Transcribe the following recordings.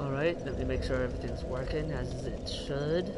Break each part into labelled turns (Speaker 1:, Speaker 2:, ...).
Speaker 1: Alright, let me make sure everything's working as it should.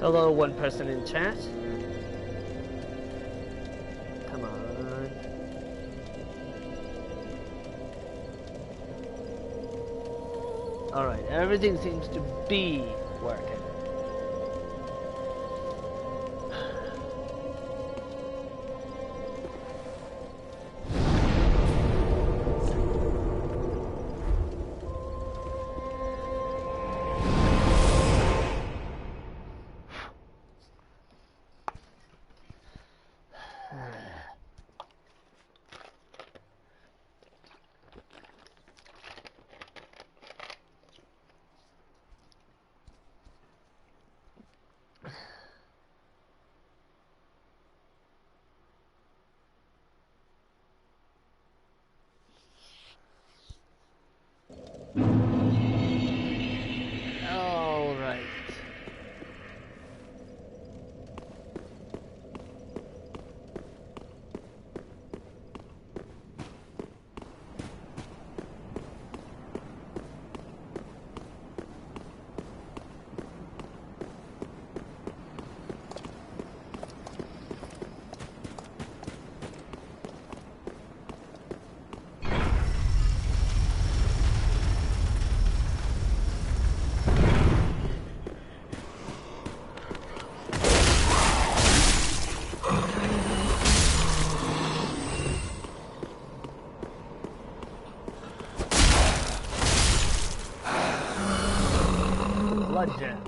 Speaker 1: Hello, one person in chat. Come on. Alright, everything seems to be working. Blood.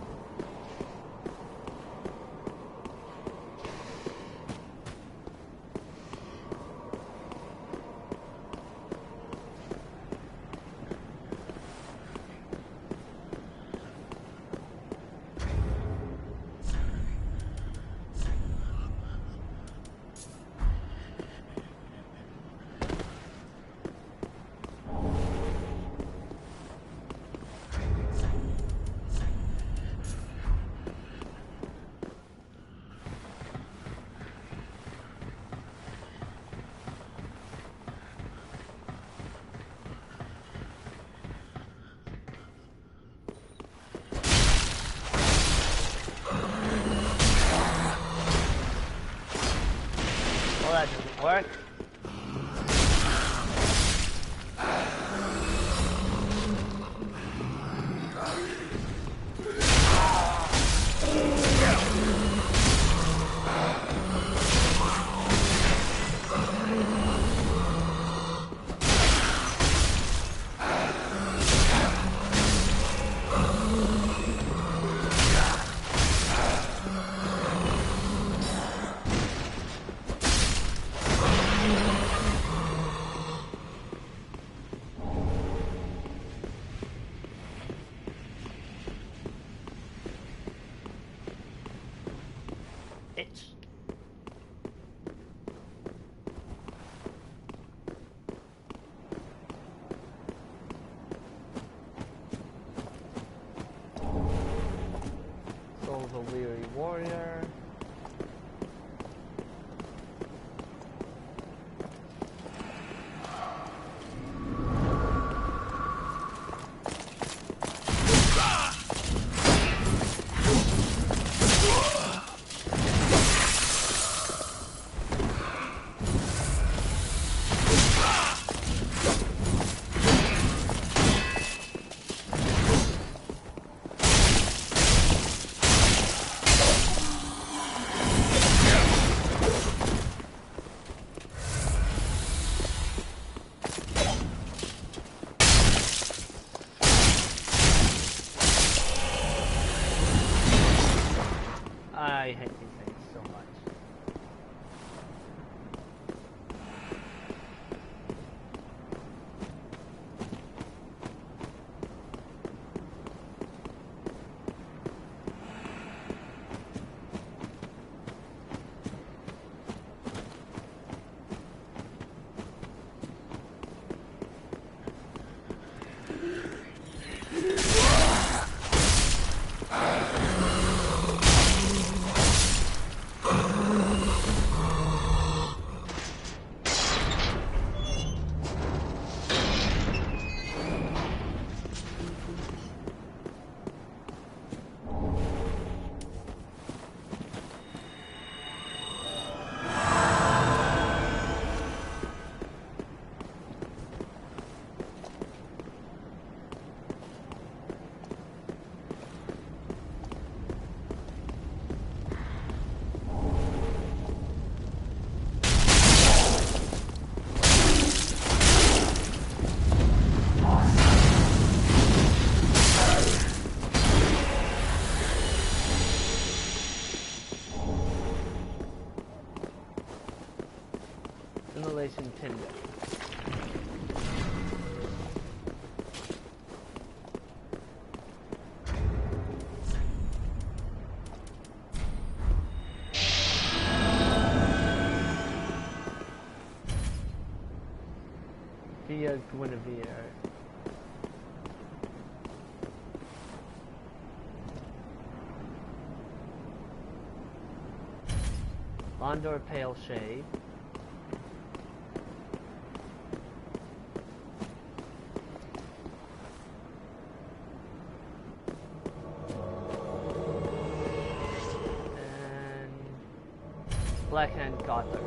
Speaker 1: a Guinevere. Londor Pale Shade. And Blackhand Gother.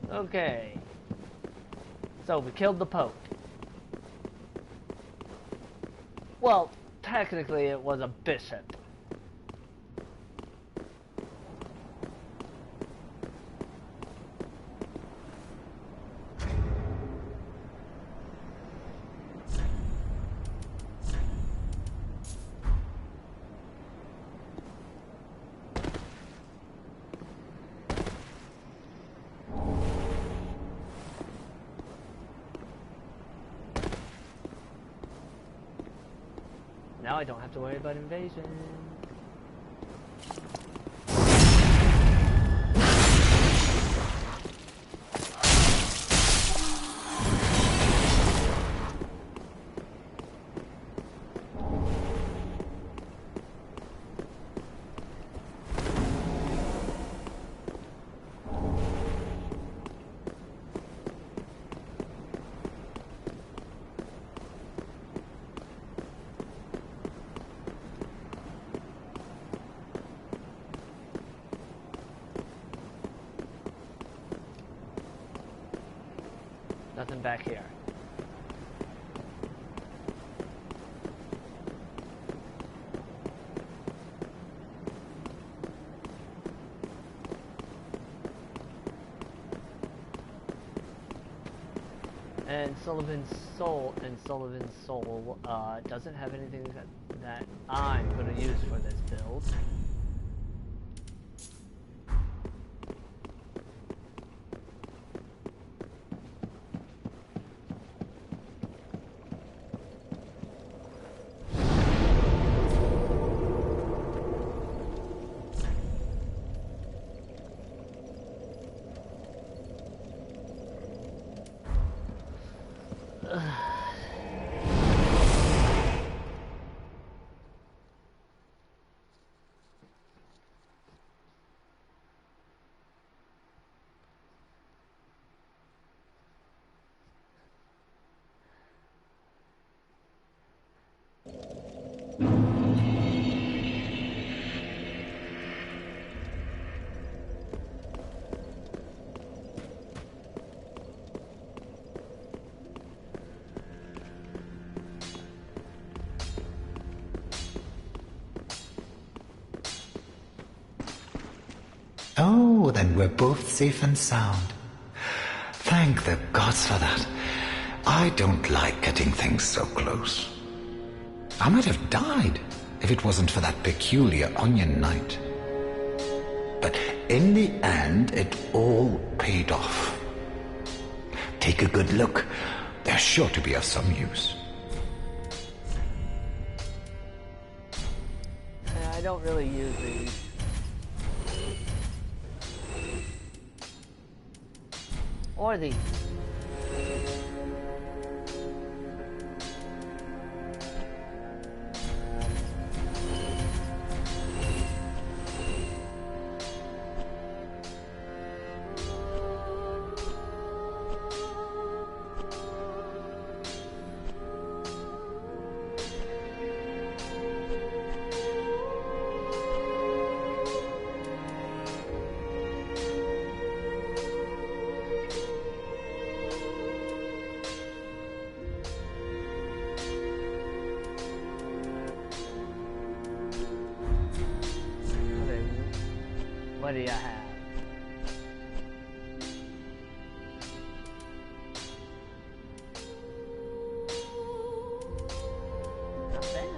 Speaker 1: Okay. So we killed the Pope. Well, technically it was a bishop. Now I don't have to worry about invasion. Nothing back here. And Sullivan's Soul doesn't have anything that I'm going to use for this build.
Speaker 2: we're both safe and sound. Thank the gods for that. I don't like getting things so close. I might have died if it wasn't for that peculiar onion knight. But in the end, it all paid off. Take a good look. They're sure to be of some use.
Speaker 1: I don't really use these. Or these. What do you have? Not bad.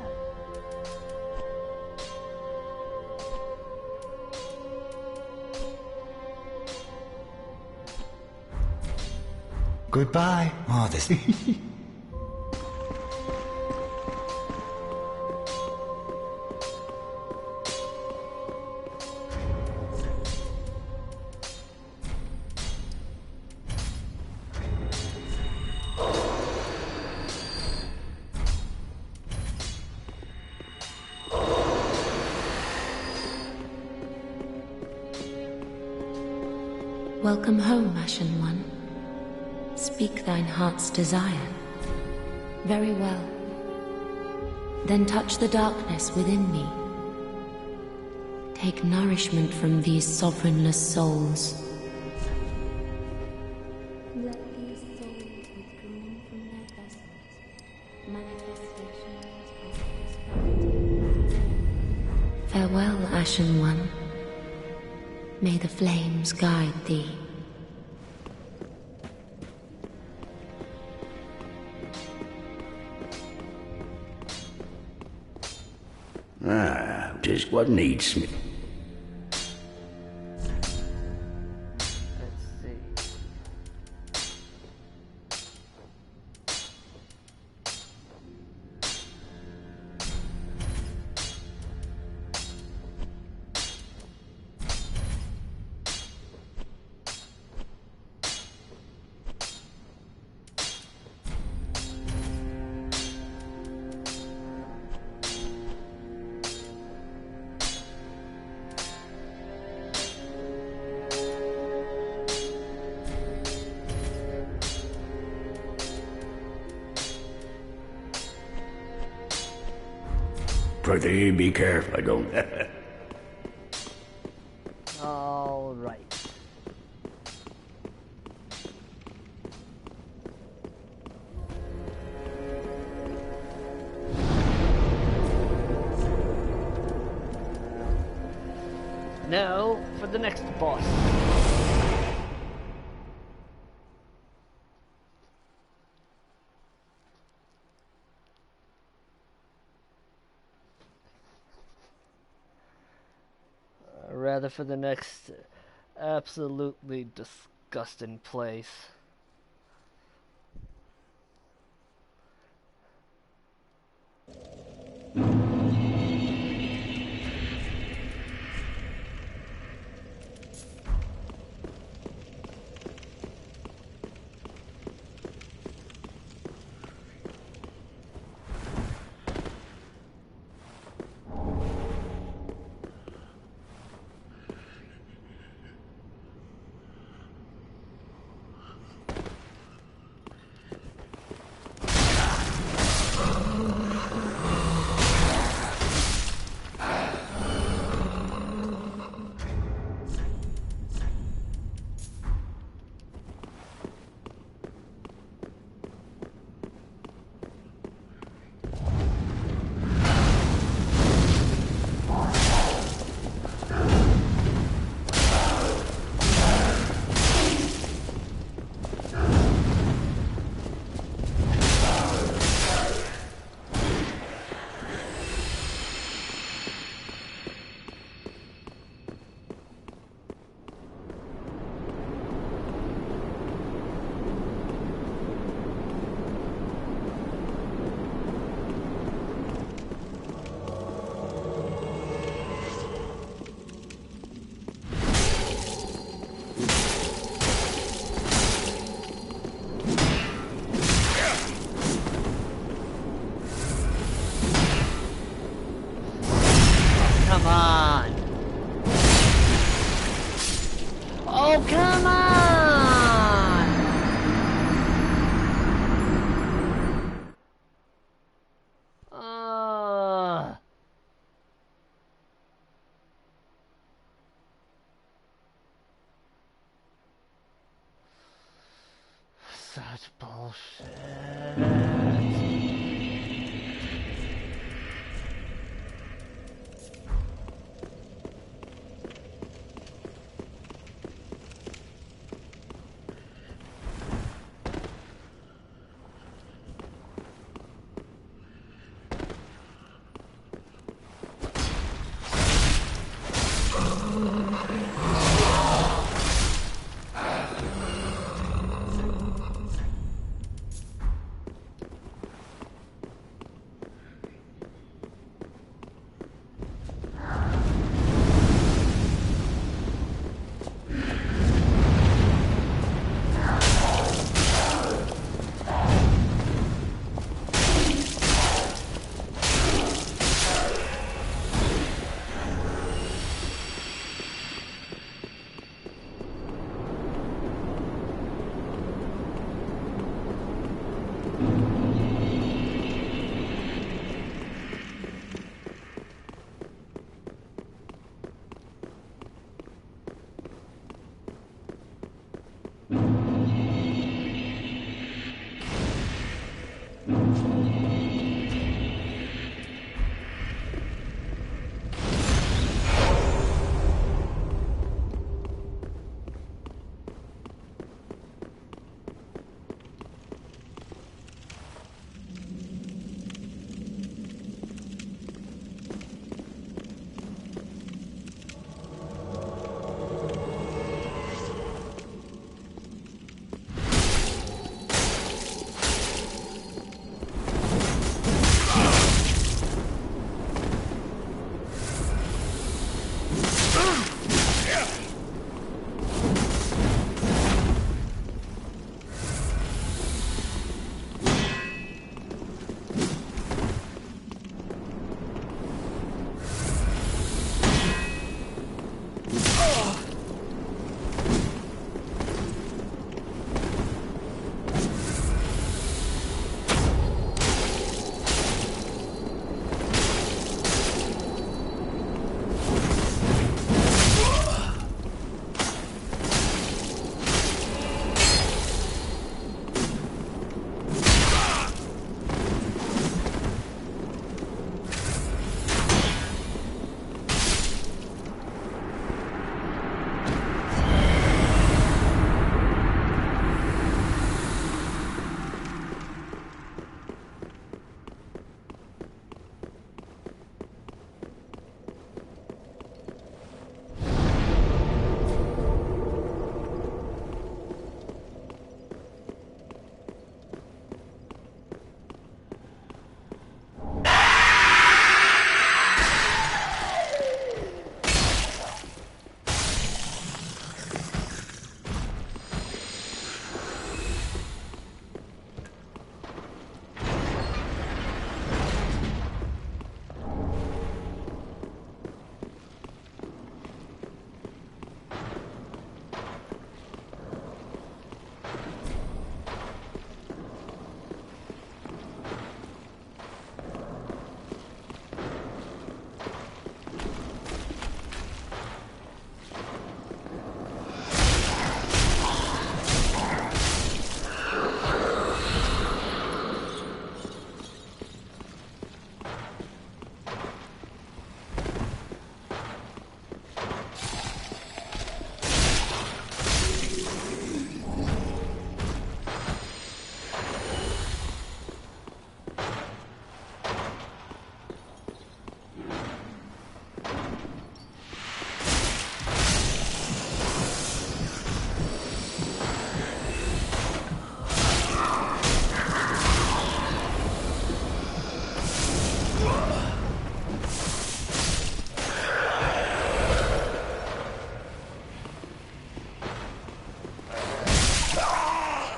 Speaker 2: Goodbye. Oh, this...
Speaker 3: Welcome home, Ashen One. Speak thine heart's desire. Very well. Then touch the darkness within me. Take nourishment from these sovereignless souls. Let these souls withdrawn from their vessels, manifestations of this. Farewell, Ashen One. May the flames guide thee.
Speaker 4: Just what needs me.
Speaker 1: Let's see.
Speaker 4: Prithee, be careful, I don't...
Speaker 1: All right. Now for the next boss. Rather for the next absolutely disgusting place.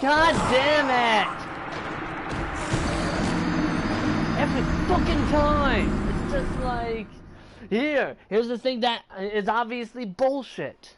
Speaker 1: God damn it! Every fucking time! It's just like... Here's the thing that is obviously bullshit.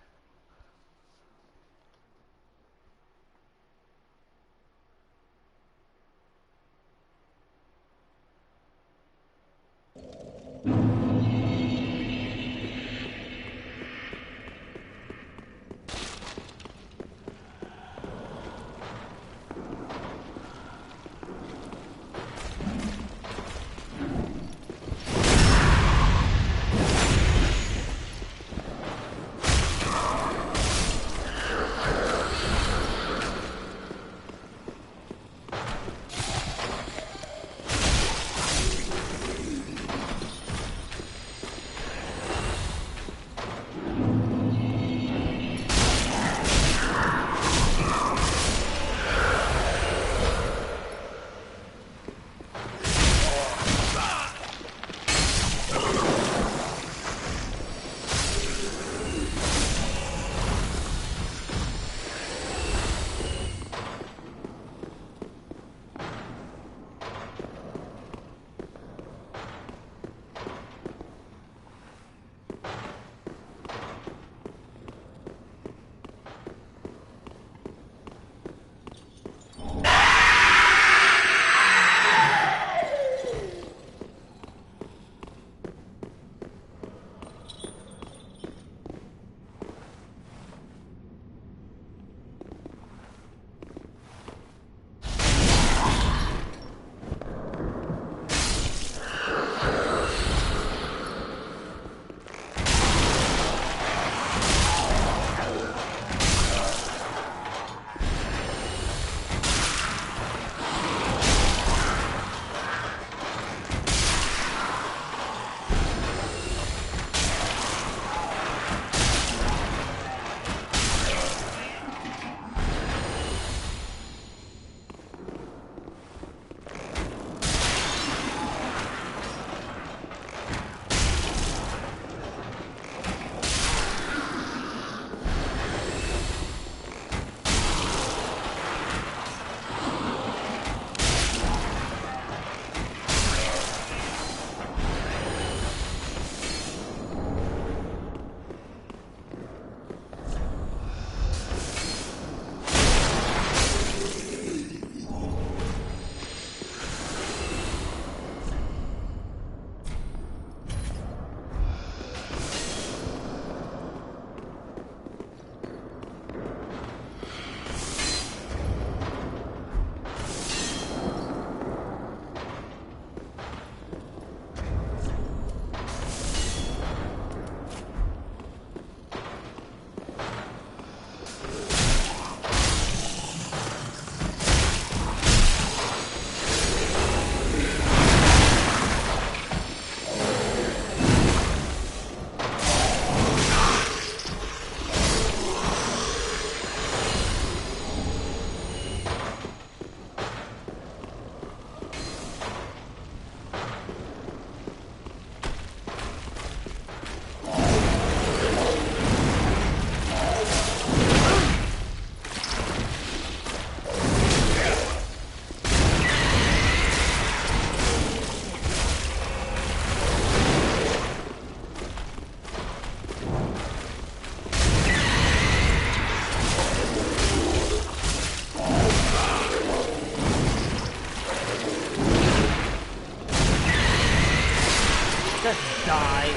Speaker 1: Die.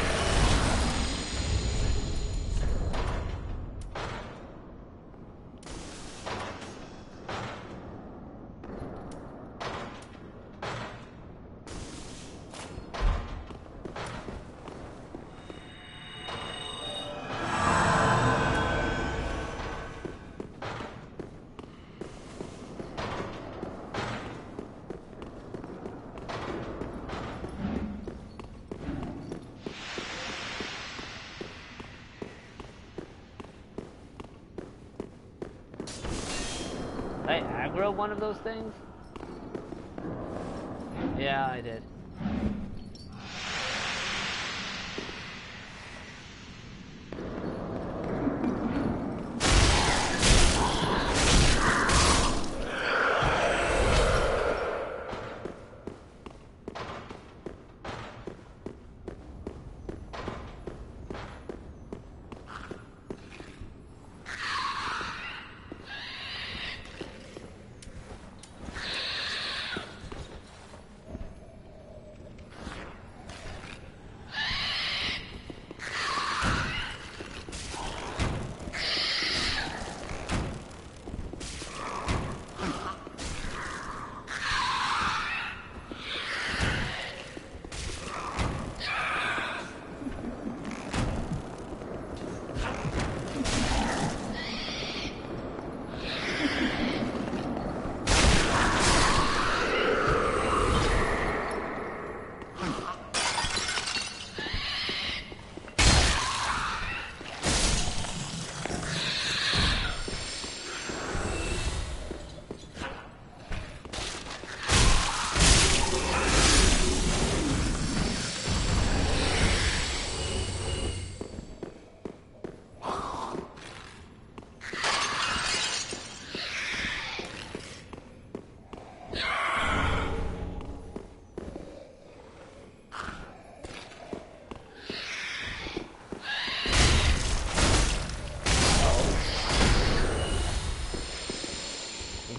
Speaker 1: I aggro one of those things? Yeah, I did.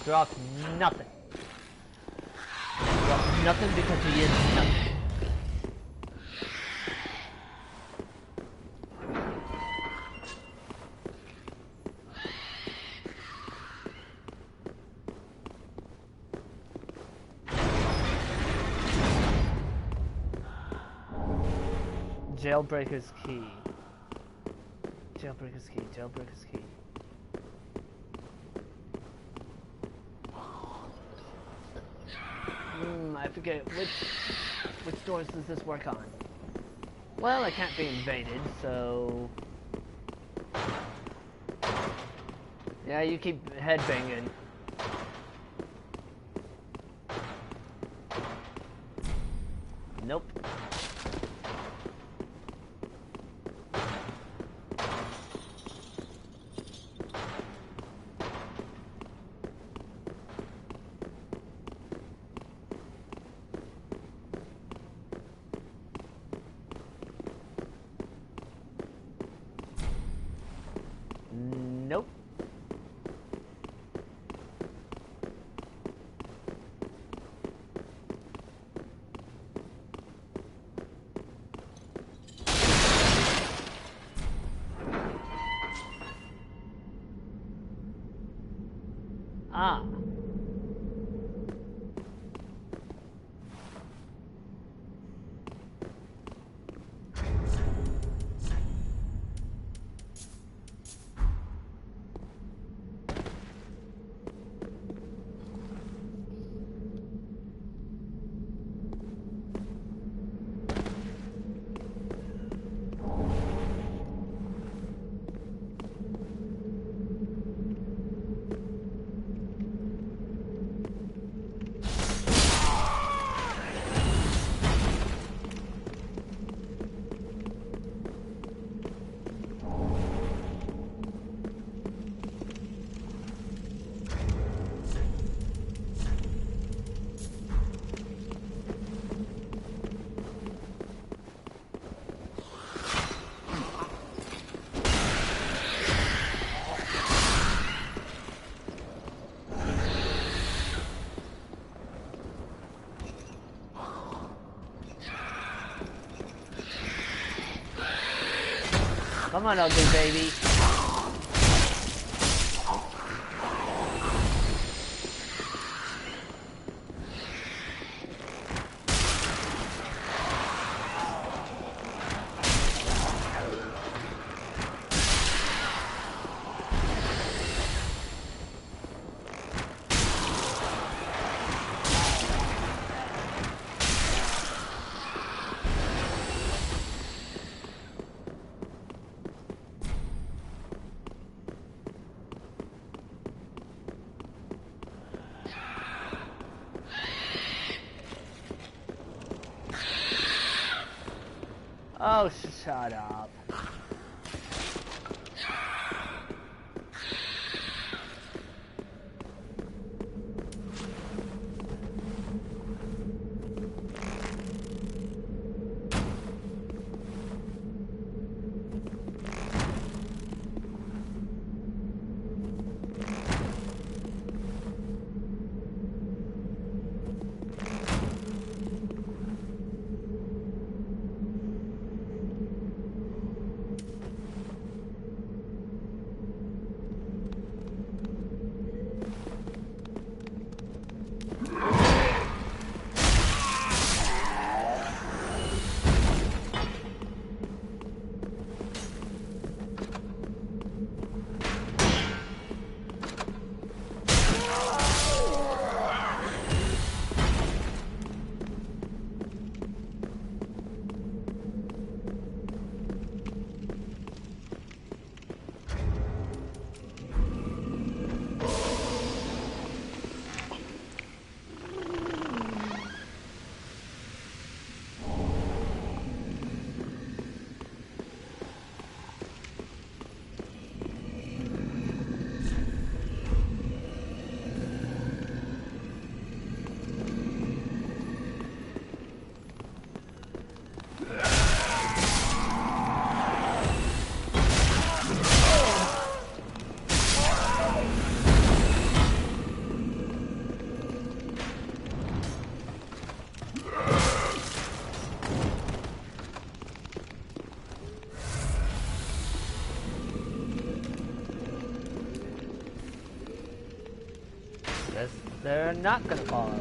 Speaker 1: Dropped nothing. Dropped nothing because he is nothing. Jailbreaker's key. Jailbreaker's key. Jailbreaker's key. I forget which doors does this work on? Well, I can't be invaded, so yeah, you keep headbanging. Nope. Nope. Come on, ugly baby. Oh, shut up. Guess they're not gonna follow.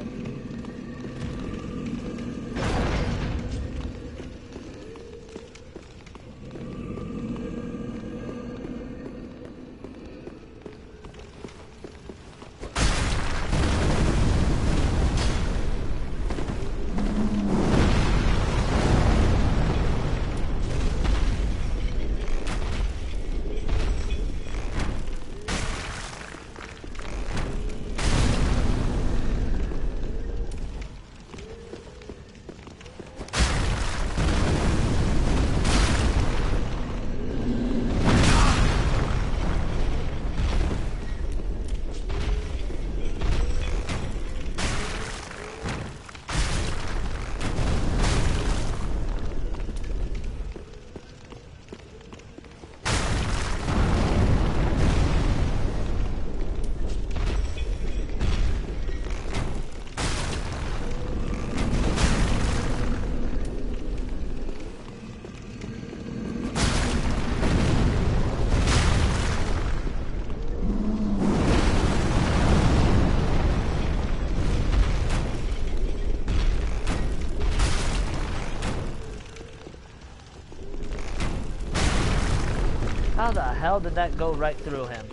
Speaker 1: How the hell did that go right through him?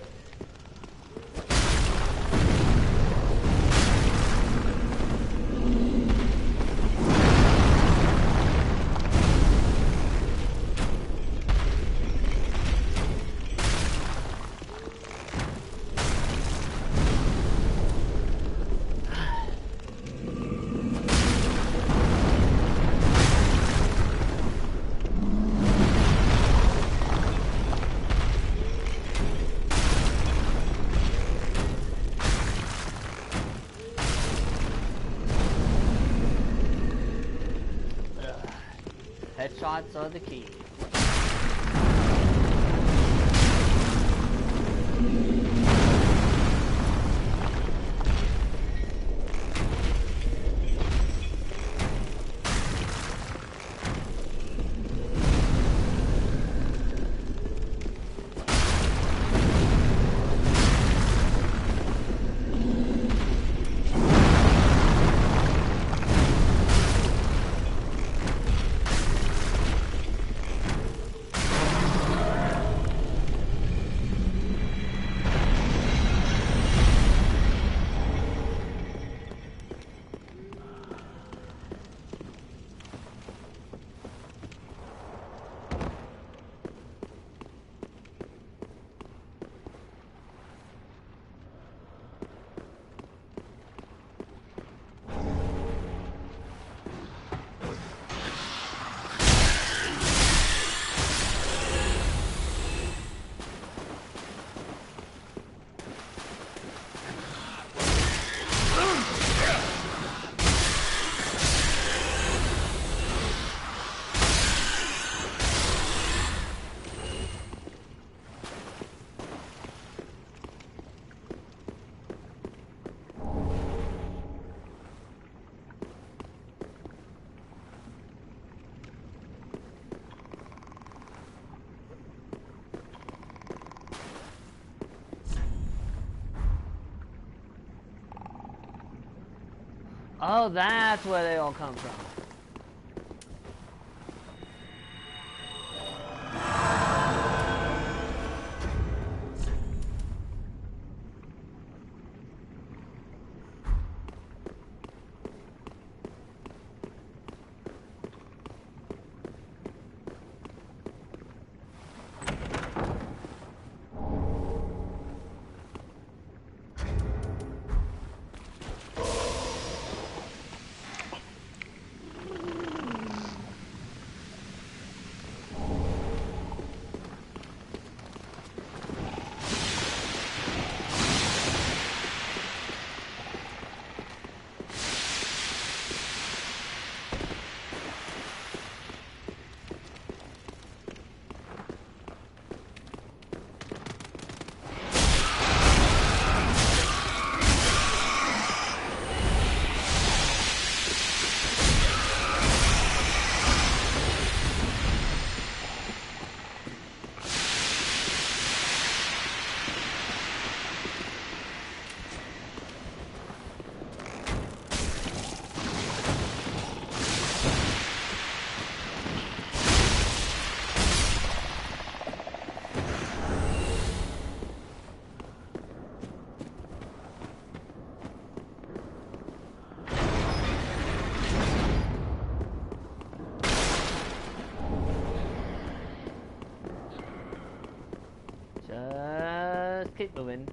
Speaker 1: Headshots are the key. Oh, that's where they all come from. Just keep moving.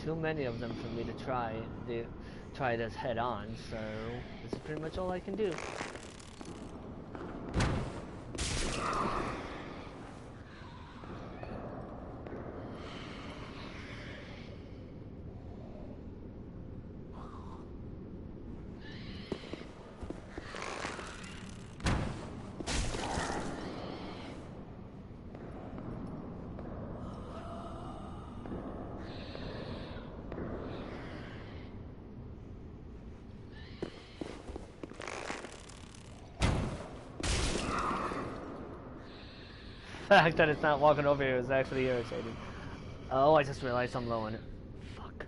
Speaker 1: too many of them for me to try this head on, so this is pretty much all I can do. The fact that it's not walking over here is actually irritating. Oh, I just realized I'm low on it. Fuck.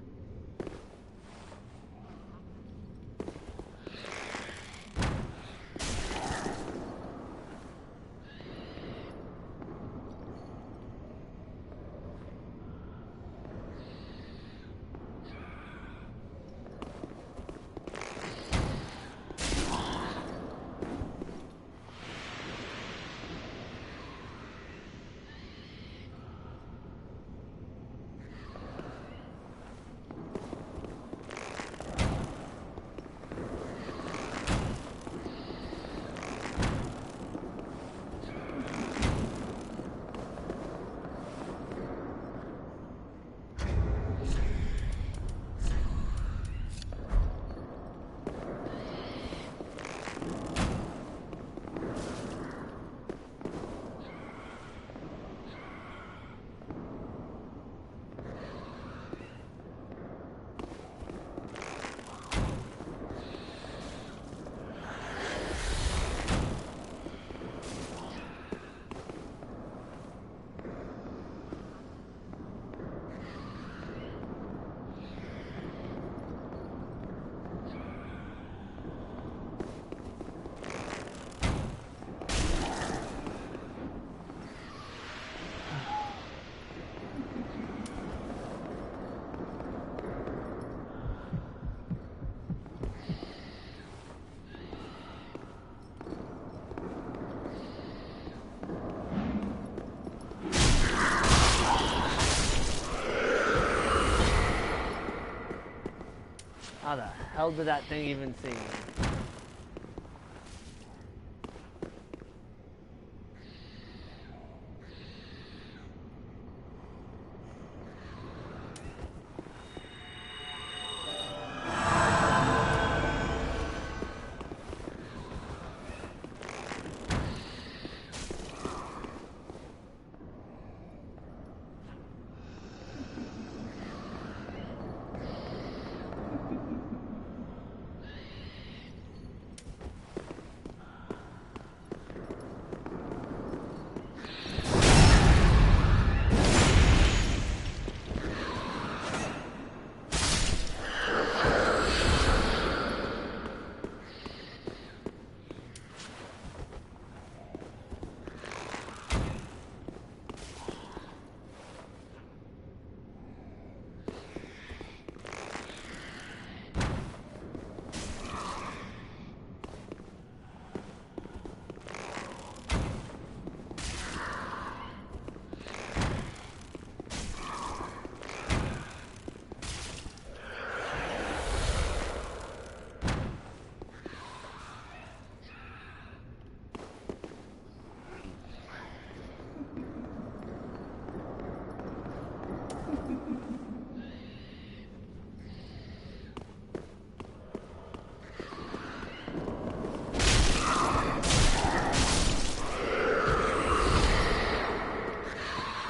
Speaker 1: How the hell did that thing even see me?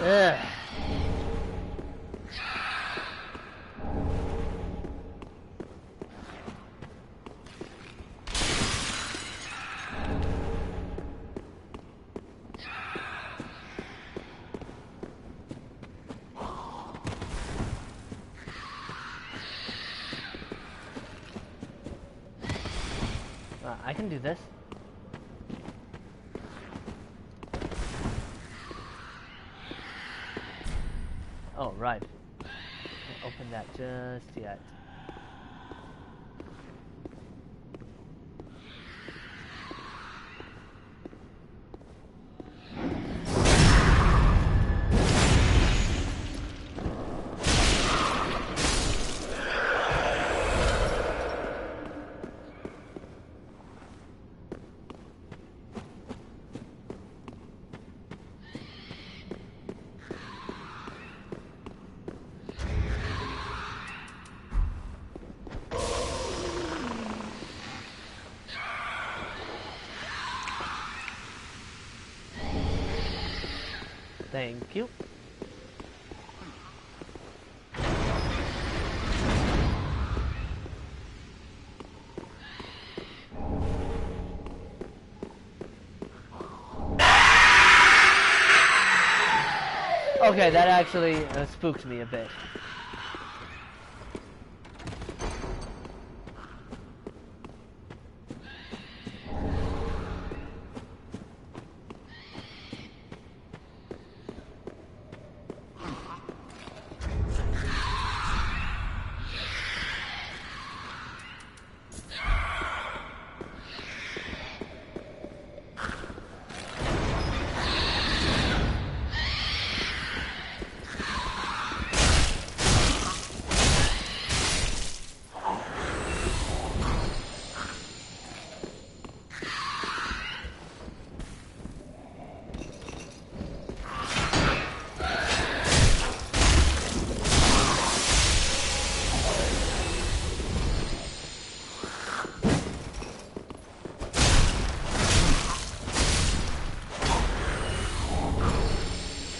Speaker 1: Ugh. I can do this. Oh, right. Can't open that just yet. Thank you. Okay, that actually spooked me a bit.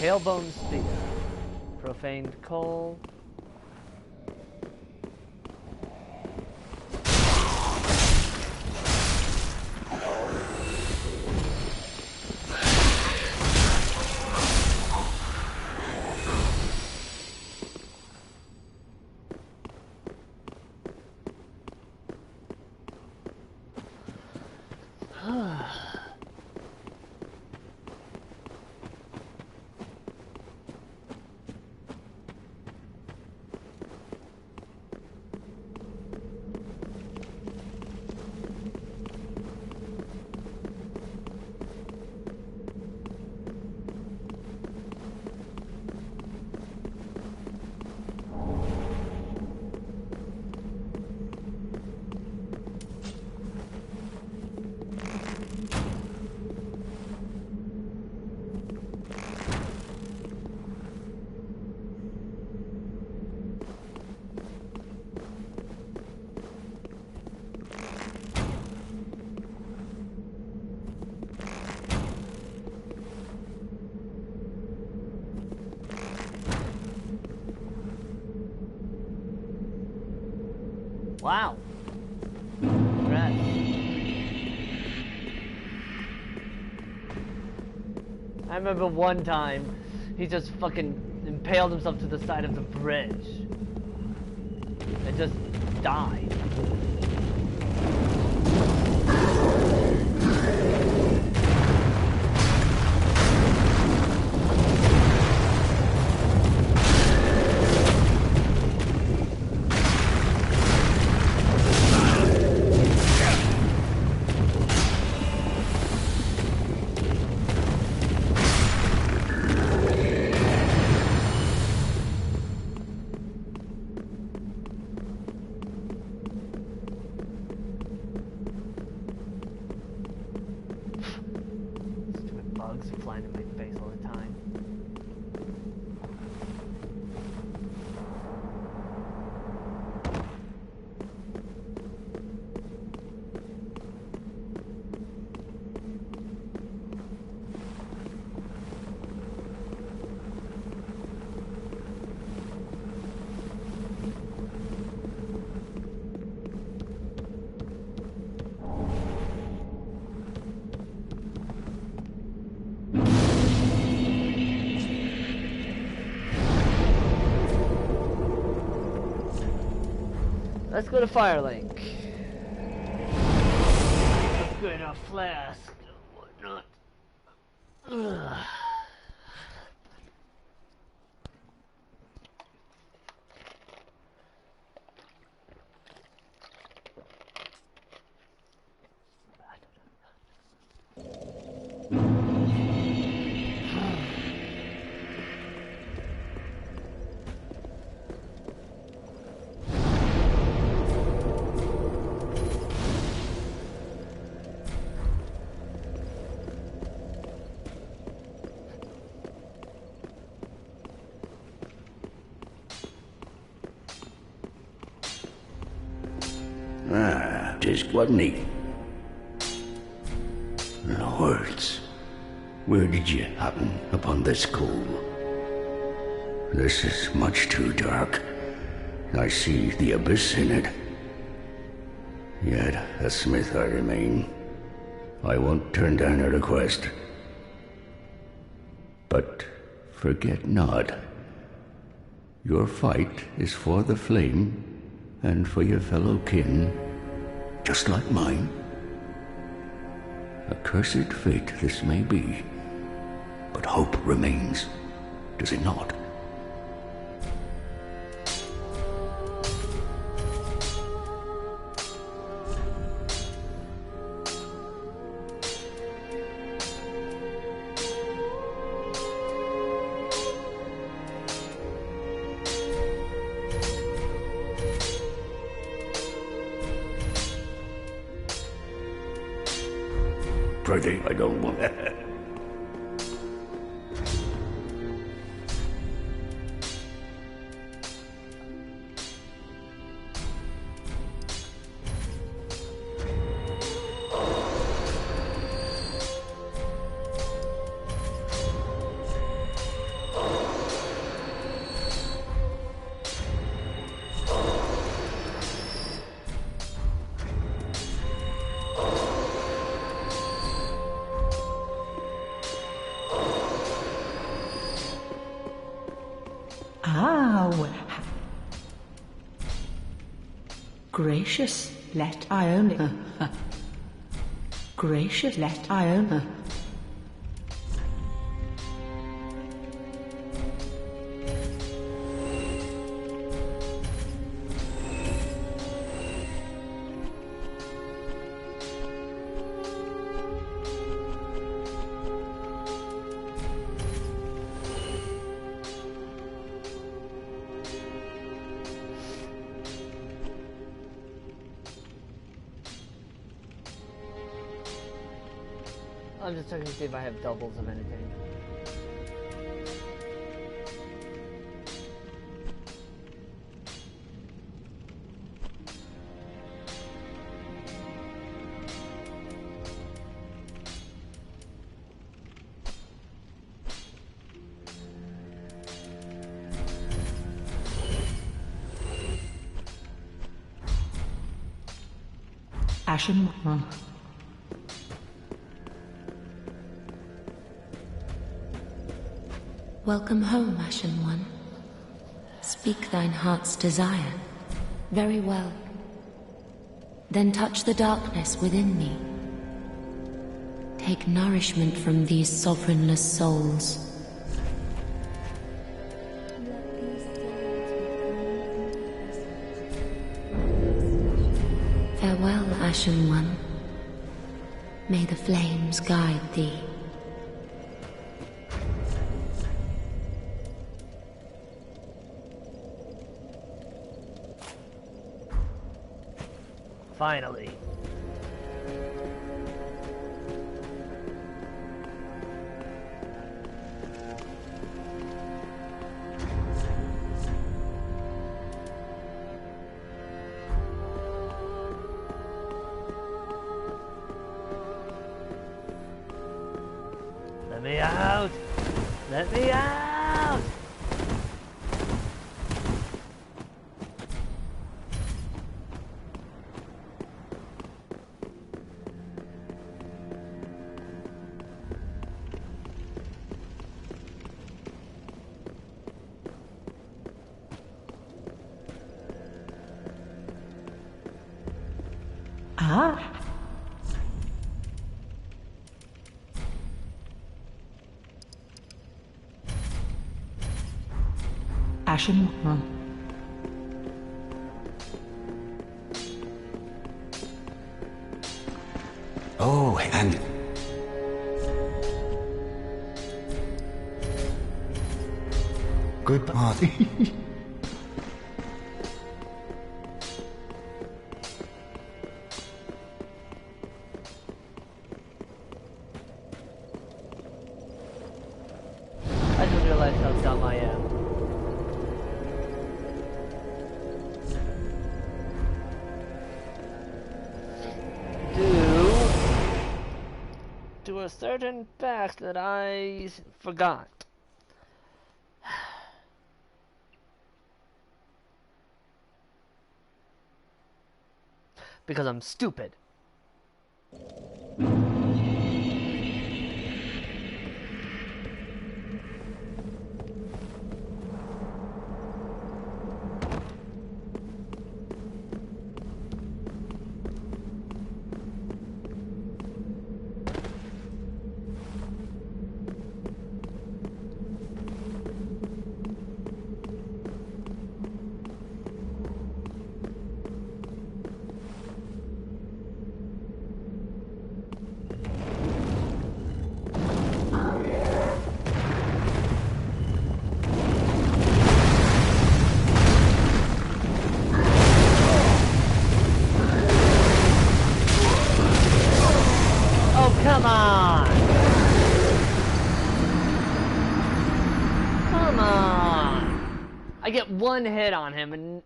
Speaker 1: Tailbone Spear. Profaned Coal. Wow. Congrats. I remember one time he just fucking impaled himself to the side of the bridge and just died. Flying in my face all the time. Let's go to Firelink. Upgrade our flask and whatnot. Ugh.
Speaker 4: Just what needed. No words. Where did you happen upon this coal? This is much too dark. I see the abyss in it. Yet a smith I remain. I won't turn down a request. But forget not, your fight is for the flame and for your fellow kin, just like mine. A cursed fate this may be, but hope remains, does it not? Pretty, I don't want that.
Speaker 5: Gracious, let I own it. Gracious, let I own it.
Speaker 1: I'm just checking to see if I have doubles of anything.
Speaker 5: Ashen.
Speaker 3: Welcome home, Ashen One. Speak thine heart's desire. Very well. Then touch the darkness within me. Take nourishment from these sovereignless souls. Farewell, Ashen One. May the flames guide thee.
Speaker 1: Finally. Let me out! Let me out!
Speaker 5: Ashen.
Speaker 2: Oh, and... Good party.
Speaker 1: I just realized how dumb I am. Do were certain facts that I forgot. Because I'm stupid. Come on! Come on! I get one hit on him and...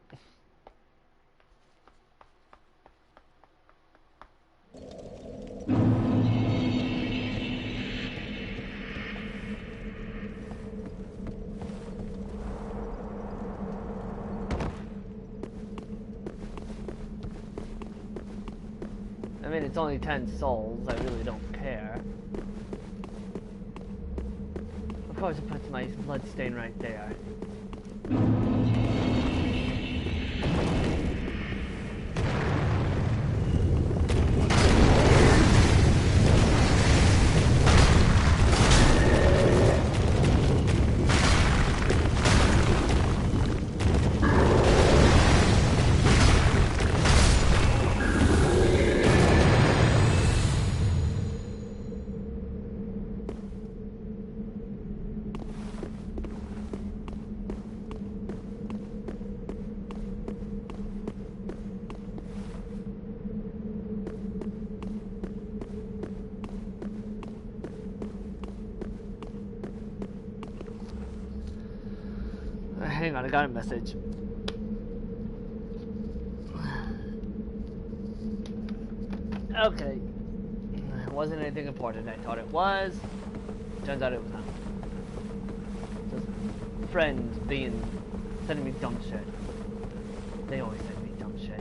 Speaker 1: I mean, it's only 10 souls, I really don't care. Of course it puts my blood stain right there. Hang on, I got a message. Okay. It wasn't anything important. I thought it was. Turns out it was not. Just friends sending me dumb shit. They always send me dumb shit.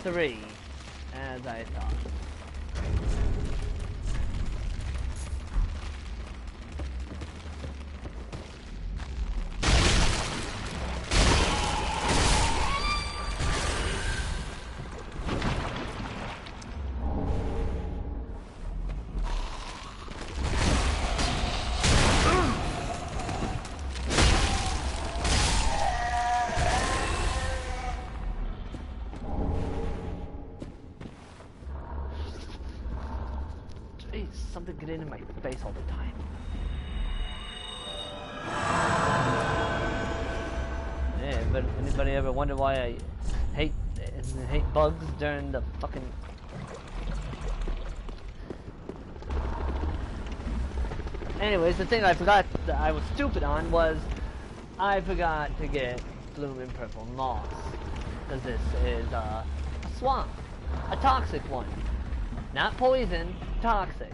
Speaker 1: Three, as I thought. Something get in my face all the time. Yeah, but anybody ever wonder why I hate bugs during the fucking... Anyways, the thing I forgot that I was stupid on was I forgot to get blooming purple moss, because this is a swamp, a toxic one, not poison, toxic.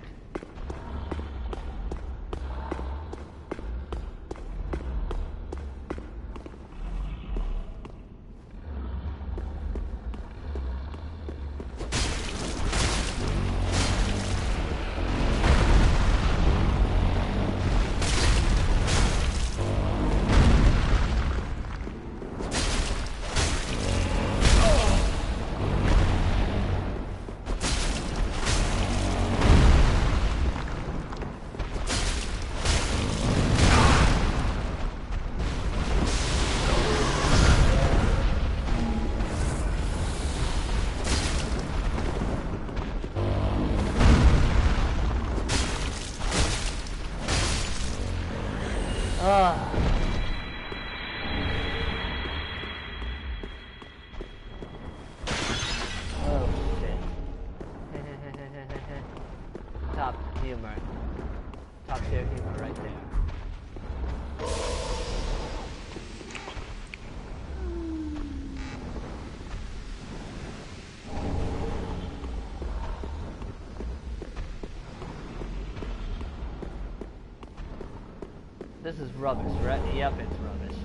Speaker 1: humor. Top tier humor right there. This is rubbish, right? Yep, it's rubbish.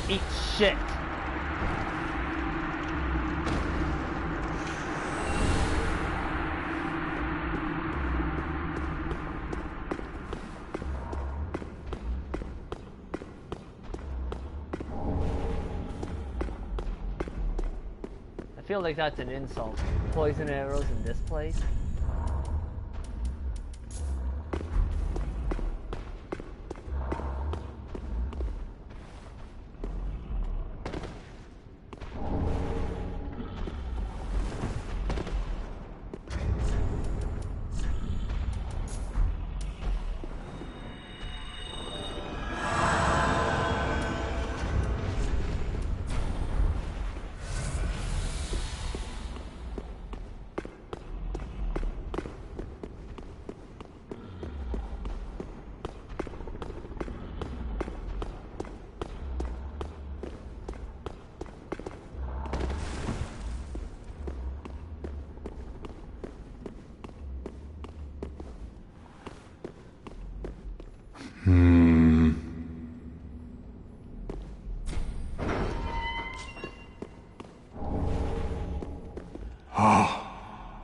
Speaker 1: Eat shit. I feel like that's an insult. Poison arrows in this place?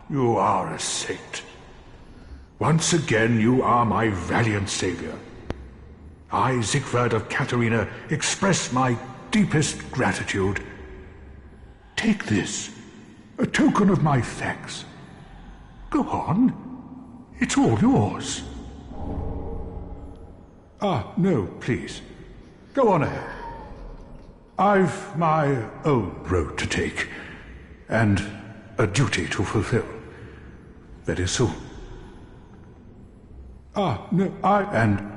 Speaker 6: You are a saint. Once again, you are my valiant savior. I, Siegfried of Katarina, express my deepest gratitude. Take this, a token of my thanks. Go on. It's all yours. No, please. Go on ahead. I've my own road to take, and a duty to fulfill. Very soon. No, and...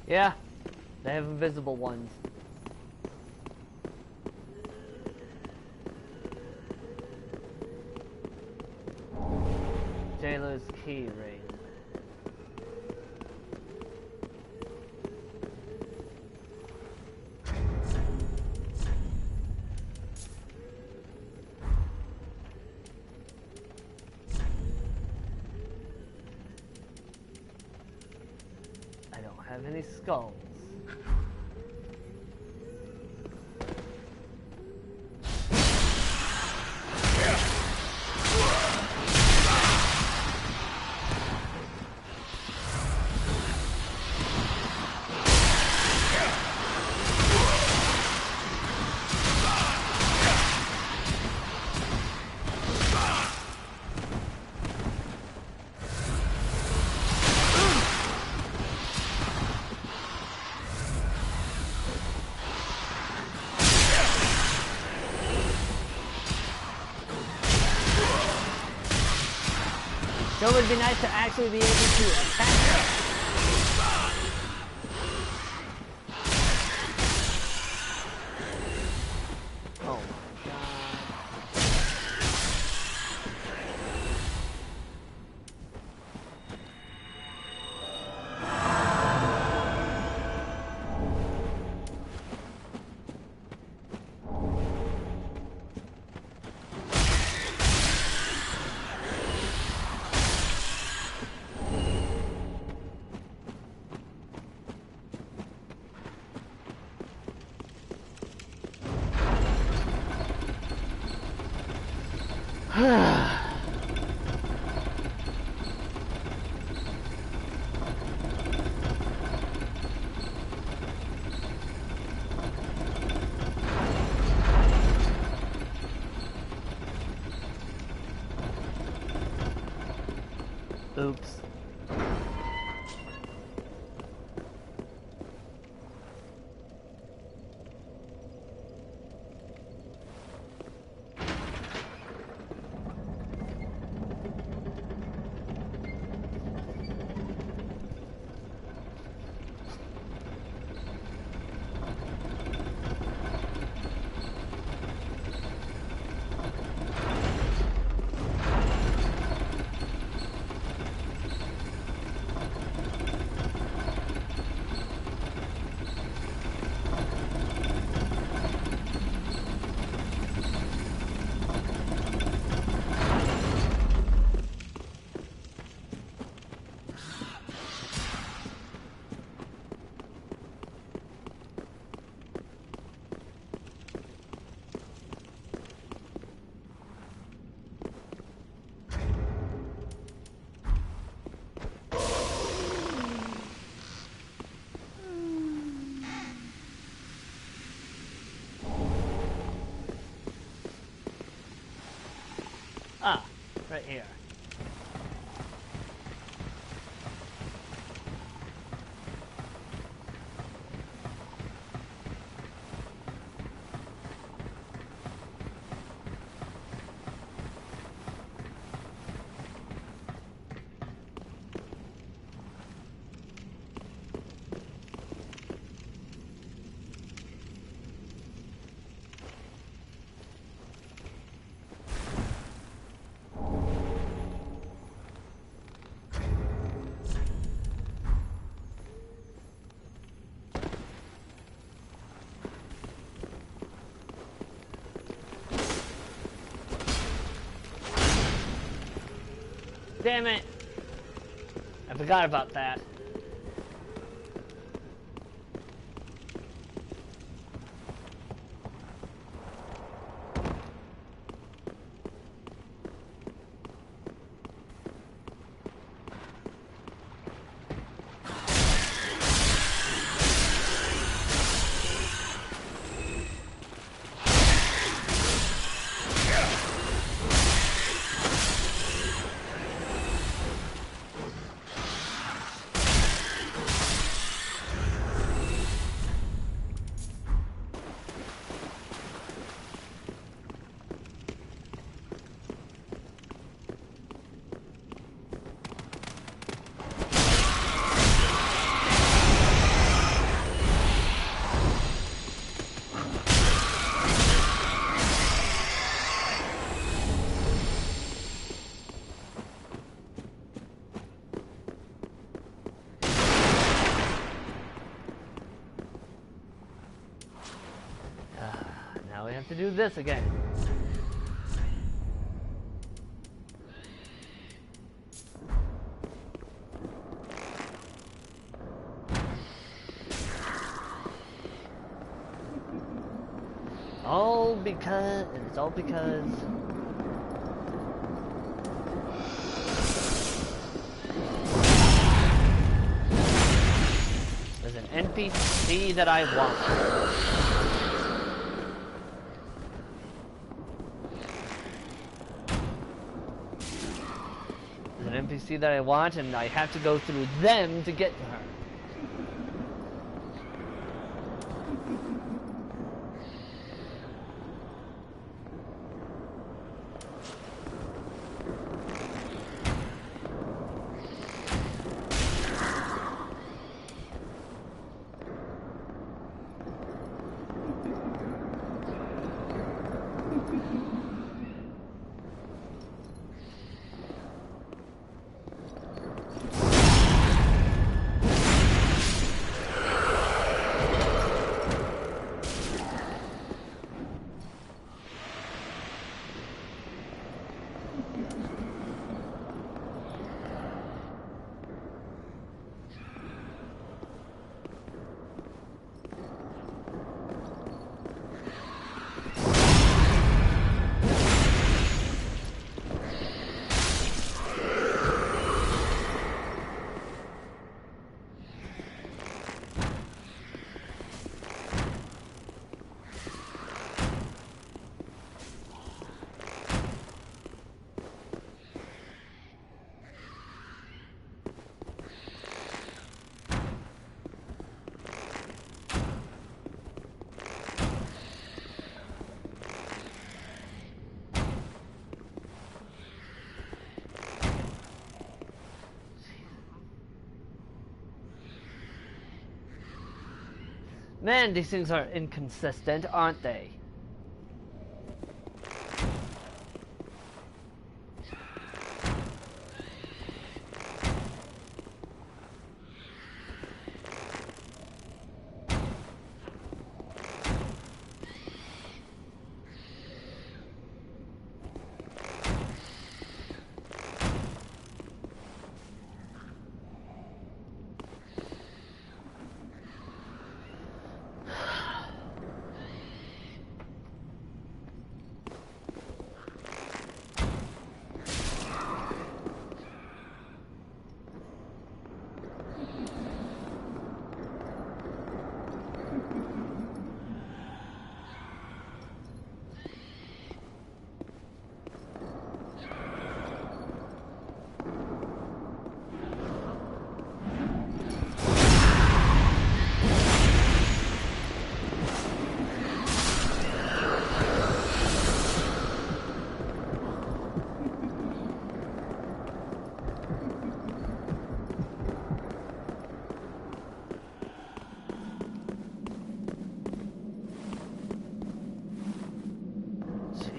Speaker 1: Yeah, they have invisible ones. Jailer's key ring. I don't have any skulls. So it would be nice to actually be able to attack her. Oh my god. Oops. Ah, right here. Damn it! I forgot about that. Now we have to do this again. It's all because there's an NPC that I want. There's an NPC that I want, and I have to go through them to get to her. Man, these things are inconsistent, aren't they?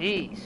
Speaker 1: Jeez.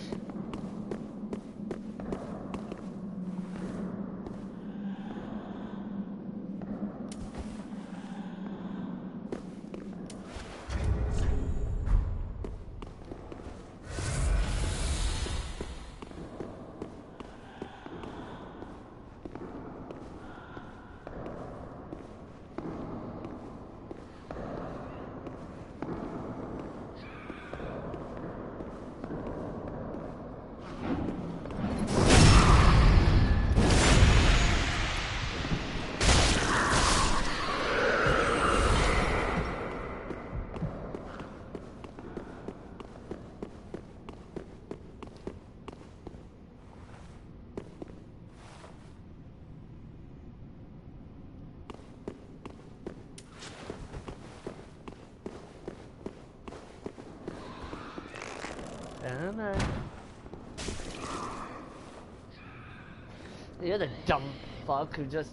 Speaker 1: You're the dumb fuck who just...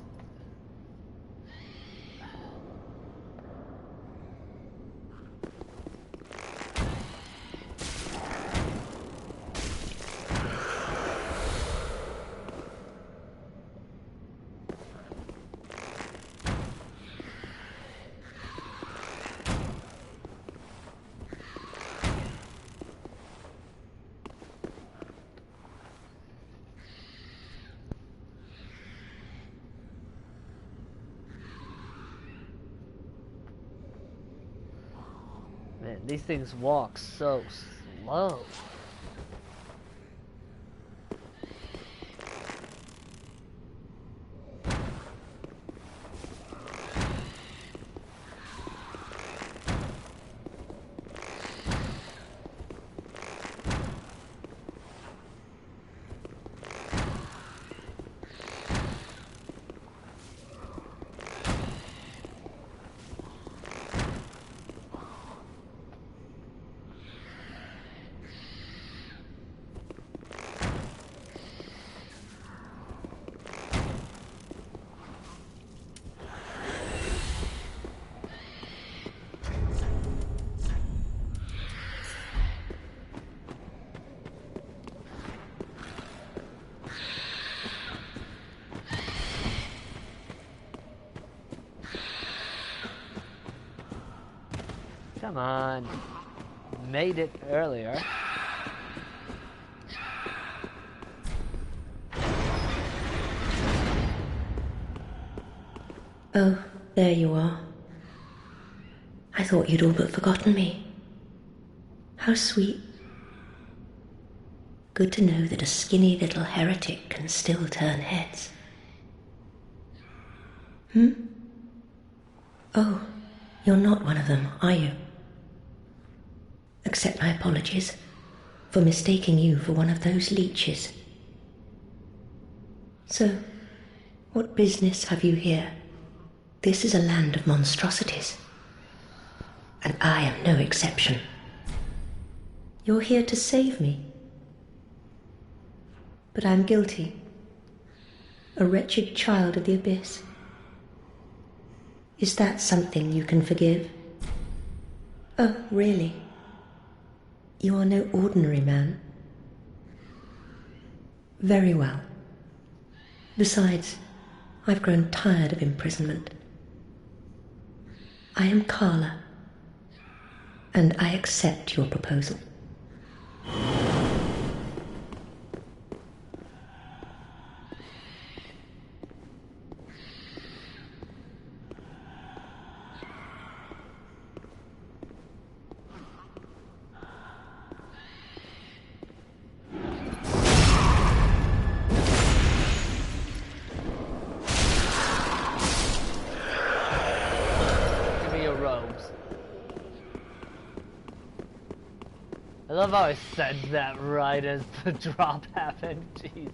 Speaker 1: Man, these things walk so slow. Come on. Made it earlier.
Speaker 3: Oh, there you are. I thought you'd all but forgotten me. How sweet. Good to know that a skinny little heretic can still turn heads. Oh, you're not one of them, are you? Accept my apologies for mistaking you for one of those leeches. So, what business have you here? This is a land of monstrosities, and I am no exception. You're here to save me, but I'm guilty. A wretched child of the abyss. Is that something you can forgive? Oh, really? You are no ordinary man. Very well. Besides, I've grown tired of imprisonment. I am Carla, and I accept your proposal.
Speaker 1: I love how I said that right as the drop happened. Jesus.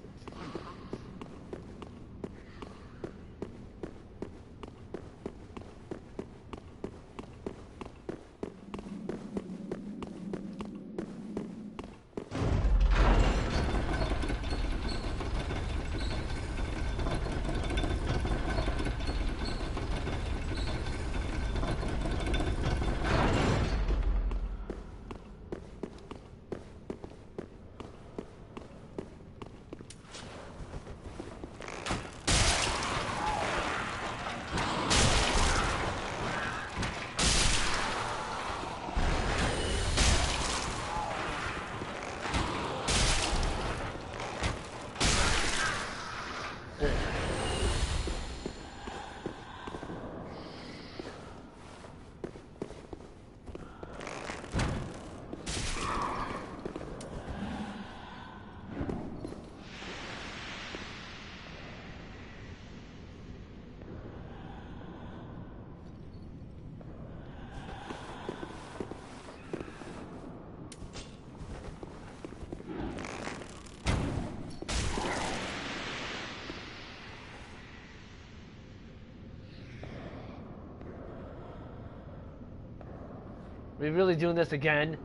Speaker 1: We really doing this again?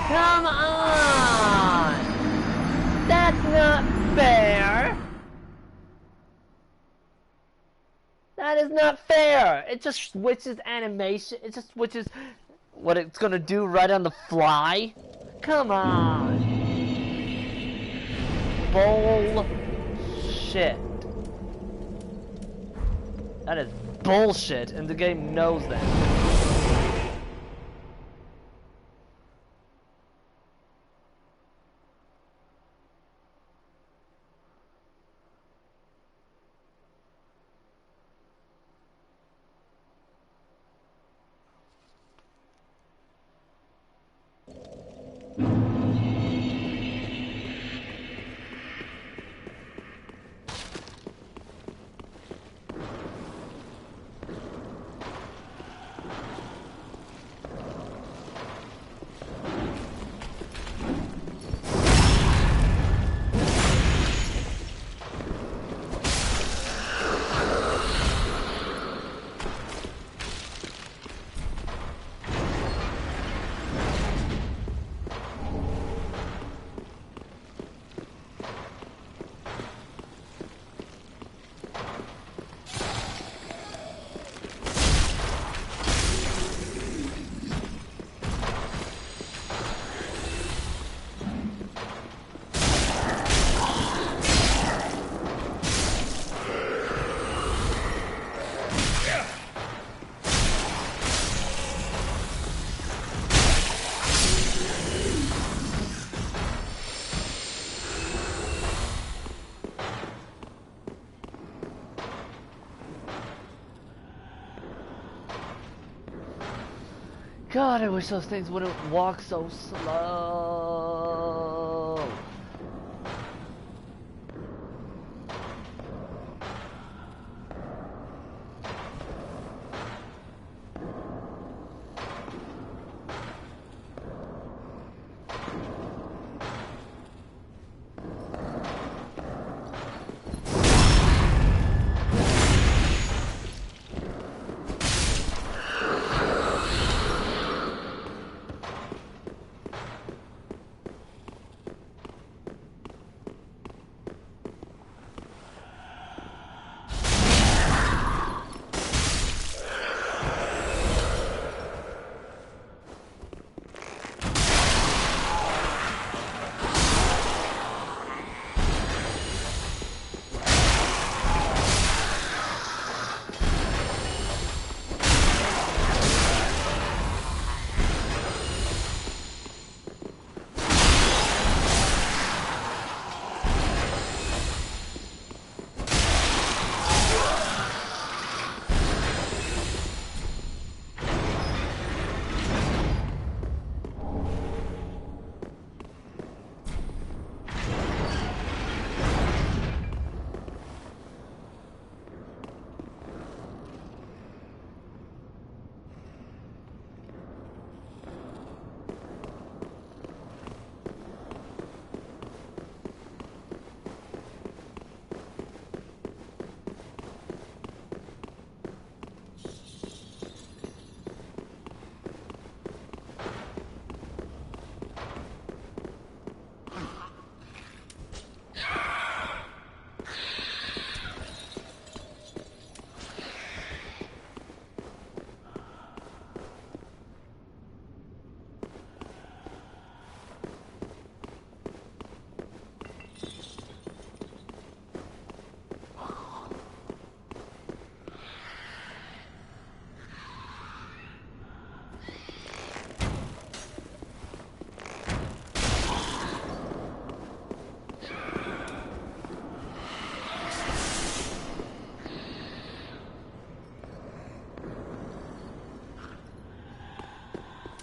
Speaker 1: Come on! That's not fair! That is not fair! It just switches animation, it just switches what it's gonna do right on the fly. Come on! Bullshit. That is bullshit, and the game knows that. God, I wish those things wouldn't walk so slow.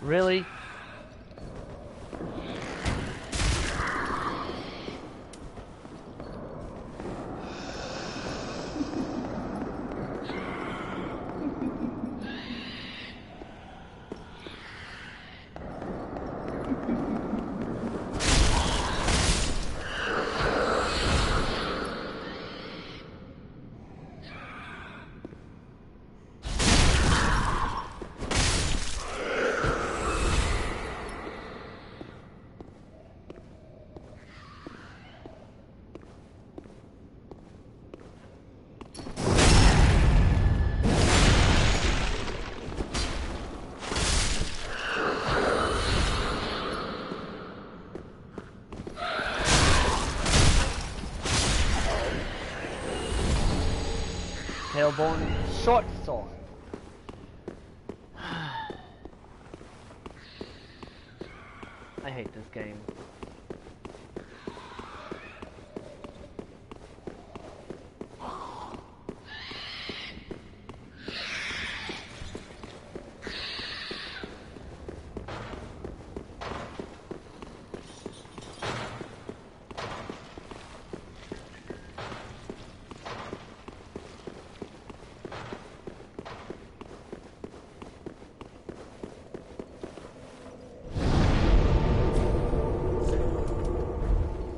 Speaker 1: Really? Tailbone short sword. I hate this game.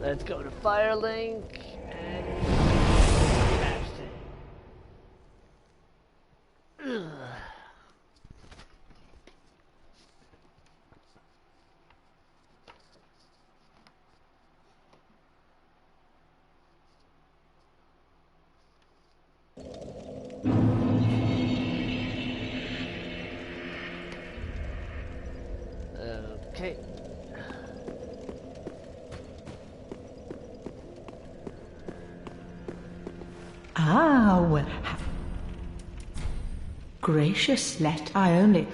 Speaker 1: Let's go to Firelink and catch it. Ugh. Okay.
Speaker 5: Ah, well, gracious, let I only...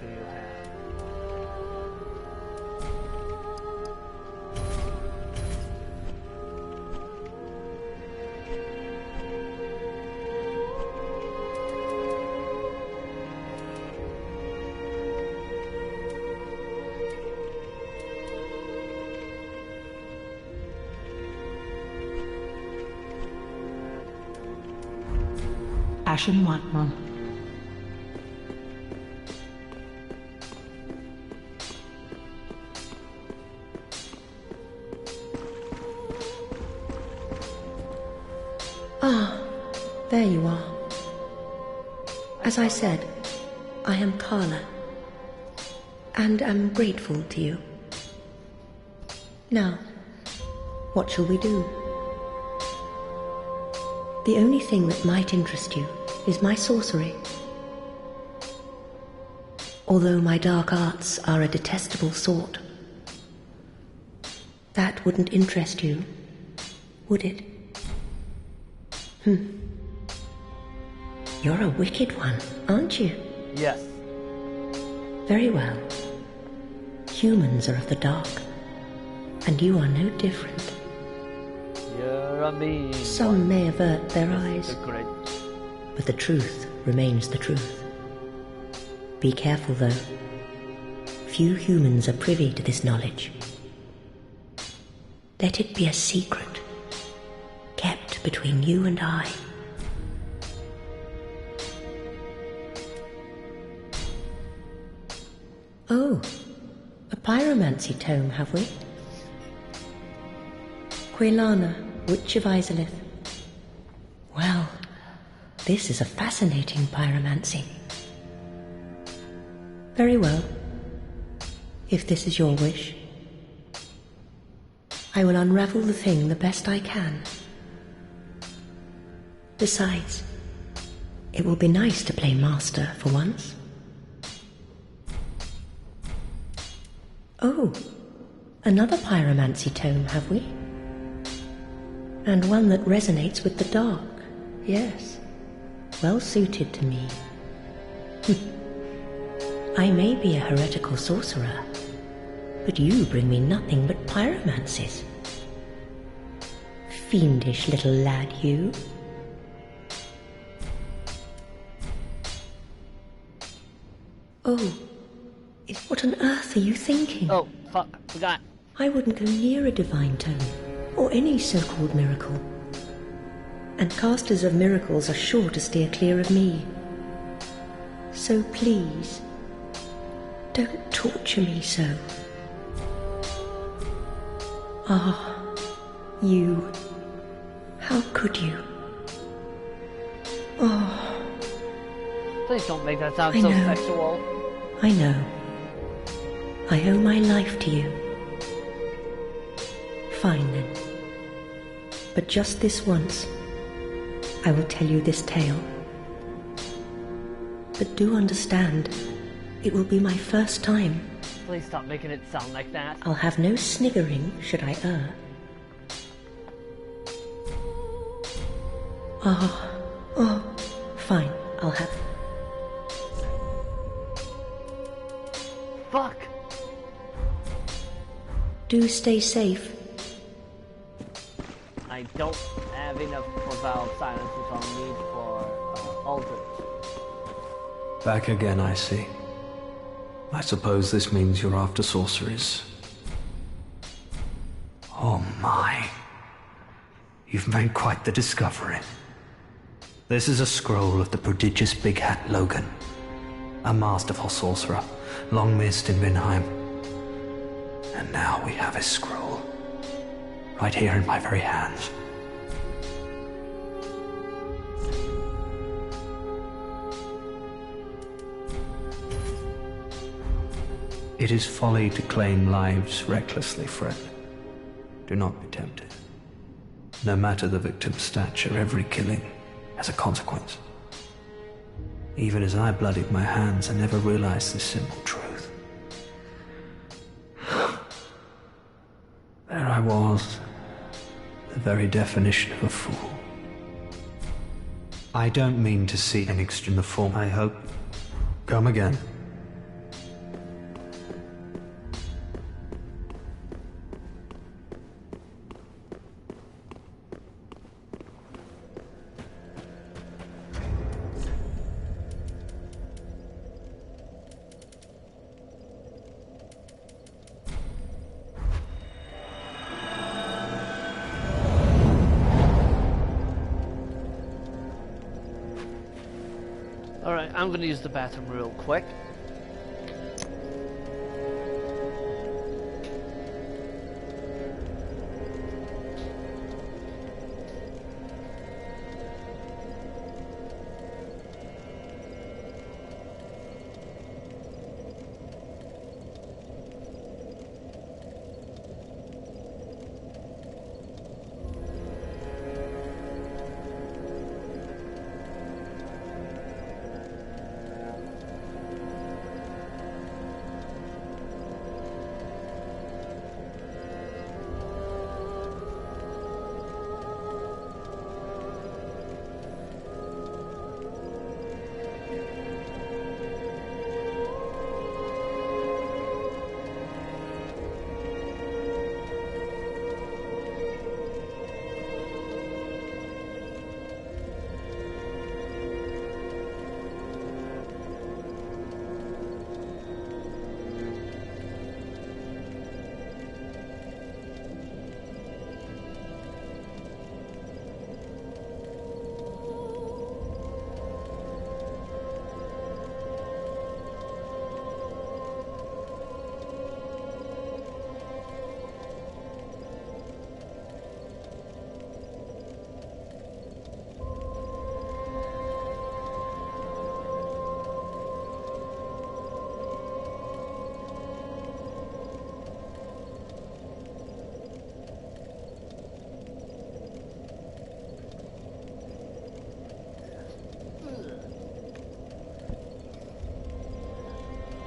Speaker 1: in his hand.
Speaker 5: Ashen White One.
Speaker 3: Ah, there you are. As I said, I am Carla, and am grateful to you. Now, what shall we do? The only thing that might interest you is my sorcery. Although my dark arts are a detestable sort. That wouldn't interest you, would it? You're a wicked one, aren't you?
Speaker 1: Yes.
Speaker 3: Very well. Humans are of the dark, and you are no different.
Speaker 1: You're a mean
Speaker 3: Some
Speaker 1: one,
Speaker 3: may avert their
Speaker 1: Mr.
Speaker 3: eyes,
Speaker 1: Grinch.
Speaker 3: but the truth remains the truth. Be careful, though. Few humans are privy to this knowledge. Let it be a secret, kept between you and I. Oh, a pyromancy tome, have we? Quelana, Witch of Izalith. Well, this is a fascinating pyromancy. Very well. If this is your wish, I will unravel the thing the best I can. Besides, it will be nice to play master for once. Oh, another pyromancy tome, have we? And one that resonates with the dark, yes. Well suited to me. I may be a heretical sorcerer, but you bring me nothing but pyromancies. Fiendish little lad, you. Oh, what on earth are you thinking?
Speaker 1: Oh, fuck, forgot.
Speaker 3: I wouldn't go near a divine tome, or any so-called miracle. And casters of miracles are sure to steer clear of me. So please, don't torture me so. Ah, you. How could you? Oh,
Speaker 1: Please don't make that sound
Speaker 3: I
Speaker 1: so
Speaker 3: know.
Speaker 1: sexual.
Speaker 3: I know. I owe my life to you. Fine then. But just this once, I will tell you this tale. But do understand, it will be my first time.
Speaker 1: Please stop making it sound like that.
Speaker 3: I'll have no sniggering should I err. Oh, fine, I'll have...
Speaker 1: Fuck!
Speaker 3: Do stay safe.
Speaker 1: I don't have enough profound silences on me for altars.
Speaker 7: Back again, I see. I suppose this means you're after sorceries. Oh my. You've made quite the discovery. This is a scroll of the prodigious Big Hat Logan, a masterful sorcerer, long missed in Vinheim. And now we have his scroll, right here in my very hands. It is folly to claim lives recklessly, friend. Do not be tempted. No matter the victim's stature, every killing has a consequence. Even as I bloodied my hands, I never realized this simple truth. There I was, the very definition of a fool. I don't mean to see an extra in the form I hope. Come again.
Speaker 1: Alright, I'm gonna use the bathroom real quick.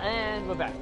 Speaker 1: And we're back.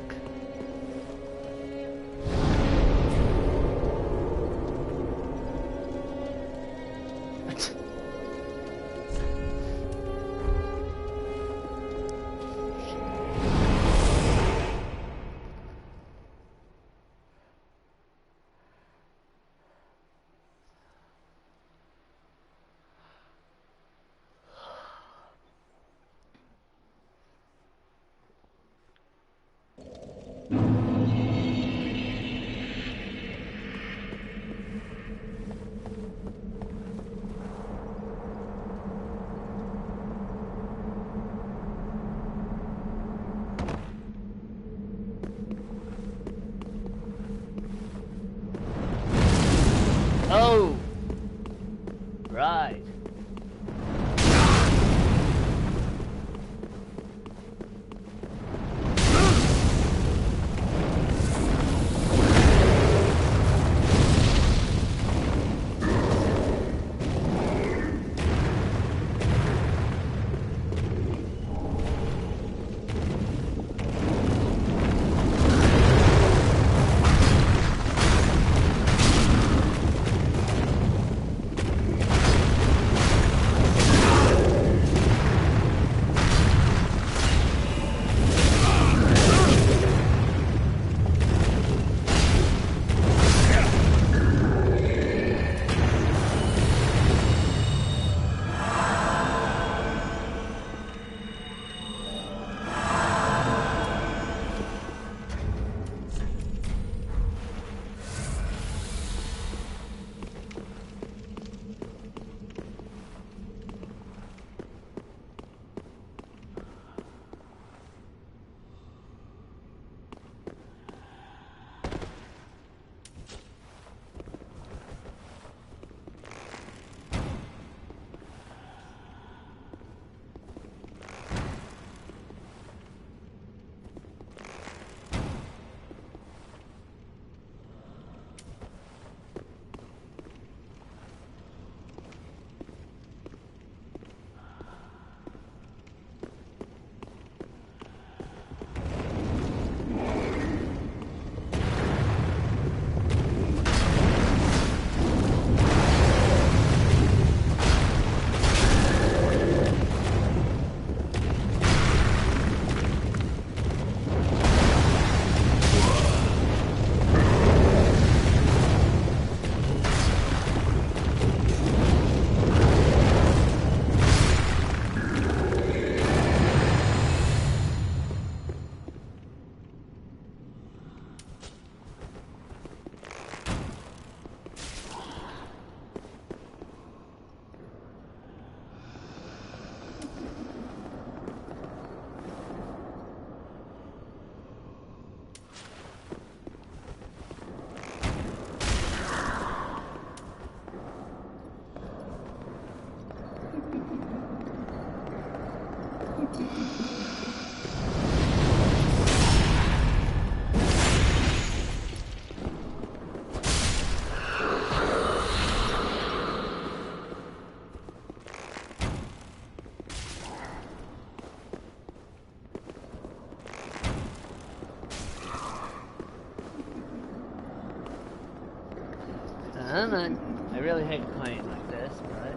Speaker 1: I really hate playing like this, but...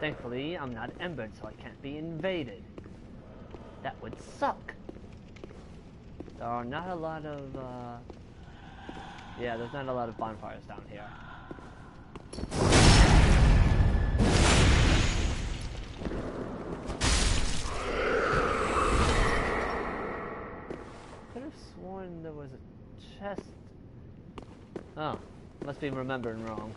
Speaker 1: Thankfully, I'm not embered, so I can't be invaded. That would suck. There are not a lot of, yeah, there's not a lot of bonfires down here. Could have sworn there was a chest. Oh, must be remembering wrong.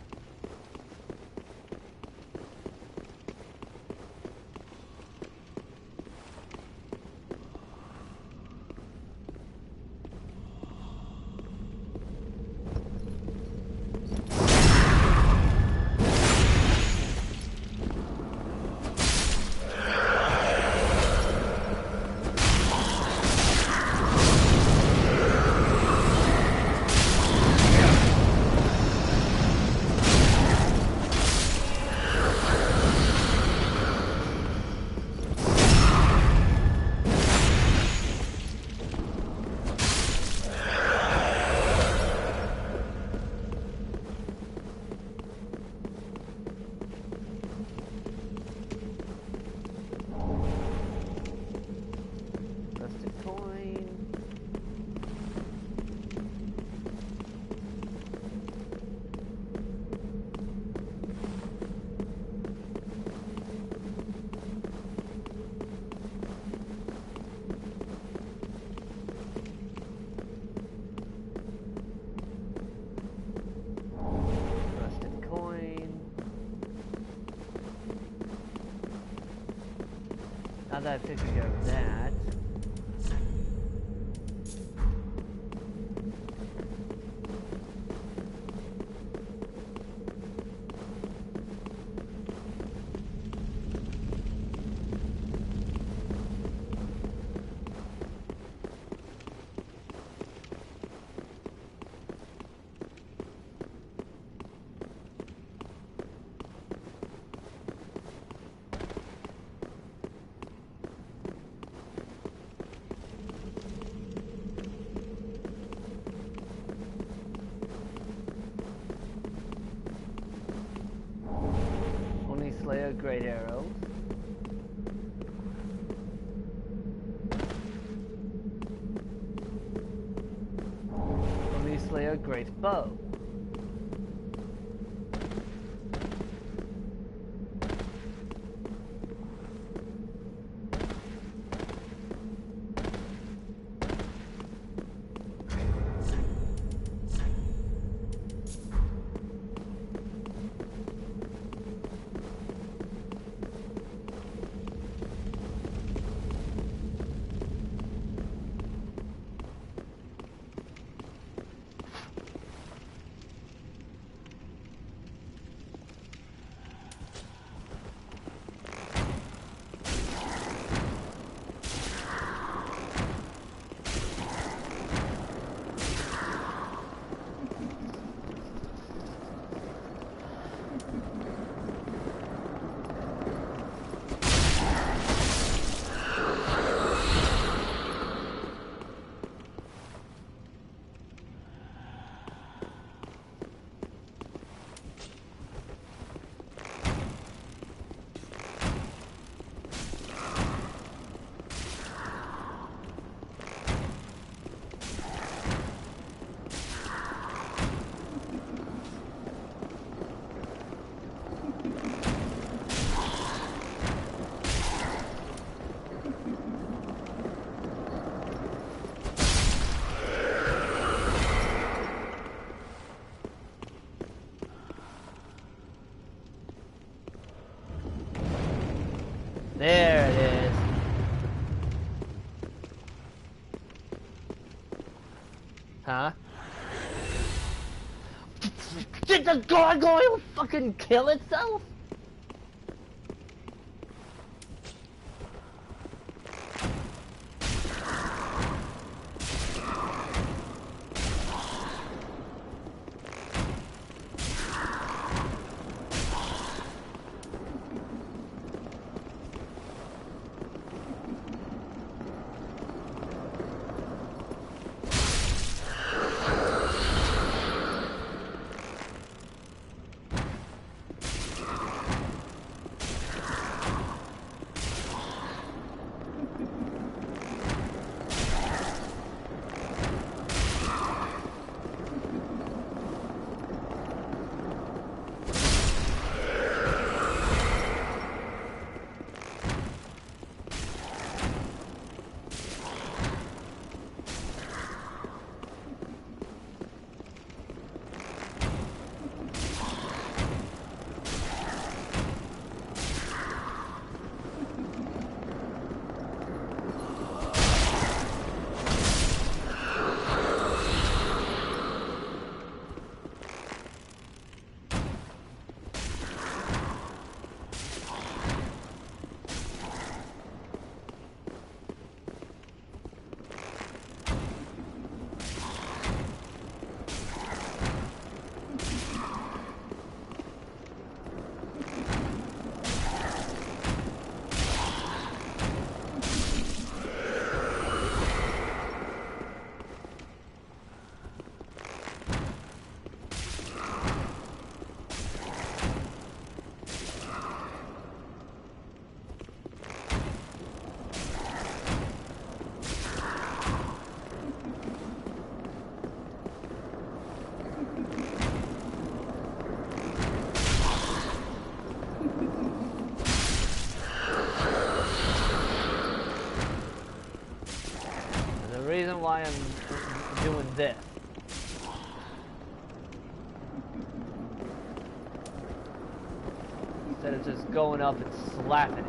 Speaker 1: Now that I've taken care of that, Slayer Great Arrows. Only Slayer Great Bow. Huh? Did the gargoyle fucking kill itself? Reason why I'm doing this. Instead of just going up and slapping it.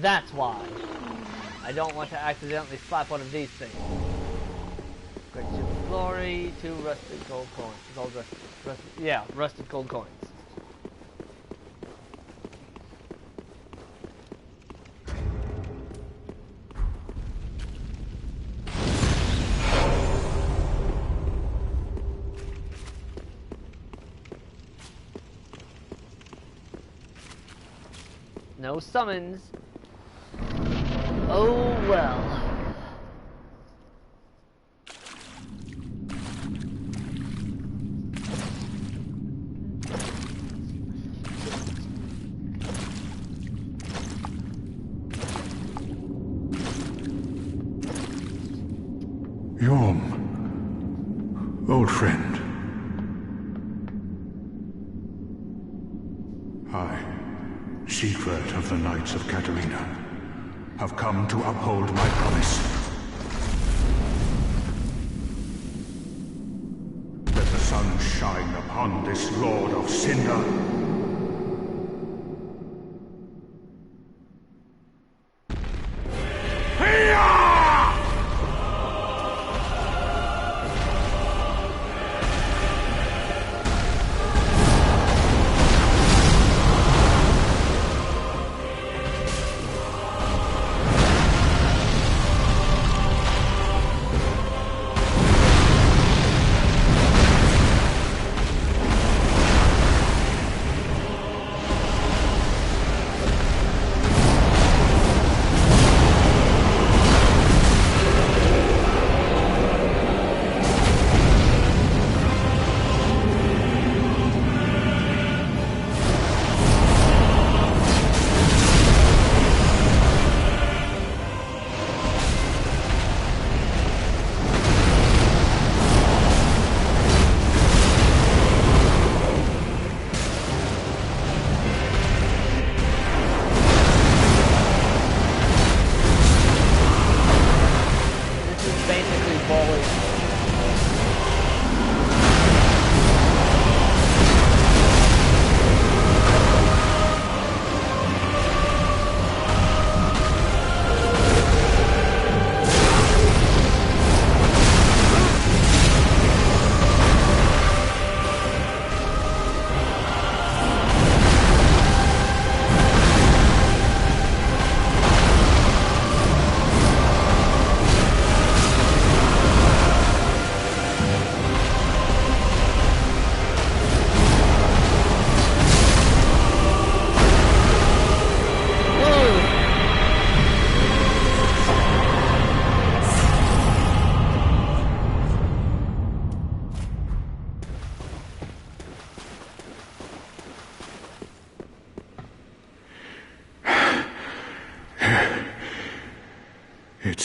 Speaker 1: That's why. I don't want to accidentally slap one of these things. Great Ship of Glory, 2 rusted gold coins. Rusted gold coins. No summons. Oh well.
Speaker 6: Yom, old friend. I, Siegward of the Knights of Katarina, have come to uphold my promise. Let the sun shine upon this Lord of Cinder.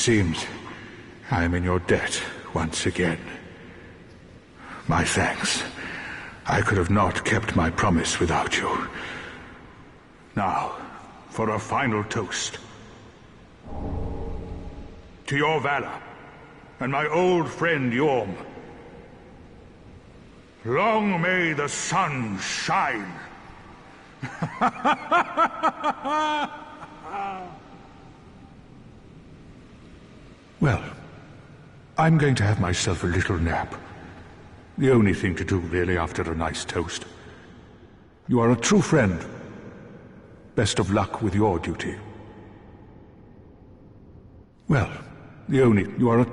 Speaker 6: seems I am in your debt once again. My thanks. I could have not kept my promise without you. Now, for a final toast. To your valor, and my old friend Yorm. Long may the sun shine! Well, I'm going to have myself a little nap. The only thing to do, really, after a nice toast. You are a true friend. Best of luck with your duty. Well, you are a...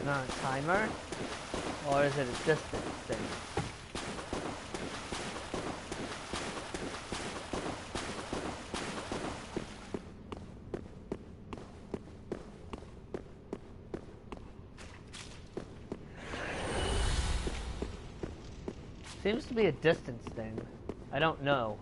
Speaker 1: Not a timer? Or is it a distance thing? Seems to be a distance thing. I don't know.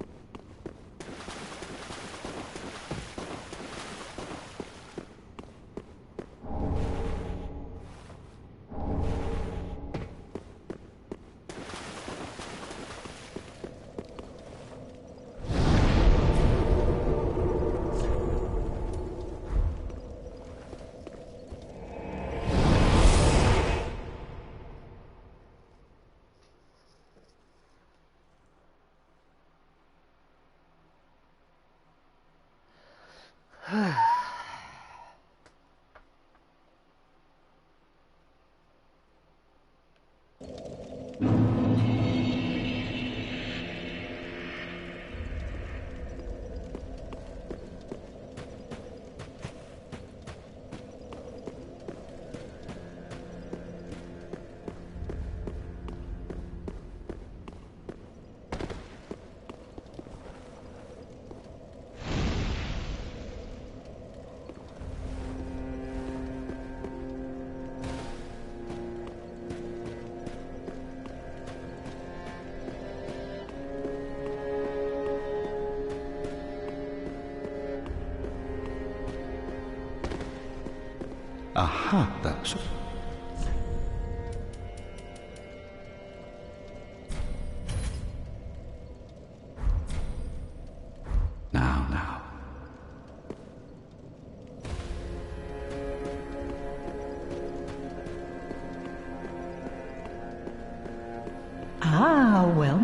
Speaker 2: Aha, that's... Now.
Speaker 5: Ah, well.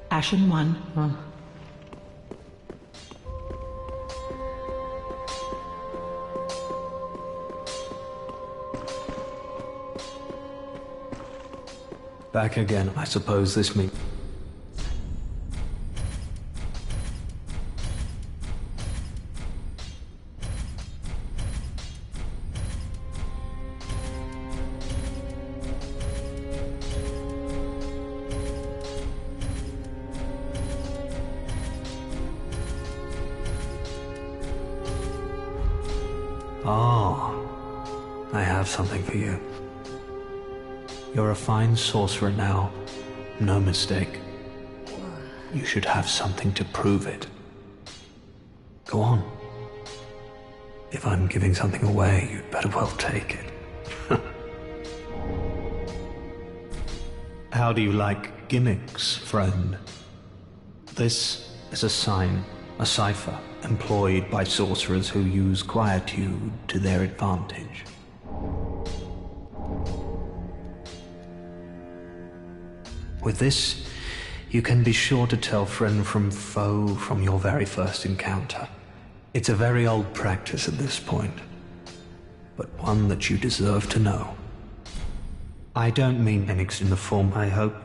Speaker 5: Ashen one.
Speaker 7: Back again, I suppose this means... Oh, I have something for you. You're a fine sorcerer now, no mistake. You should have something to prove it. Go on. If I'm giving something away, you'd better well take it. How do you like gimmicks, friend? This is a sign, a cipher, employed by sorcerers who use quietude to their advantage. With this, you can be sure to tell friend from foe from your very first encounter. It's a very old practice at this point, but one that you deserve to know. I don't mean gimmicks in the form, I hope.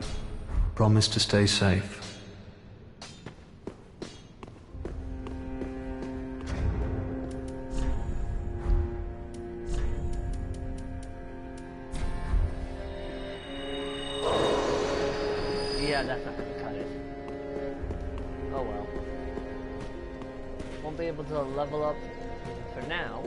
Speaker 7: Promise to stay safe.
Speaker 1: Yeah, that's not gonna cut it. Oh well. Won't be able to level up for now.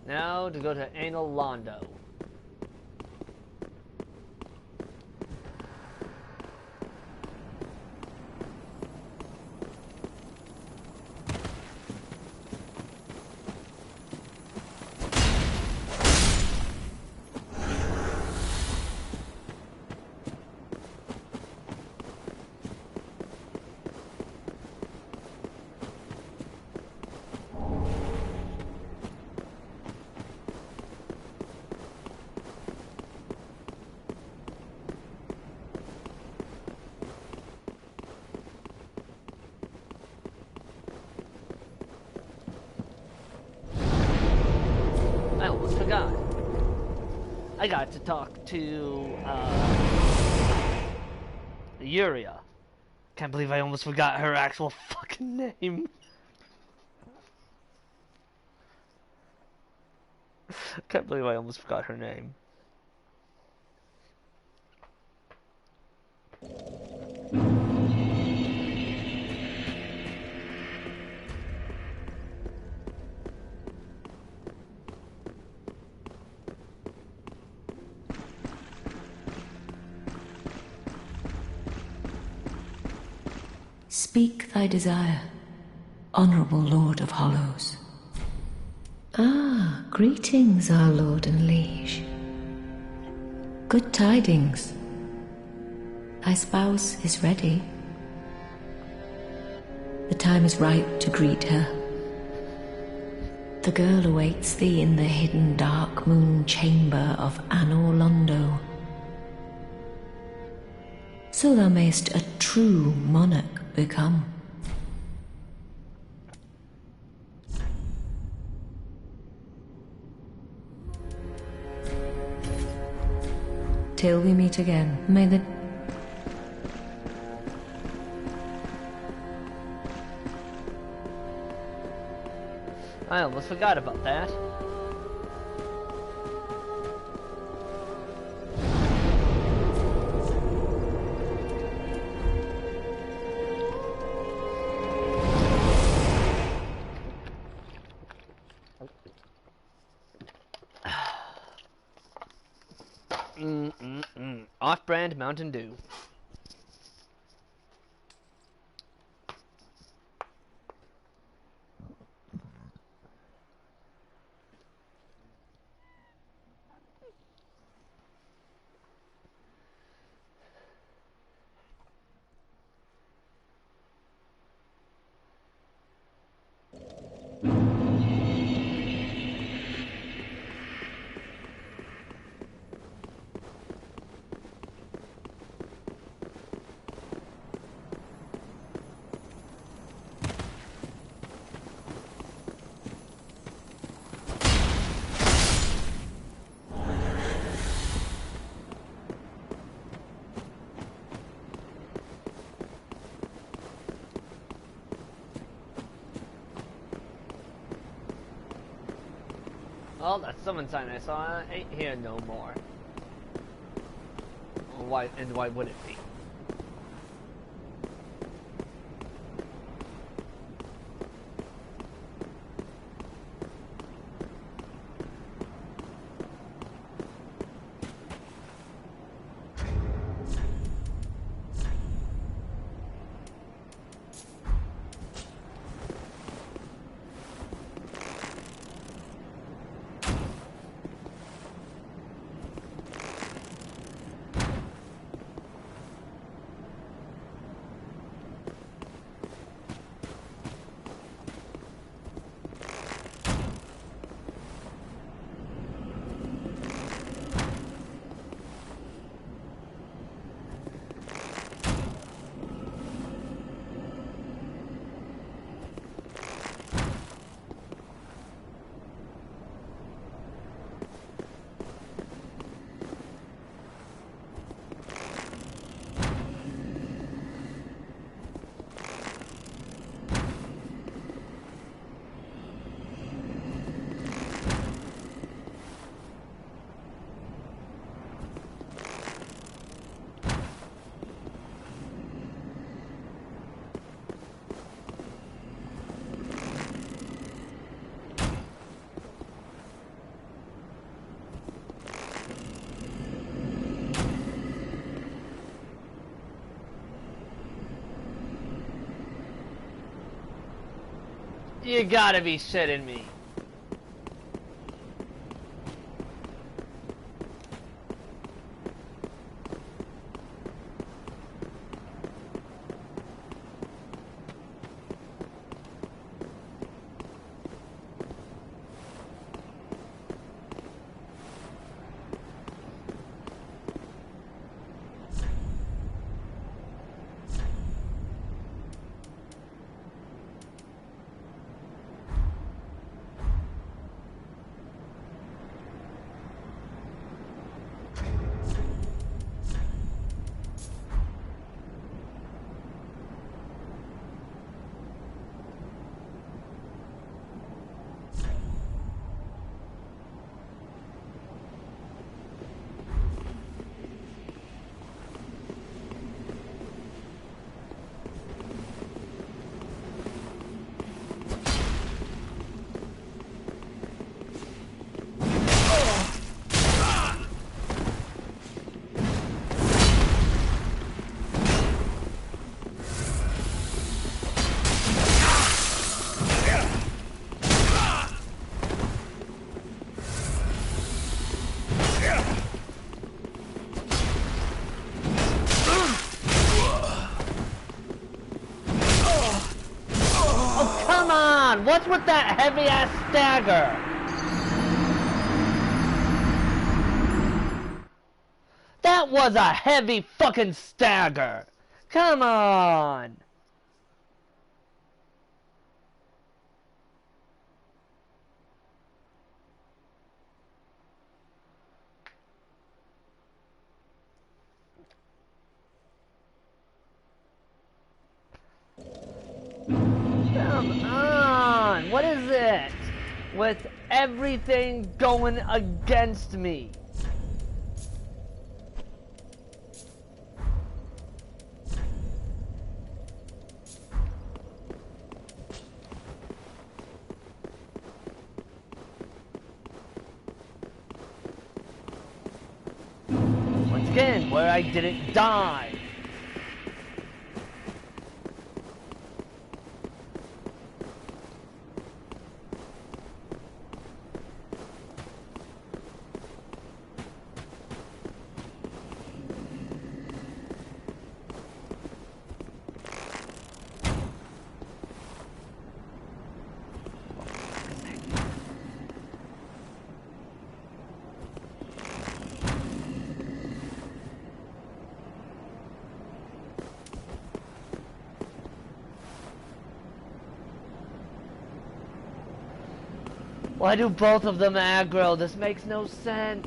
Speaker 1: Now to go to Anal Londo. I almost forgot. I got to talk to Yuria. Can't believe I almost forgot her actual fucking name. Can't believe I almost forgot her name.
Speaker 3: Speak thy desire, honorable Lord of Hollows. Ah, greetings, our lord and liege. Good tidings. Thy spouse is ready. The time is ripe to greet her. The girl awaits thee in the hidden dark moon chamber of Anor Londo. So thou mayst a true monarch become. Till we meet again, may the...
Speaker 1: I almost forgot about that. Off-brand Mountain Dew. Well, that summon sign I saw ain't here no more. Why would it be? You gotta be shitting me. What's with that heavy-ass stagger? That was a heavy fucking stagger. Come on. Come on. What is it? With everything going against me. Once again, where I didn't die. Why do both of them aggro? This makes no sense.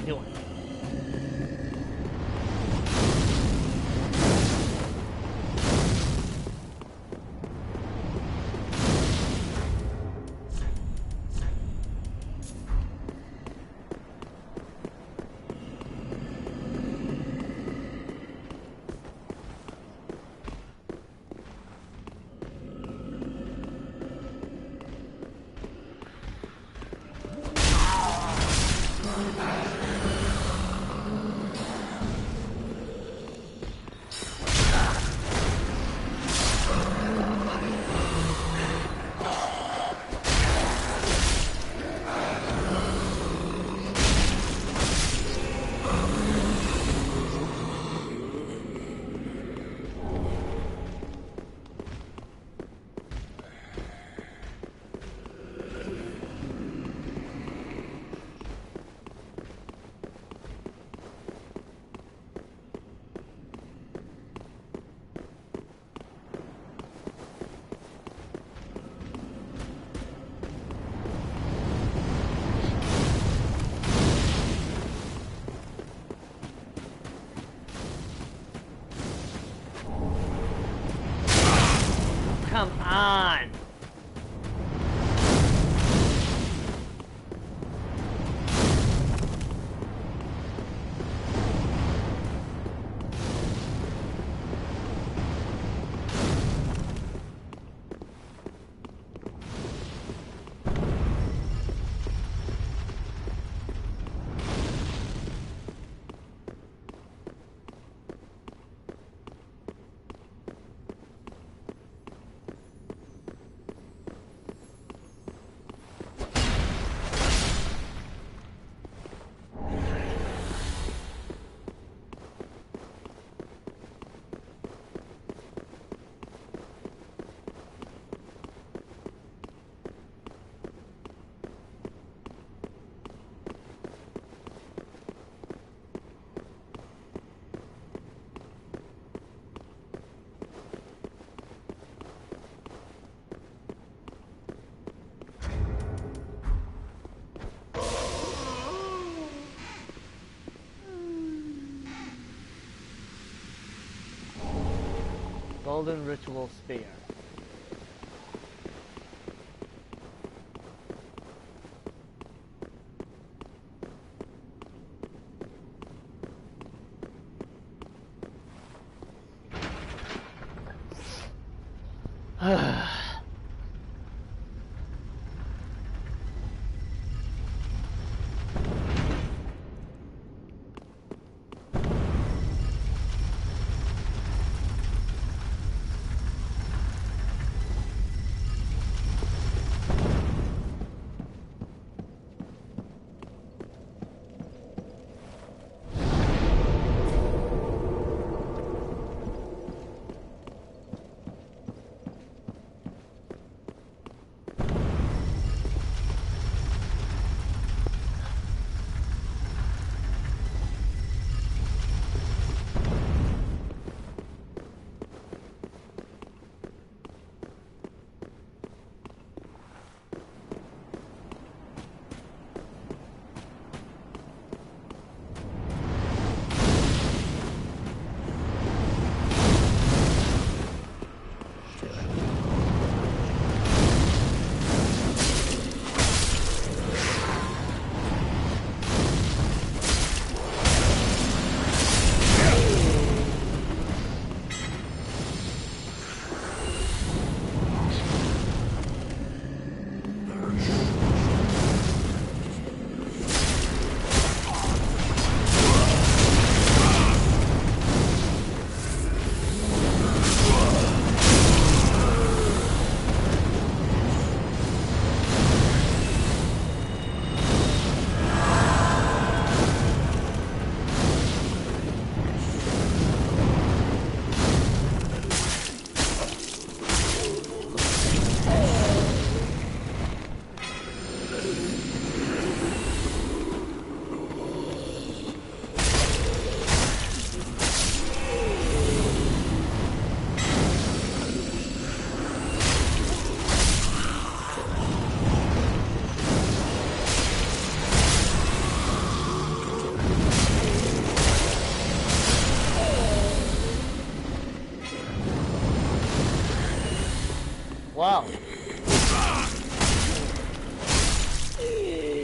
Speaker 1: you doing? Come on! Golden Ritual Spear.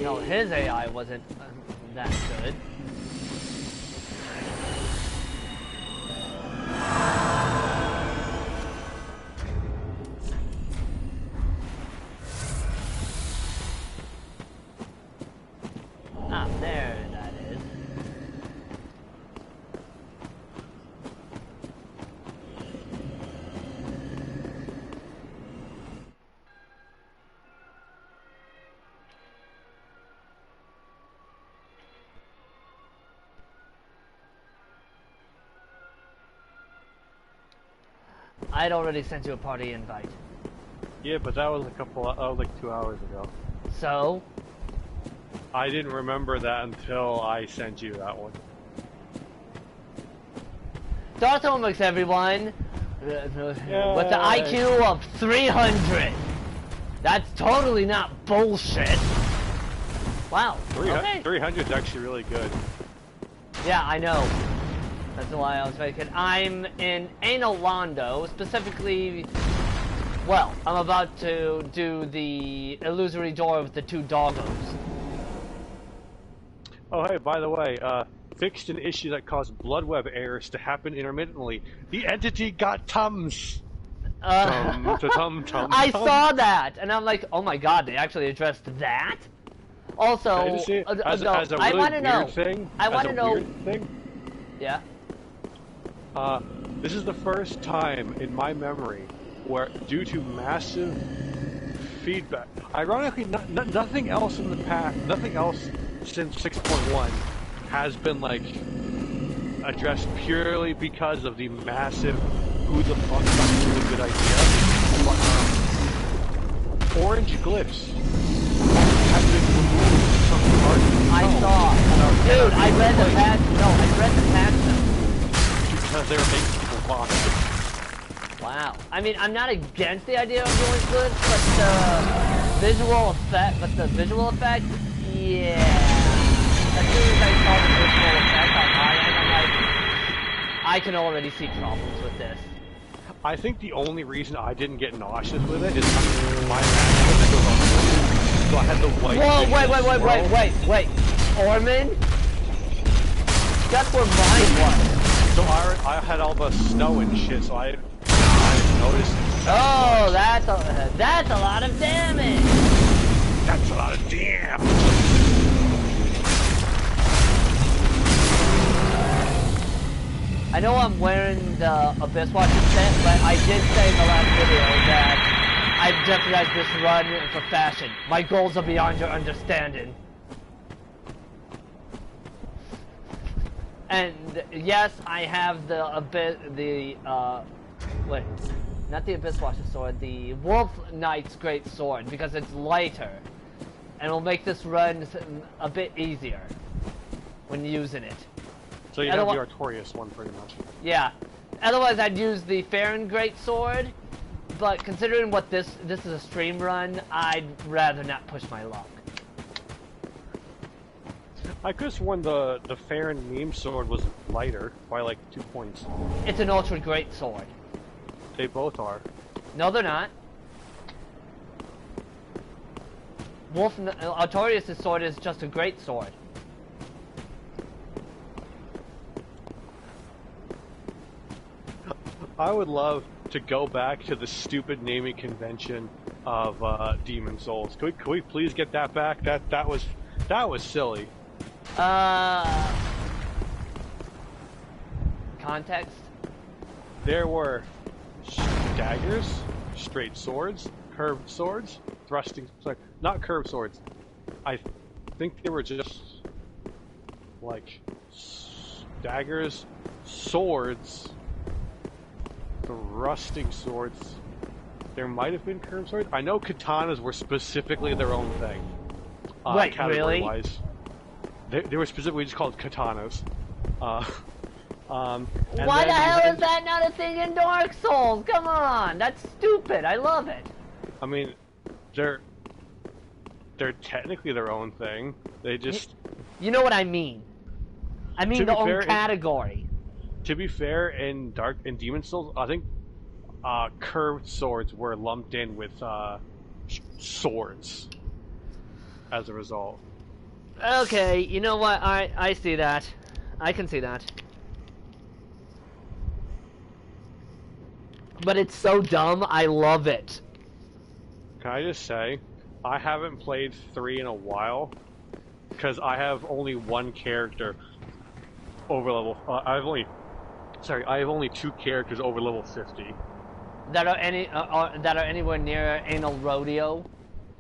Speaker 1: No, his AI wasn't that good. Ah, there that is. I'd already sent you a party invite.
Speaker 8: Yeah, but that was that was like 2 hours ago.
Speaker 1: So?
Speaker 8: I didn't remember that until I sent you that one.
Speaker 1: Darthomics, everyone! With the IQ of 300! That's totally not bullshit! Wow, okay.
Speaker 8: 300 is actually really good.
Speaker 1: Yeah, I know. That's why I was making. I'm in Anal Londo, specifically. Well, I'm about to do the illusory door with the two doggos.
Speaker 8: Oh, hey, by the way, fixed an issue that caused blood web errors to happen intermittently. The entity got tums.
Speaker 1: I saw that, and I'm like, oh my god, they actually addressed that. Also,
Speaker 8: as a really
Speaker 1: I want to know.
Speaker 8: Thing,
Speaker 1: I want to know.
Speaker 8: Weird thing,
Speaker 1: yeah.
Speaker 8: This is the first time in my memory where, due to massive feedback, ironically, nothing else in the past, nothing else since 6.1 has been like addressed purely because of the massive who the fuck thought this was a good idea. But, orange glyphs have been removed from the art.
Speaker 1: I saw. Dude, I read the patch. No, I read the patch.
Speaker 8: Because they were making people box.
Speaker 1: Wow. I mean, I'm not against the idea of doing glitch, but the visual effect, yeah. As soon as I saw the visual effect on my end, I'm like, I can already see problems with this.
Speaker 8: I think the only reason I didn't get nauseous with it is my mask was on. So I had the white.
Speaker 1: Whoa, wait. Orman? That's where mine was.
Speaker 8: So I had all the snow and shit, so I didn't notice it.
Speaker 1: Oh, that's a lot of damage.
Speaker 8: That's a lot of damn.
Speaker 1: I know I'm wearing the Abyss Watcher set, but I did say in the last video that I've jeopardized this run for fashion. My goals are beyond your understanding. And yes, I have wait, not the Abyss Watcher sword, the Wolf Knight's Great Sword, because it's lighter, and will make this run a bit easier when using it.
Speaker 8: So you have the Artorias one, pretty much.
Speaker 1: Yeah. Otherwise, I'd use the Farron Great Sword, but considering what this is a stream run, I'd rather not push my luck.
Speaker 8: I could have sworn the Farron meme sword was lighter by like 2 points.
Speaker 1: It's an ultra great sword.
Speaker 8: They both are.
Speaker 1: No, they're not. Artorias' sword is just a great sword.
Speaker 8: I would love to go back to the stupid naming convention of Demon Souls. Could we please get that back? That was silly.
Speaker 1: Context?
Speaker 8: There were daggers, straight swords, curved swords, thrusting. Sorry, not curved swords. I think they were just like daggers, swords, thrusting swords. There might have been curved swords. I know katanas were specifically their own thing.
Speaker 1: Wait, really?
Speaker 8: Wise. They were specifically just called katanas.
Speaker 1: Why the hell is that not a thing in Dark Souls? Come on, that's stupid. I love it.
Speaker 8: I mean, they're technically their own thing. They just.
Speaker 1: You know what I mean? I mean the own category.
Speaker 8: To be fair, in Demon Souls, I think curved swords were lumped in with swords as a result.
Speaker 1: Okay, you know what? I see that. I can see that. But it's so dumb, I love it.
Speaker 8: Can I just say, I haven't played 3 in a while, because I have only one character over level. I have only 2 characters over level 50.
Speaker 1: That are anywhere near anal rodeo.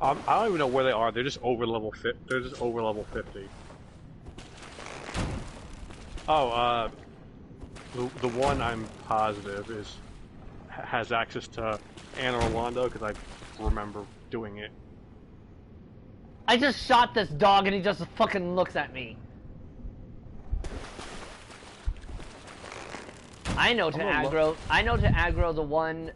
Speaker 8: I don't even know where they are. They're just over level 50. They're just over level 50. Oh, the one I'm positive has access to Anne Orlando because I remember doing it.
Speaker 1: I just shot this dog and he just fucking looks at me. I know to aggro. I know to aggro the one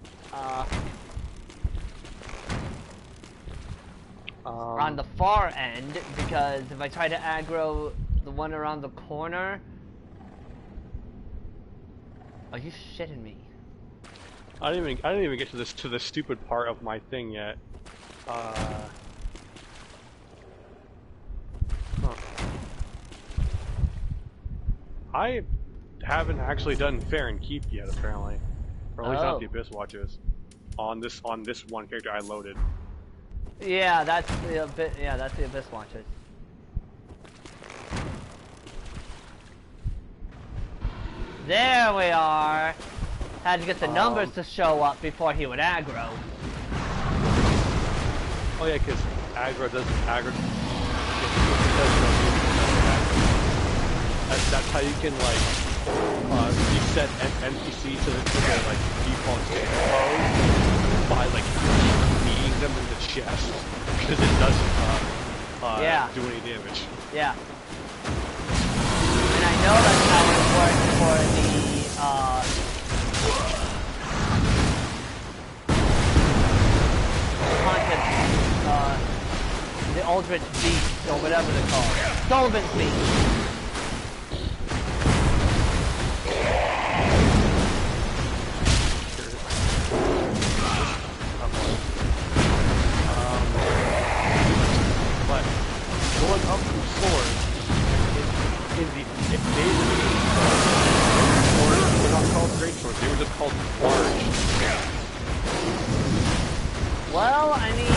Speaker 1: on the far end, because if I try to aggro the one around the corner, are you shitting me?
Speaker 8: I didn't even get to the stupid part of my thing yet. I haven't actually done Fair and Keep yet, apparently, or at least not the Abyss Watches. On this one character I loaded.
Speaker 1: Yeah, that's the Abyss Watches. There we are. Had to get the numbers to show up before he would aggro.
Speaker 8: Oh yeah, because aggro doesn't aggro. That's how you can like reset an NPC to their like default state pose by like kneeing them in the chest, because it doesn't do any damage.
Speaker 1: Yeah. And I know that's how it works for the the Aldrich Beast, or whatever they're called. Sullivan's Beast.
Speaker 8: But going up from swords were not called great swords, they were just called large.
Speaker 1: Well, I mean,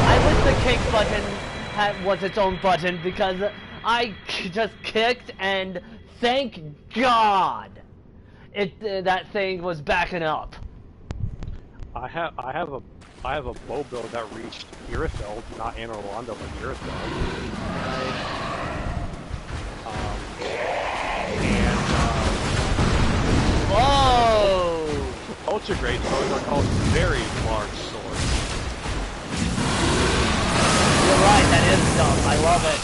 Speaker 1: I wish the kick button was its own button, because I just kicked and thank God that thing was backing up.
Speaker 8: I have a bow build that reached Irithyll, not Anne Orlando, but Irithyll.
Speaker 1: Whoa!
Speaker 8: Ultra great swords are called very large swords.
Speaker 1: You're right, that is dumb. I love it.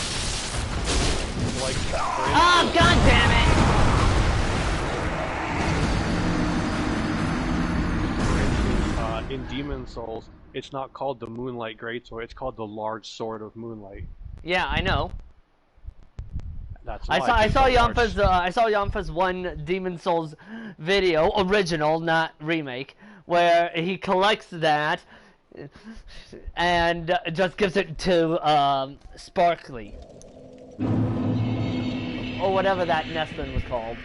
Speaker 8: Like,
Speaker 1: oh, God damn it!
Speaker 8: In Demon Souls, it's not called the Moonlight Greatsword, it's called the Large Sword of Moonlight.
Speaker 1: Yeah, I know.
Speaker 8: That's
Speaker 1: I saw Yamfa's one Demon Souls video, original, not remake, where he collects that and just gives it to Sparkly, or whatever that Nestlin was called.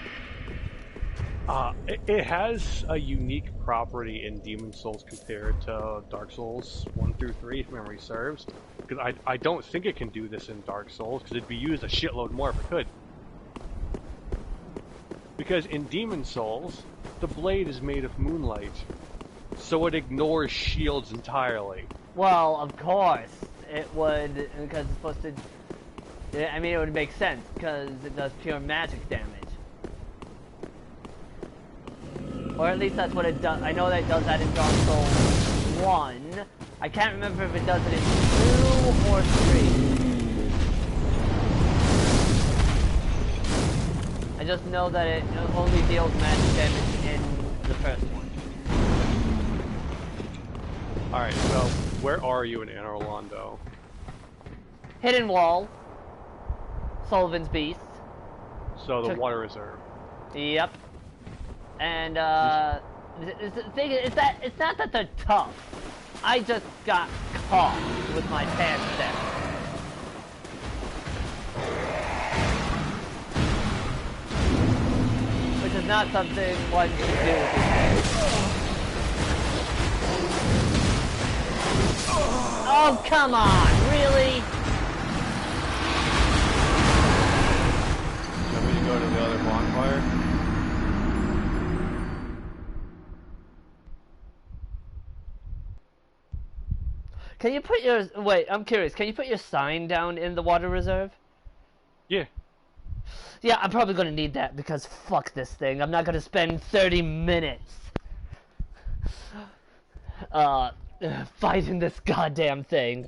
Speaker 8: It has a unique property in Demon Souls compared to Dark Souls 1 through 3, if memory serves. Because I don't think it can do this in Dark Souls, because it'd be used a shitload more if it could. Because in Demon Souls, the blade is made of moonlight, so it ignores shields entirely.
Speaker 1: Well, of course, it would, because it's supposed to... I mean, it would make sense, because it does pure magic damage. Or at least that's what it does. I know that it does that in Dark Souls 1. I can't remember if it does it in 2 or 3. I just know that it only deals magic damage in the first one.
Speaker 8: Alright, so where are you in Anne Orlando?
Speaker 1: Hidden Wall. Sullivan's Beast.
Speaker 8: So the water reserve.
Speaker 1: Yep. And the thing is that it's not that they're tough. I just got caught with my pants down. Which is not something one should do with his head. Oh, come on, really?
Speaker 8: Want me to go to the other bonfire?
Speaker 1: Can you put your... Wait, I'm curious. Can you put your sign down in the water reserve?
Speaker 8: Yeah.
Speaker 1: Yeah, I'm probably going to need that because fuck this thing. I'm not going to spend 30 minutes fighting this goddamn thing.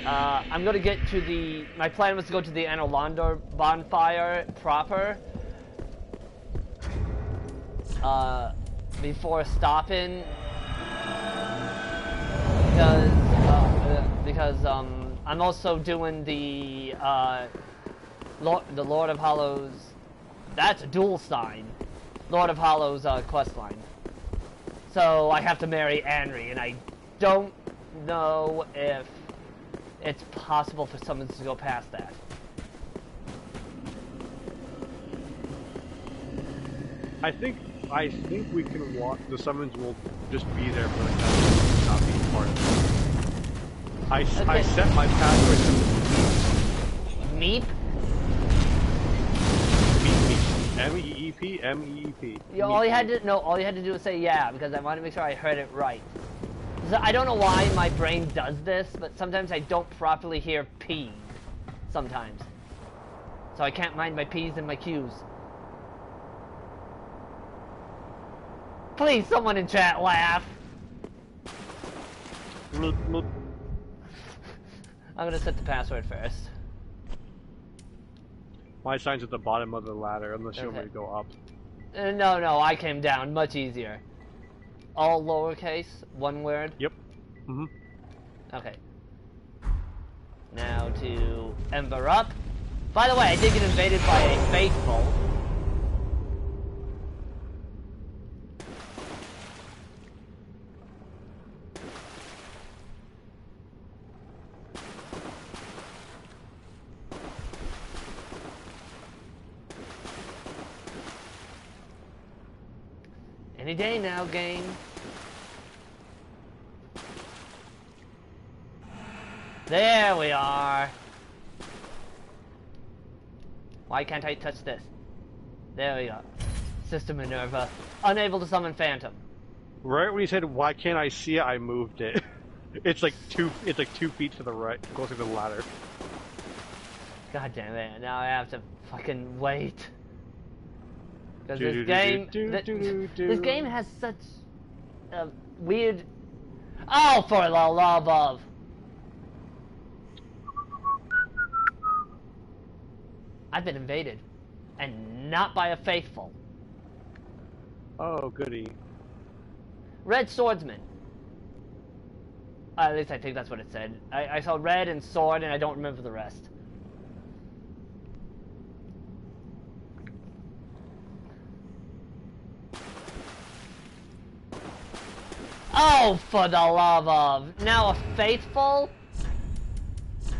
Speaker 1: I'm going to get to the... My plan was to go to the Anolander bonfire proper. Before stopping. Because I'm also doing the Lord of Hollows. That's a dual sign. Lord of Hollows quest line. So I have to marry Anri, and I don't know if it's possible for someone to go past that.
Speaker 8: I think we can walk. The summons will just be there for the cutscene, not be part of it. I set my password to
Speaker 1: Meep?
Speaker 8: MEEP, MEEP.
Speaker 1: All you had to do was say yeah, because I wanted to make sure I heard it right. So I don't know why my brain does this, but sometimes I don't properly hear P. Sometimes. So I can't mind my P's and my Q's. Please, someone in chat laugh. I'm gonna set the password first.
Speaker 8: My sign's at the bottom of the ladder, unless you want me to go up.
Speaker 1: No, I came down. Much easier. All lowercase, one word?
Speaker 8: Yep. Mm-hmm.
Speaker 1: Okay. Now to Ember up. By the way, I did get invaded by a faithful. Any day now, game. There we are. Why can't I touch this? There we go. Sister Minerva, unable to summon Phantom.
Speaker 8: Right when you said, "Why can't I see it?" I moved it. It's like 2 feet to the right, closer to the ladder.
Speaker 1: God damn it! Now I have to fucking wait. Because this game has such a weird... Oh, for the love of... I've been invaded. And not by a faithful.
Speaker 8: Oh, goody.
Speaker 1: Red Swordsman. At least I think that's what it said. I saw red and sword and I don't remember the rest. Oh, for the love of... Now a faithful?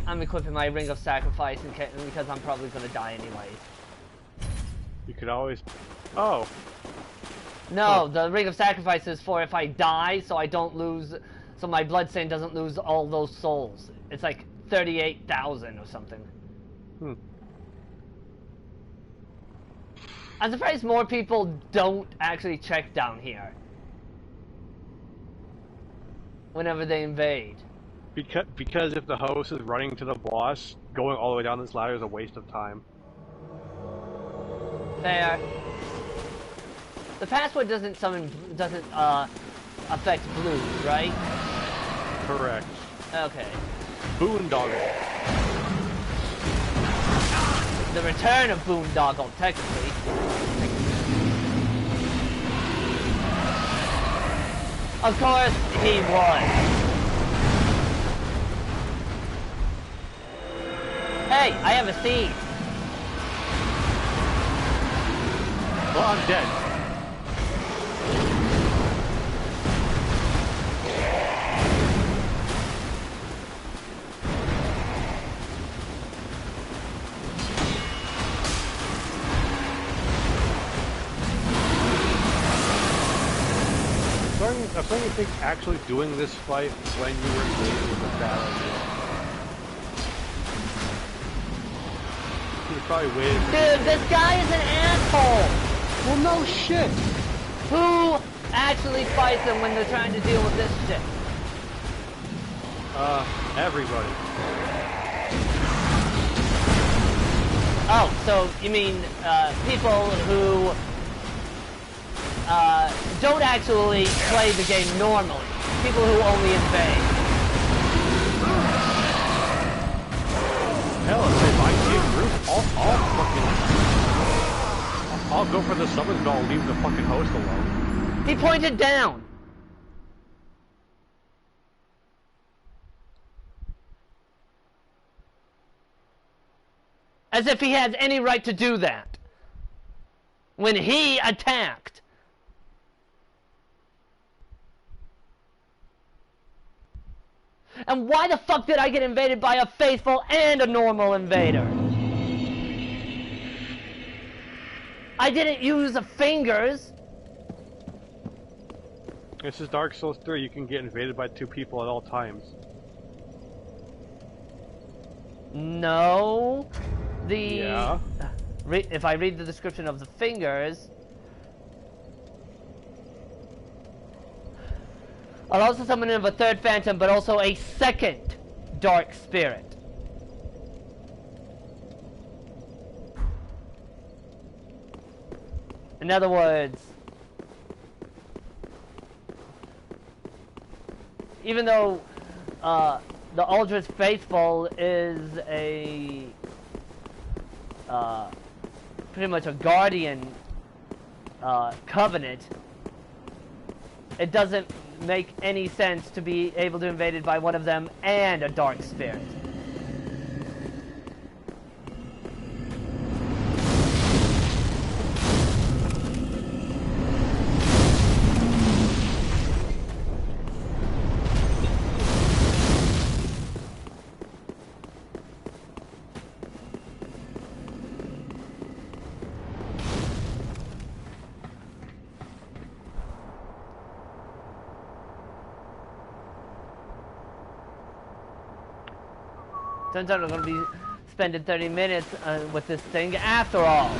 Speaker 1: I'm equipping my Ring of Sacrifice because I'm probably going to die anyways.
Speaker 8: You could always... Oh.
Speaker 1: No, the Ring of Sacrifice is for if I die, so I don't lose... So my bloodstain doesn't lose all those souls. It's like 38,000 or something.
Speaker 8: Hmm.
Speaker 1: I'm surprised more people don't actually check down here. Whenever they invade.
Speaker 8: Because if the host is running to the boss, going all the way down this ladder is a waste of time.
Speaker 1: Fair. The password doesn't affect blue, right?
Speaker 8: Correct.
Speaker 1: Okay.
Speaker 8: Boondoggle.
Speaker 1: The return of Boondoggle, technically. Of course, he won. Hey, I have a seed.
Speaker 8: Well, I'm dead. I'm starting to think actually doing this fight when you were engaged was a bad idea. You probably waited.
Speaker 1: Dude, this guy is an asshole.
Speaker 8: Well, no shit.
Speaker 1: Who actually fights them when they're trying to deal with this shit?
Speaker 8: Everybody.
Speaker 1: Oh, so you mean people who don't actually play the game normally. People who only invade.
Speaker 8: Hell, if I see a group, I'll go for the summons, but I'll leave the fucking host alone.
Speaker 1: He pointed down. As if he has any right to do that. When he attacked. And why the fuck did I get invaded by a faithful and a normal invader? I didn't use the fingers.
Speaker 8: This is Dark Souls 3. You can get invaded by two people at all times.
Speaker 1: No.
Speaker 8: Yeah.
Speaker 1: If I read the description of the fingers, I'll also summon in a third phantom, but also a second dark spirit. In other words, even though the Ultra's Faithful is a pretty much a guardian covenant, it doesn't make any sense to be able to be invaded by one of them and a dark spirit. Turns out I'm going to be spending 30 minutes with this thing after all.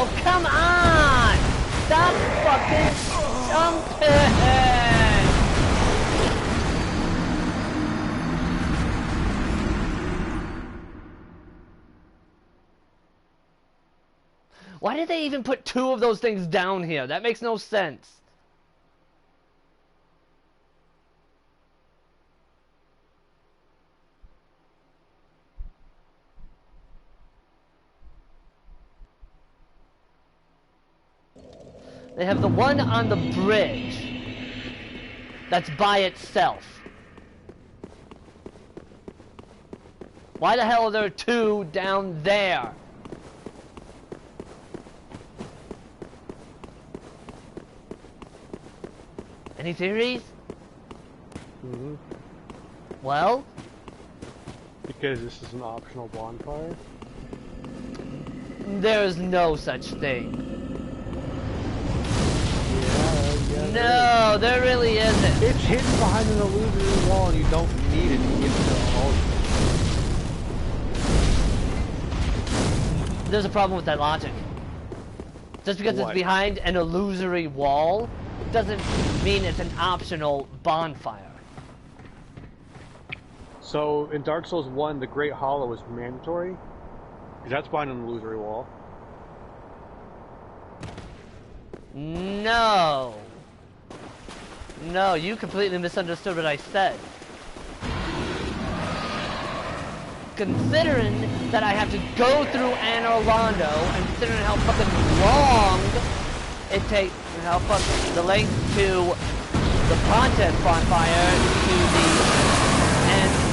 Speaker 1: Oh, come on! Stop fucking jumping! Why did they even put two of those things down here? That makes no sense. They have the one on the bridge that's by itself. Why the hell are there two down there? Any theories?
Speaker 8: Mm-hmm.
Speaker 1: Well?
Speaker 8: Because this is an optional bonfire?
Speaker 1: There's no such thing.
Speaker 8: Yeah,
Speaker 1: No, there really isn't.
Speaker 8: It's hidden behind an illusory wall and you don't need it to get to all.
Speaker 1: There's a problem with that logic. Just because
Speaker 8: What?
Speaker 1: it's behind an illusory wall doesn't mean it's an optional bonfire.
Speaker 8: So in Dark Souls 1, the Great Hollow is mandatory? Because that's behind an illusory wall.
Speaker 1: No, No. No, you completely misunderstood what I said. Considering that I have to go through Anne Orlando, and considering how fucking long it takes, how fucking the length to the Pontiff bonfire to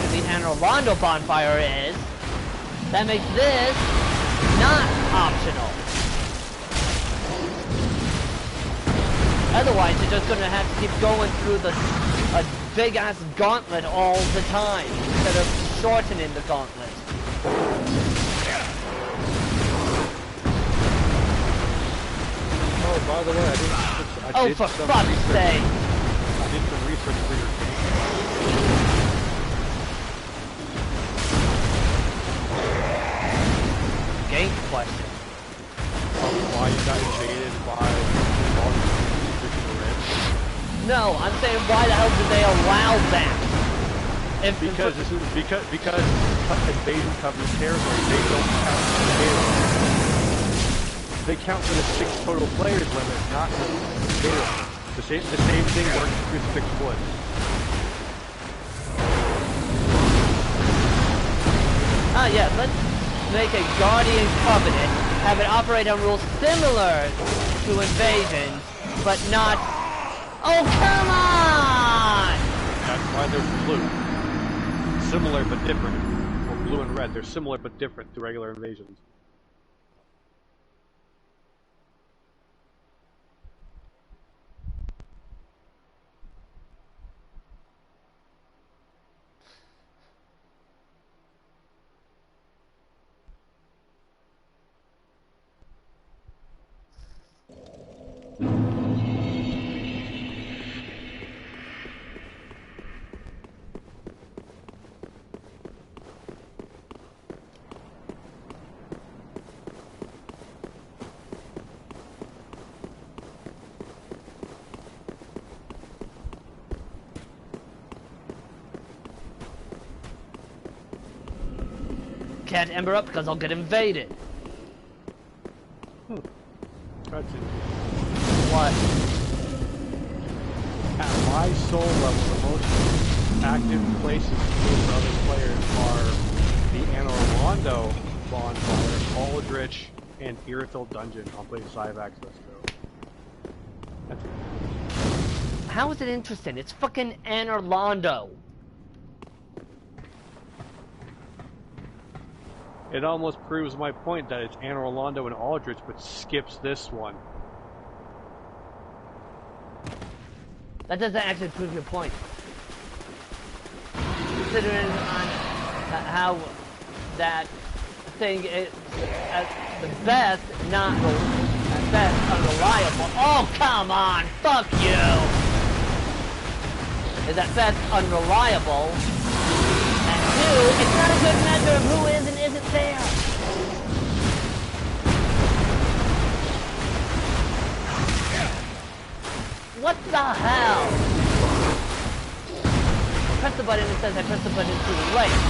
Speaker 1: the Anne Orlando bonfire is, that makes this not optional. Otherwise, you're just gonna have to keep going through a big ass gauntlet all the time instead of shortening the gauntlet.
Speaker 8: Oh, by the way, I did
Speaker 1: for
Speaker 8: some
Speaker 1: fuck's
Speaker 8: research.
Speaker 1: sake!
Speaker 8: I did some research for your
Speaker 1: Gank question.
Speaker 8: why you got invaded by all these red.
Speaker 1: No, I'm saying why the hell did they allow that?
Speaker 8: Because invasion covenant territory, they don't count invaders. They count for the 6 total players limit, not the invaders. The same thing works with Crucifix Wood.
Speaker 1: Ah, yeah, let's make a Guardian Covenant, have it operate on rules similar to Invasion, but not... Oh, come on!
Speaker 8: That's why they're blue. Similar but different. Or blue and red, they're similar but different to regular invasions.
Speaker 1: Can't ember up because I'll get invaded.
Speaker 8: That's it.
Speaker 1: What?
Speaker 8: At my soul level, the most active places for other players are the Anne Orlando bonfire, Aldrich, and Irithyll Dungeon on places I have access to. That's
Speaker 1: How is it interesting? It's fucking Anne Orlando.
Speaker 8: It almost proves my point that it's Anne Orlando and Aldrich, but skips this one.
Speaker 1: That doesn't actually prove your point. Considering on how that thing is at the best not at best unreliable. Oh come on, fuck you! Is at best unreliable. And two, it's not a good measure of who is and isn't there. What the hell? Press the button, it says I pressed the button too late.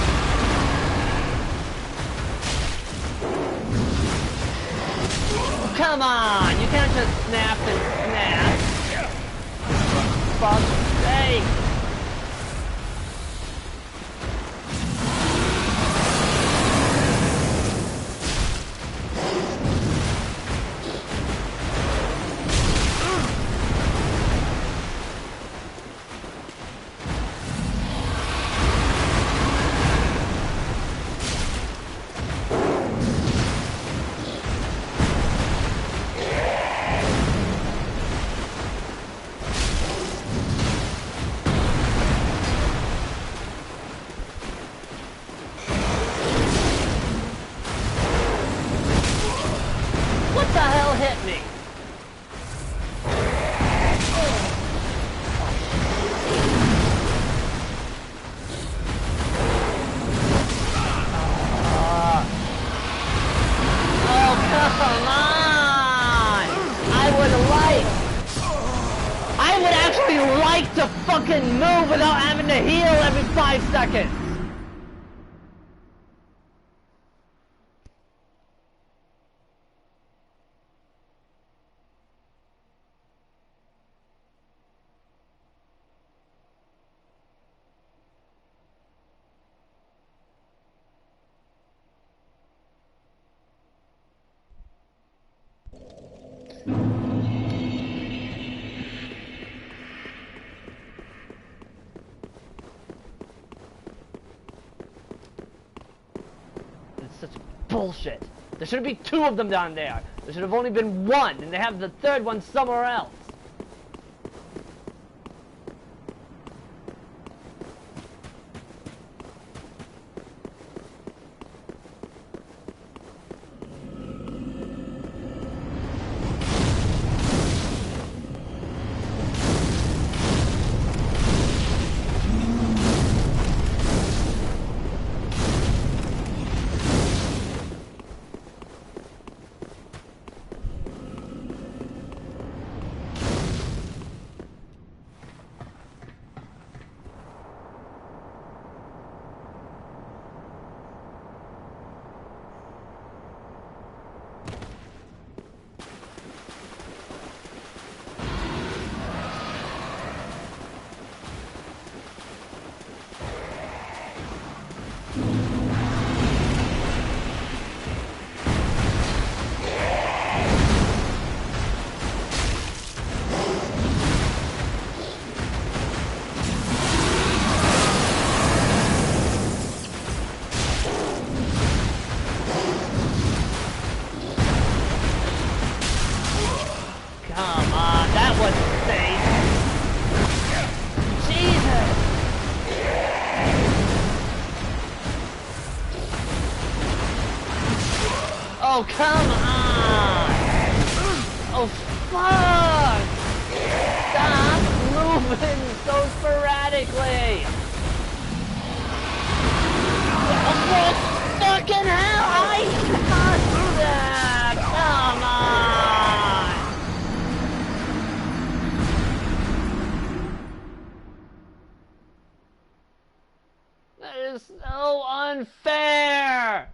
Speaker 1: Come on, you can't just snap and snap. For fuck's sake. What the hell hit me? Oh, come on! I would actually like to fucking move without having to heal every 5 seconds! bullshit. There shouldn't be 2 of them down there. There should have only been 1, and they have the 3rd one somewhere else. Oh, come on! Oh, fuck! Stop moving so sporadically! Oh, fucking hell! I can't do that! Come on! That is so unfair!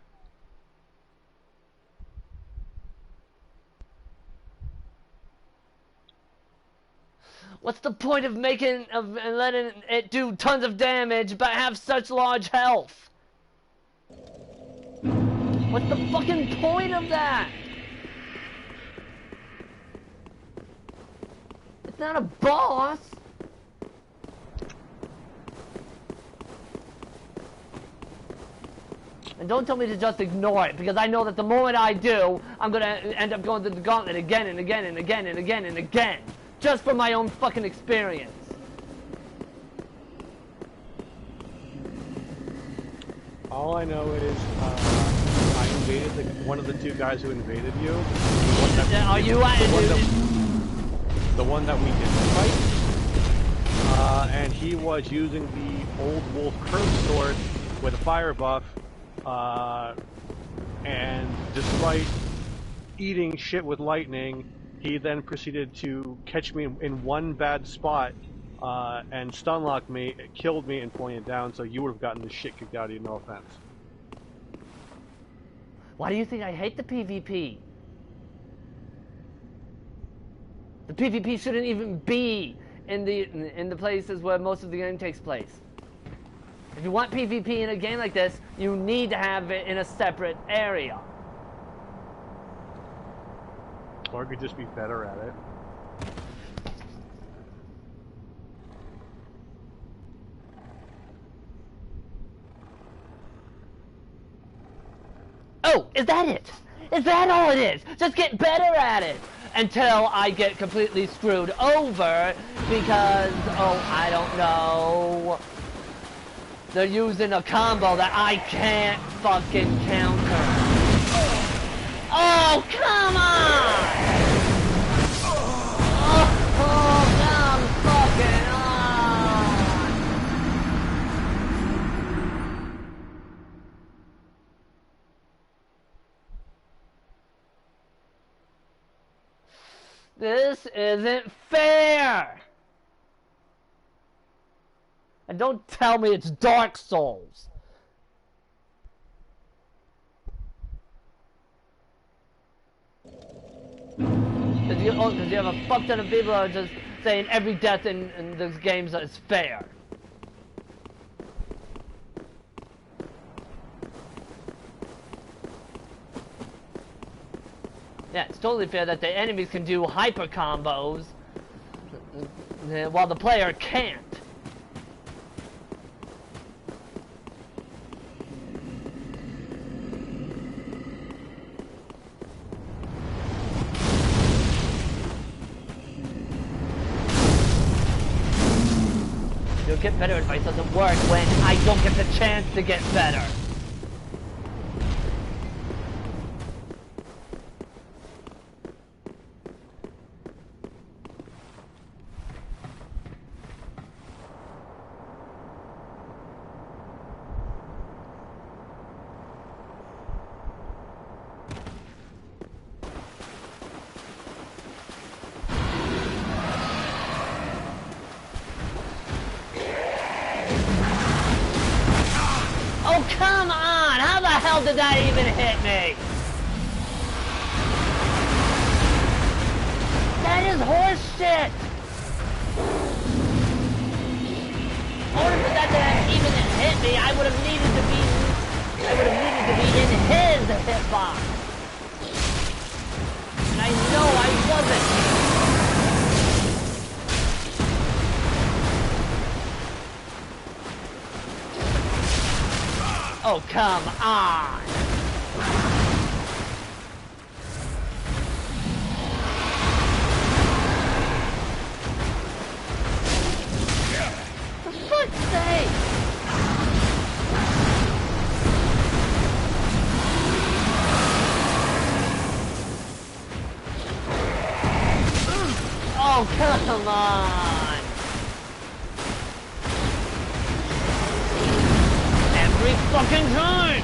Speaker 1: What's the point of letting it do tons of damage but have such large health? What's the fucking point of that? It's not a boss. And don't tell me to just ignore it, because I know that the moment I do, I'm gonna end up going through the gauntlet again and again and again and again and again. Just from my own fucking experience.
Speaker 8: All I know is I invaded one of the 2 guys who invaded you. The one that we didn't fight. And he was using the old wolf curve sword with a fire buff. And despite eating shit with lightning, he then proceeded to catch me in one bad spot and stunlocked me, killed me, and pointed down, so you would have gotten the shit kicked out of you, no offense.
Speaker 1: Why do you think I hate the PvP? The PvP shouldn't even be in the places where most of the game takes place. If you want PvP in a game like this, you need to have it in a separate area.
Speaker 8: Or I could just be better at it.
Speaker 1: Oh, is that it? Is that all it is? Just get better at it! Until I get completely screwed over because, oh, I don't know. They're using a combo that I can't fucking counter. Oh, come on! Oh, come fucking on! This isn't fair! And don't tell me it's Dark Souls. Because you have a fuck ton of people who are just saying every death in these games is fair. Yeah, it's totally fair that the enemies can do hyper combos while the player can't. get better advice doesn't work when I don't get the chance to get better. Oh, come on! How the hell did that even hit me? That is horse shit! In order for that to even hit me, I would have needed to be in his hitbox. And I know I wasn't. Oh, come on! For fuck's sake! Oh, come on! Every fucking time!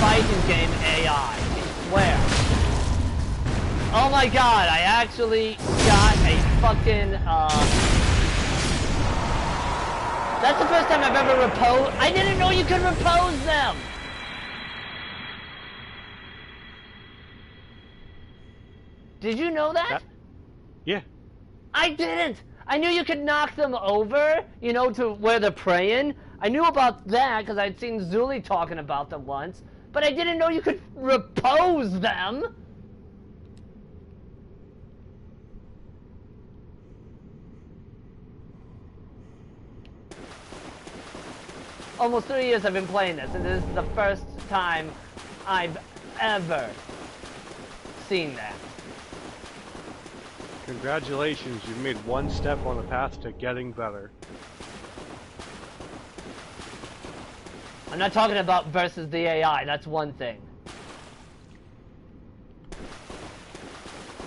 Speaker 1: Fighting game AI, I swear. Oh my god, I actually got a fucking, that's the first time I've ever reposed. I didn't know you could repose them! Did you know that?
Speaker 8: Yeah.
Speaker 1: I didn't! I knew you could knock them over, you know, to where they're praying. I knew about that because I'd seen Zuli talking about them once, but I didn't know you could repose them. Almost 3 years I've been playing this, and this is the first time I've ever seen that.
Speaker 8: Congratulations, you've made one step on the path to getting better.
Speaker 1: I'm not talking about versus the AI, that's one thing.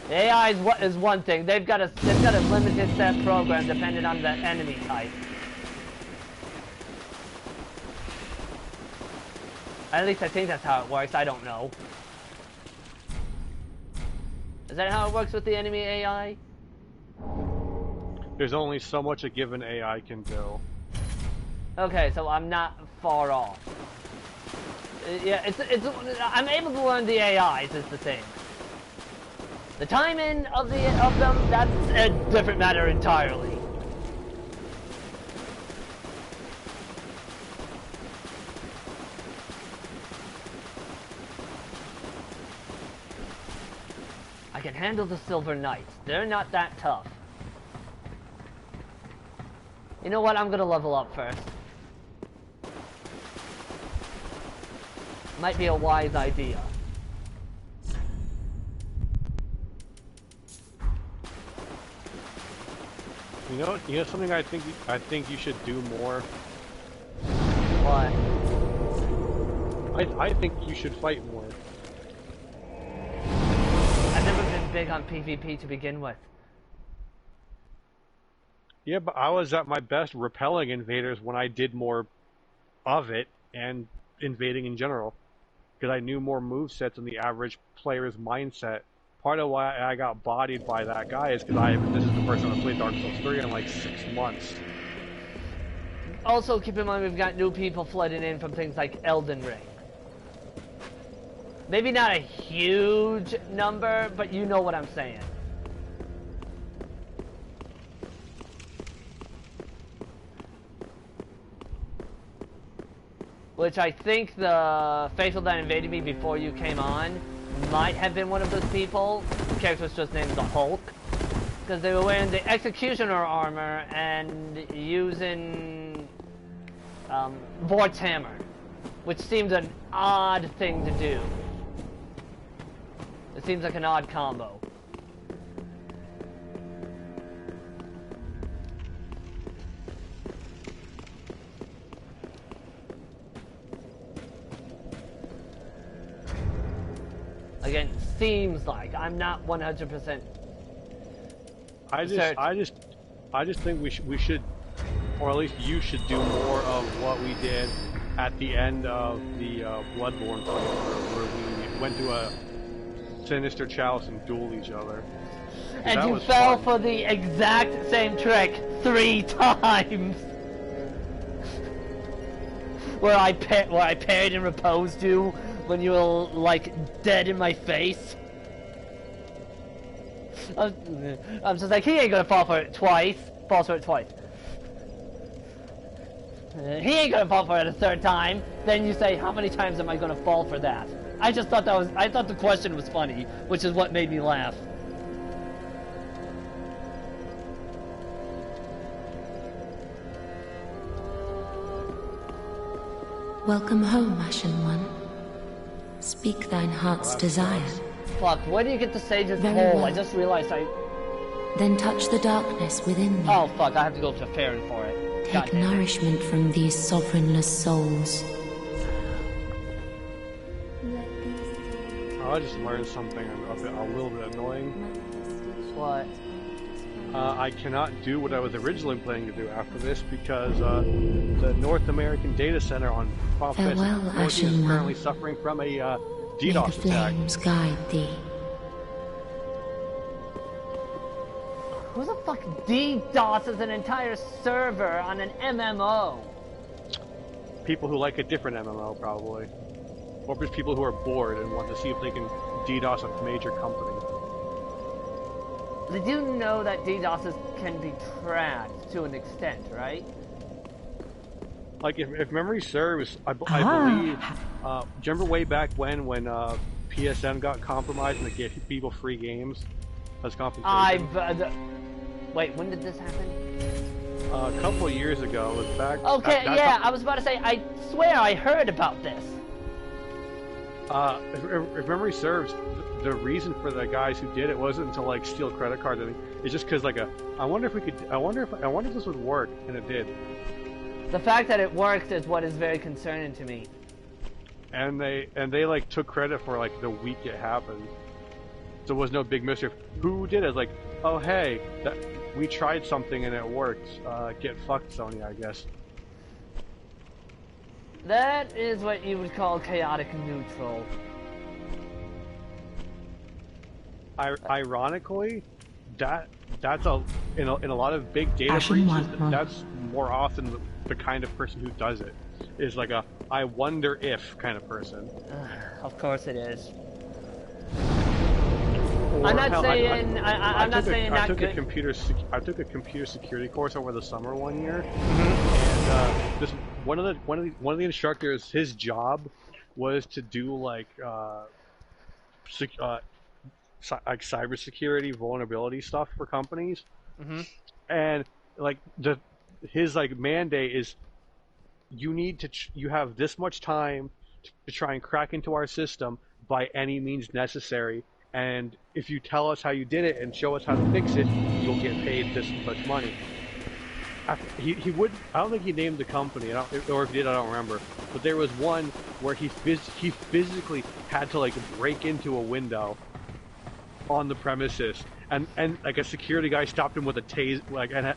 Speaker 1: The AI is one thing. They've got a limited set program depending on the enemy type. At least I think that's how it works, I don't know. Is that how it works with the enemy AI?
Speaker 8: There's only so much a given AI can do.
Speaker 1: Okay, so I'm not far off. Yeah, I'm able to learn the AIs is the thing. The timing of them, that's a different matter entirely. I can handle the Silver Knights. They're not that tough. You know what? I'm gonna level up first. Might be a wise idea.
Speaker 8: You know something I think you should do more?
Speaker 1: What?
Speaker 8: I think you should fight more.
Speaker 1: I've never been big on PvP to begin with.
Speaker 8: Yeah, but I was at my best repelling invaders when I did more of it and invading in general. Because I knew more movesets than the average player's mindset. Part of why I got bodied by that guy is because this is the first time I played Dark Souls 3 in like 6 months.
Speaker 1: Also, keep in mind we've got new people flooding in from things like Elden Ring. Maybe not a huge number, but you know what I'm saying. which I think the faithful that invaded me before you came on might have been one of those people. The character was just named the Hulk. Because they were wearing the Executioner armor and using Vort's hammer, which seems an odd thing to do. It seems like an odd combo. Again, seems like. I'm not 100%.
Speaker 8: I just think we should, or at least you should do more of what we did at the end of the Bloodborne fight, where we went to a sinister chalice and dueled each other.
Speaker 1: And you fell for the exact same trick 3 times. where I parried and reposed you when you were like dead in my face. I'm just like, he ain't gonna fall for it twice. Falls for it twice. He ain't gonna fall for it a 3rd time. Then you say, how many times am I gonna fall for that? I just thought I thought the question was funny, which is what made me laugh.
Speaker 3: Welcome home, Ashen One. Speak thine heart's desire.
Speaker 1: Fuck, where do you get the sage's
Speaker 3: Very
Speaker 1: hole?
Speaker 3: well.
Speaker 1: I just realized
Speaker 3: Then touch the darkness within me.
Speaker 1: Oh fuck, I have to go to Farron for it.
Speaker 3: Take
Speaker 1: Goddamn.
Speaker 3: nourishment from these sovereignless souls.
Speaker 8: I just learned something a little bit annoying.
Speaker 1: What?
Speaker 8: I cannot do what I was originally planning to do after this because the North American data center on Final Fantasy
Speaker 3: Farewell,
Speaker 8: 14
Speaker 3: Ashen
Speaker 8: is currently
Speaker 3: One.
Speaker 8: suffering from a
Speaker 3: May the
Speaker 8: DDoS attack.
Speaker 3: flames guide thee.
Speaker 1: Who the fuck DDoSes an entire server on an MMO?
Speaker 8: People who like a different MMO, probably. Or just people who are bored and want to see if they can DDoS a major company.
Speaker 1: They do know that DDoSes can be tracked to an extent, right?
Speaker 8: Like, if memory serves, I believe... do you remember way back when PSN got compromised and they gave people free games as compensation?
Speaker 1: Wait, when did this happen?
Speaker 8: A couple of years ago. It was back...
Speaker 1: Okay, yeah, I was about to say, I swear I heard about this.
Speaker 8: If memory serves, the reason for the guys who did it wasn't to like steal credit cards. It's just because like I wonder if this would work, and it did.
Speaker 1: The fact that it worked is what is very concerning to me.
Speaker 8: And they like took credit for like the week it happened. So it was no big mystery. Who did it? It's like, oh hey, we tried something and it worked. Get fucked, Sony, I guess.
Speaker 1: That is what you would call chaotic neutral.
Speaker 8: Ironically, that's in a lot of big data
Speaker 5: Ashen
Speaker 8: breaches.
Speaker 5: One.
Speaker 8: That's more often the kind of person who does it. Is like a I wonder if kind of person.
Speaker 1: Of course it is.
Speaker 8: Or,
Speaker 1: I'm not
Speaker 8: hell,
Speaker 1: saying I'm not saying
Speaker 8: I
Speaker 1: not
Speaker 8: took
Speaker 1: good.
Speaker 8: I took a computer security course over the summer one year, and this one of the instructors, his job was to do like cybersecurity vulnerability stuff for companies, and like his like mandate is you have this much time to try and crack into our system by any means necessary. And if you tell us how you did it and show us how to fix it, you'll get paid this much money. He would. I don't think he named the company, or if he did, I don't remember. But there was one where he physically had to like break into a window on the premises, and like a security guy stopped him with a drew like a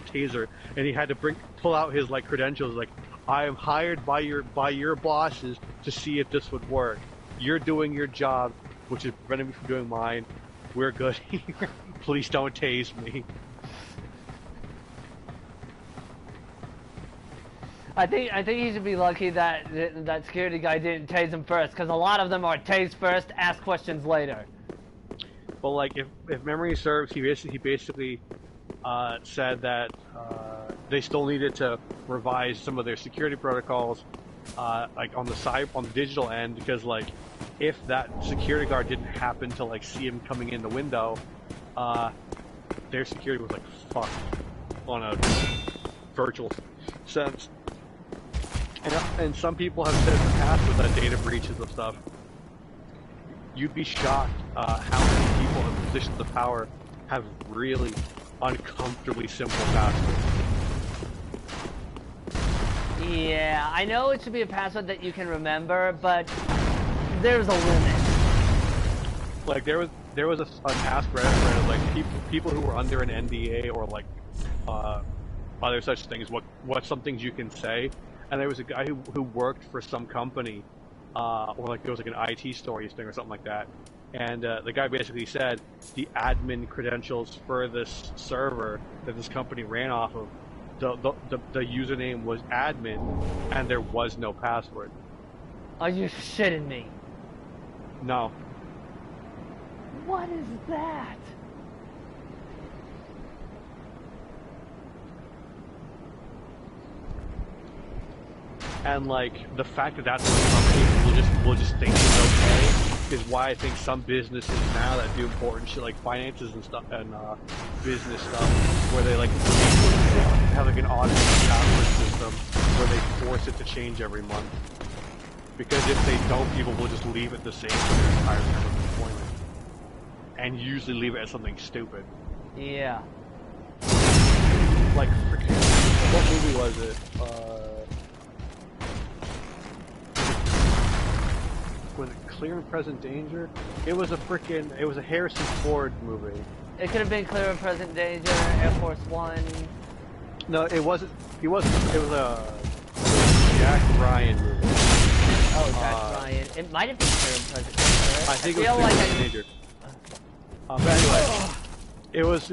Speaker 8: taser, and he had to pull out his like credentials, like, I am hired by your bosses to see if this would work. You're doing your job, which is preventing me from doing mine. We're good here. Please don't tase me.
Speaker 1: I think he should be lucky that that security guy didn't tase him first, because a lot of them are tase first, ask questions later.
Speaker 8: Well, like if memory serves, he basically said that they still needed to revise some of their security protocols, like on the digital end, because like if that security guard didn't happen to like see him coming in the window, their security was like fucked on a virtual sense. And some people have said in the past with data breaches of stuff, you'd be shocked how many people in positions of power have really uncomfortably simple passwords.
Speaker 1: Yeah, I know it should be a password that you can remember, but there's a limit.
Speaker 8: Like there was a task Reddit of like people who were under an NDA or like other such things. What some things you can say, and there was a guy who worked for some company, or like there was like an IT stories thing or something like that, and the guy basically said the admin credentials for this server that this company ran off of, the username was admin, and there was no password.
Speaker 1: Are you shitting me?
Speaker 8: No.
Speaker 1: What is that?
Speaker 8: And like the fact that that's what some people will just think is okay is why I think some businesses now that do important shit like finances and stuff and business stuff, where they like have like an automated password system where they force it to change every month. Because if they don't, people will just leave it the same for their entire time of employment, and usually leave it as something stupid.
Speaker 1: Yeah.
Speaker 8: Like freaking, what movie was it? Was it Clear and Present Danger? It was a Harrison Ford movie.
Speaker 1: It could have been Clear and Present Danger, Air Force One.
Speaker 8: No, it wasn't. It was a Jack Ryan movie.
Speaker 1: Oh, Jack Ryan. It might have been Clear and Present Danger.
Speaker 8: I think it was Clear and Present Danger. But anyway, it was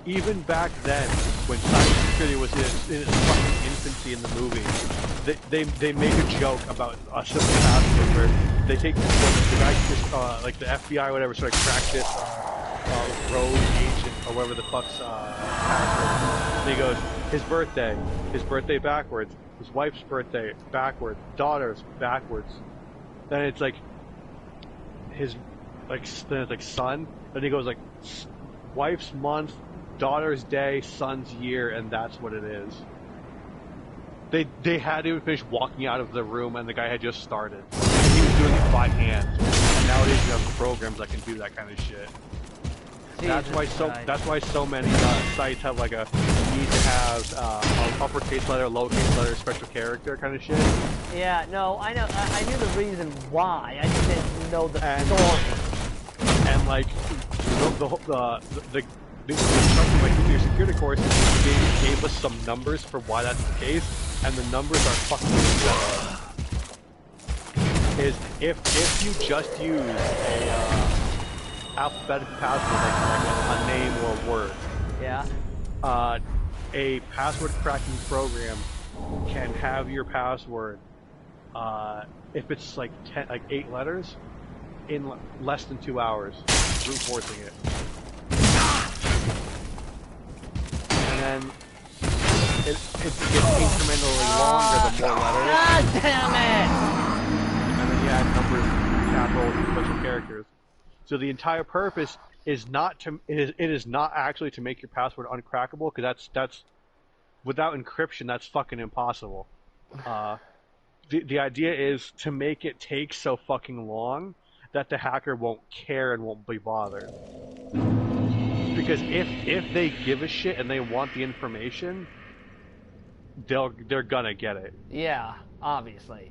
Speaker 8: even back then when cybersecurity was in its fucking infancy in the movie. They make a joke about a simple password where they take the guy like the FBI or whatever sort of crack this rogue agent or whatever the fuck's password. And he goes, his birthday backwards, his wife's birthday backwards, daughter's backwards. Then it's like his son. Then he goes like wife's month, daughter's day, son's year, and that's what it is. They had to finish walking out of the room, and the guy had just started. And he was doing it by hand. And nowadays you have programs that can do that kind of shit. That's why so many sites have like a need to have uppercase letter, lowercase letter, special character kind of shit.
Speaker 1: Yeah, no, I know. I knew the reason why. I just didn't know the story.
Speaker 8: And like the chunk of my computer security course gave us some numbers for why that's the case, and the numbers are fucking insane. Is if you just use a alphabetical password like a name or a word,
Speaker 1: yeah,
Speaker 8: a password cracking program can have your password if it's like 8 letters in less than 2 hours, brute forcing it. And then it gets incrementally longer the more letters.
Speaker 1: God damn it!
Speaker 8: And then you add numbers, capitals, and special characters. So the entire purpose is not actually to make your password uncrackable, because that's without encryption that's fucking impossible. The idea is to make it take so fucking long that the hacker won't care and won't be bothered. Because if they give a shit and they want the information, they're gonna get it.
Speaker 1: Yeah, obviously.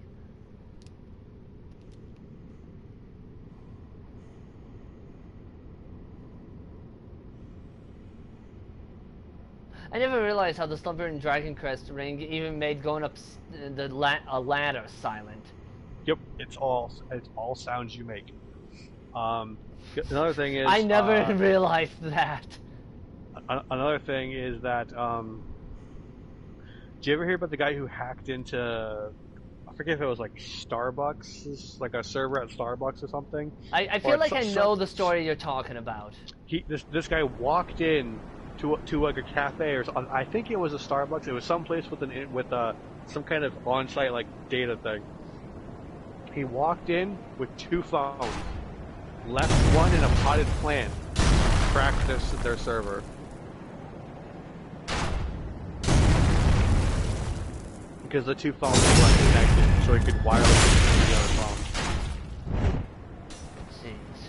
Speaker 1: I never realized how the Slumber and Dragon Crest ring even made going up a ladder silent.
Speaker 8: Yep, it's all sounds you make. Another thing is
Speaker 1: I never realized that.
Speaker 8: Another thing is that did you ever hear about the guy who hacked into, I forget if it was like Starbucks, like a server at Starbucks or something?
Speaker 1: I feel like I know the story you're talking about.
Speaker 8: This guy walked in to like a cafe or something. I think it was a Starbucks. It was someplace with some kind of on-site like data thing. He walked in with 2 phones, left one in a potted plant, cracked their server. Because the 2 phones weren't connected, so he could wirelessly connect the other phone.
Speaker 1: Jeez.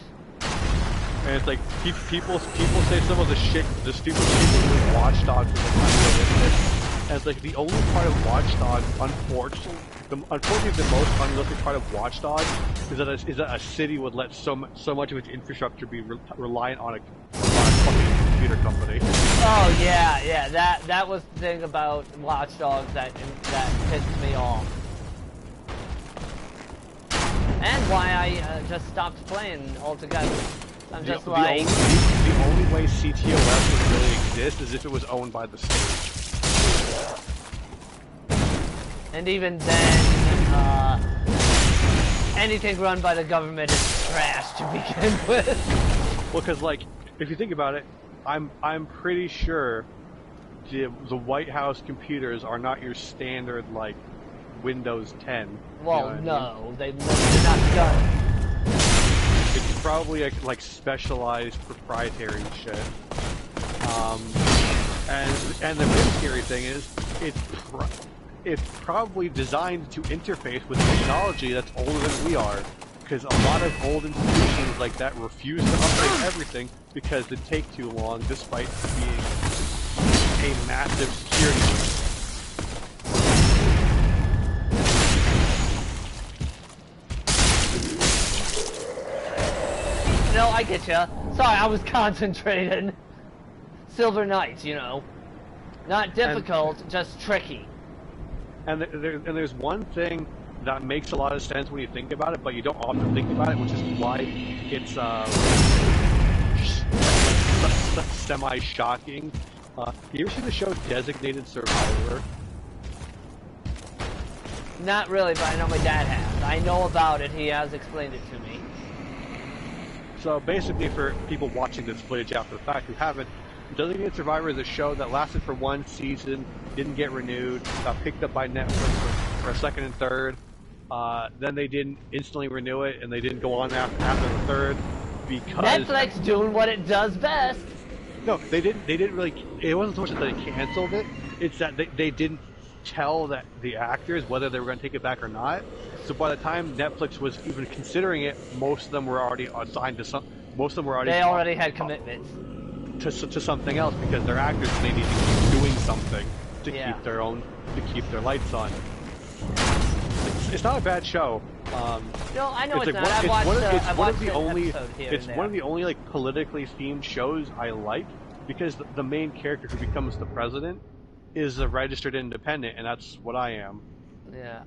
Speaker 8: And it's like people say some of the stupid shit with Watch Dogs is unrealistic. And it's like the only part of Watch Dogs, unfortunately, the most unrealistic part of Watch Dogs is that a city would let so much of its infrastructure be reliant on a fucking computer company.
Speaker 1: Oh yeah, that was the thing about Watch Dogs that pissed me off, and why I just stopped playing altogether. I'm just
Speaker 8: the
Speaker 1: like
Speaker 8: only way CTOS would really exist is if it was owned by the state.
Speaker 1: and even then, anything run by the government is trash to begin with.
Speaker 8: Well, because like if you think about it, I'm pretty sure the White House computers are not your standard like Windows 10.
Speaker 1: Well,
Speaker 8: you know
Speaker 1: no, they're not done.
Speaker 8: It's probably like specialized proprietary shit. And the really scary thing is it's probably designed to interface with technology that's older than we are. Because a lot of old institutions like that refuse to update everything because they take too long, despite being a massive security risk.
Speaker 1: No, I get ya. Sorry, I was concentrating. Silver Knights, you know. Not difficult, just tricky. And
Speaker 8: there's one thing that makes a lot of sense when you think about it, but you don't often think about it, which is why it's semi-shocking. You ever see the show Designated Survivor?
Speaker 1: Not really, but I know my dad has. I know about it. He has explained it to me.
Speaker 8: So basically, for people watching this footage after the fact who haven't, Designated Survivor is a show that lasted for 1 season, didn't get renewed, got picked up by Netflix for a second and third. Then they didn't instantly renew it, and they didn't go on after the third because
Speaker 1: Netflix doing what it does best.
Speaker 8: No, they didn't really. It wasn't so much that they canceled it; it's that they didn't tell that the actors whether they were going to take it back or not. So by the time Netflix was even considering it, most of them were already assigned to some. Most of them were already.
Speaker 1: They already had commitments
Speaker 8: to something else because their actors may need to keep doing something to keep their lights on. It's not a bad show.
Speaker 1: No, I know it's not.
Speaker 8: It's one of the only like politically themed shows I like because the main character who becomes the president is a registered independent, and that's what I am.
Speaker 1: Yeah.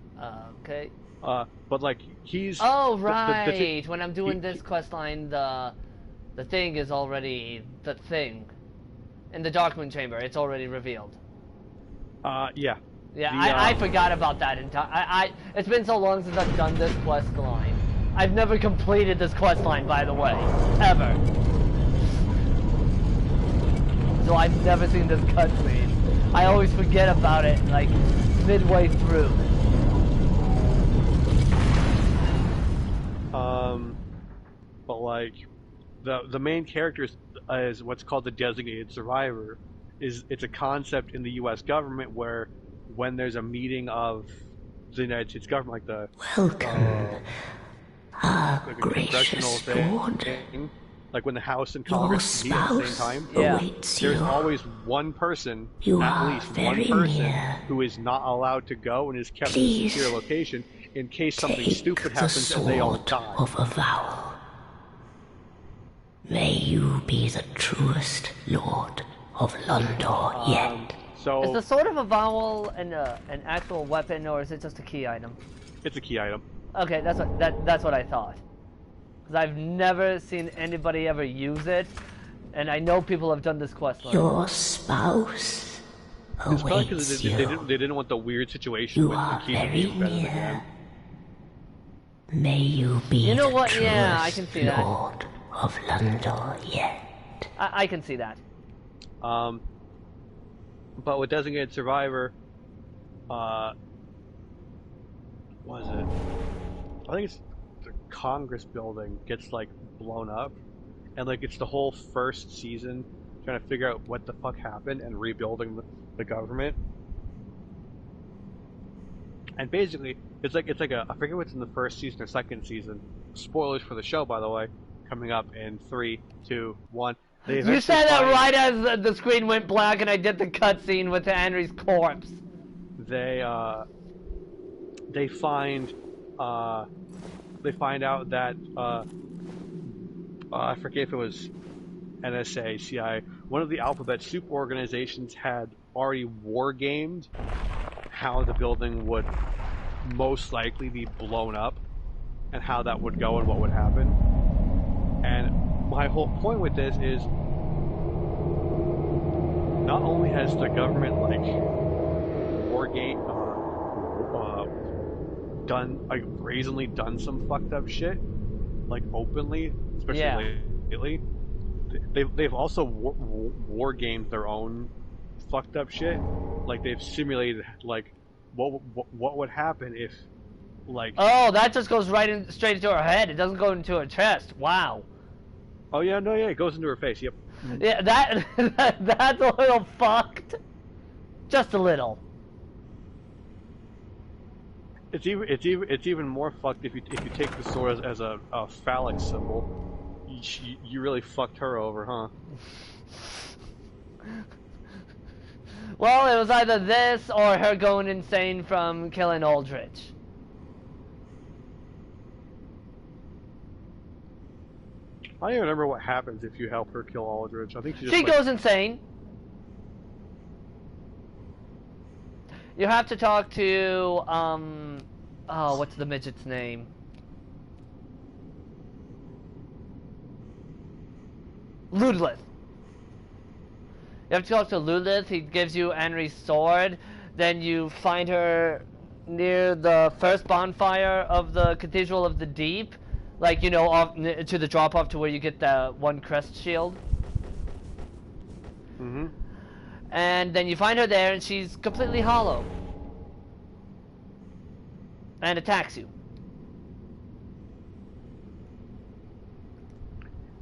Speaker 1: Okay.
Speaker 8: But like he's.
Speaker 1: Oh right. When I'm doing this quest line, the thing is already the thing in the document chamber. It's already revealed.
Speaker 8: Yeah.
Speaker 1: Yeah, I forgot about that entire. It's been so long since I've done this quest line. I've never completed this quest line, by the way, ever. So I've never seen this cutscene. I always forget about it, like midway through.
Speaker 8: But like, the main character is what's called the Designated Survivor. It's a concept in the U.S. government where when there's a meeting of the United States government, like the
Speaker 3: welcome,
Speaker 8: like a
Speaker 3: gracious Lord.
Speaker 8: Thing, like when the House and Congress meet at the same time, there's always one person, at least one person, who is not allowed to go and is kept in a secure location in case something stupid happens and they all die.
Speaker 3: Of avowal. May you be the truest Lord of Londor yet.
Speaker 8: So
Speaker 1: is the sword of avowal an actual weapon, or is it just a key item?
Speaker 8: It's a key item.
Speaker 1: Okay, that's what I thought. Because I've never seen anybody ever use it, and I know people have done this quest line.
Speaker 3: Your spouse awaits
Speaker 8: probably because
Speaker 3: you.
Speaker 8: They didn't want the weird situation with the key being embedded again.
Speaker 3: May you be
Speaker 1: you know
Speaker 3: the
Speaker 1: what?
Speaker 3: truest
Speaker 1: Yeah, I can see that.
Speaker 3: Lord of Londor yet.
Speaker 1: I can see that.
Speaker 8: But with Designated Survivor, was it? I think it's the Congress building gets like blown up, and like it's the whole first season trying to figure out what the fuck happened and rebuilding the government. And basically, it's like a I forget what's in the first season or second season. Spoilers for the show, by the way, coming up in 3, 2, 1.
Speaker 1: You said that right as the screen went black, and I did the cutscene with Henry's corpse.
Speaker 8: They find out that I forget if it was NSA, CIA, one of the alphabet soup organizations had already wargamed how the building would most likely be blown up and how that would go and what would happen. And my whole point with this is not only has the government like brazenly done some fucked up shit, like openly, especially lately. They've also war gamed their own fucked up shit. Like they've simulated like what would happen if like.
Speaker 1: Oh, that just goes straight into her head. It doesn't go into her chest. Wow.
Speaker 8: Oh yeah, no, yeah, it goes into her face. Yep.
Speaker 1: Yeah, that's a little fucked. Just a little.
Speaker 8: It's even more fucked if you take the sword as a phallic symbol. You really fucked her over, huh?
Speaker 1: Well, it was either this or her going insane from killing Aldrich.
Speaker 8: I don't even remember what happens if you help her kill Aldrich. I think
Speaker 1: she goes insane. You have to talk to, oh, what's the midget's name? Ludlith. You have to talk to Ludlith. He gives you Henry's sword. Then you find her near the first bonfire of the Cathedral of the Deep. Like, you know, off to the drop-off to where you get the one crest shield.
Speaker 8: Mm-hmm.
Speaker 1: And then you find her there, and she's completely hollow. And attacks you.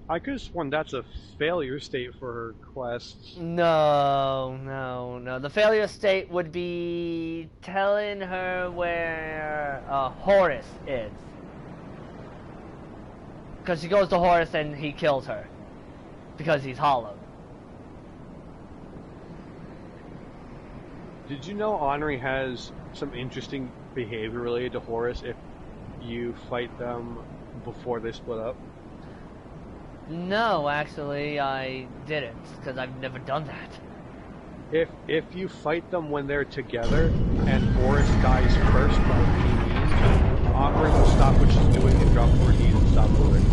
Speaker 8: I could have sworn that's a failure state for her quests.
Speaker 1: No. The failure state would be telling her where Horus is. Because she goes to Horus and he kills her. Because he's hollow.
Speaker 8: Did you know Henri has some interesting behavior related to Horus if you fight them before they split up?
Speaker 1: No, actually, I didn't, because I've never done that.
Speaker 8: If you fight them when they're together and Horus dies first by any means, Henri will stop what she's doing and drop to her knees and stop moving.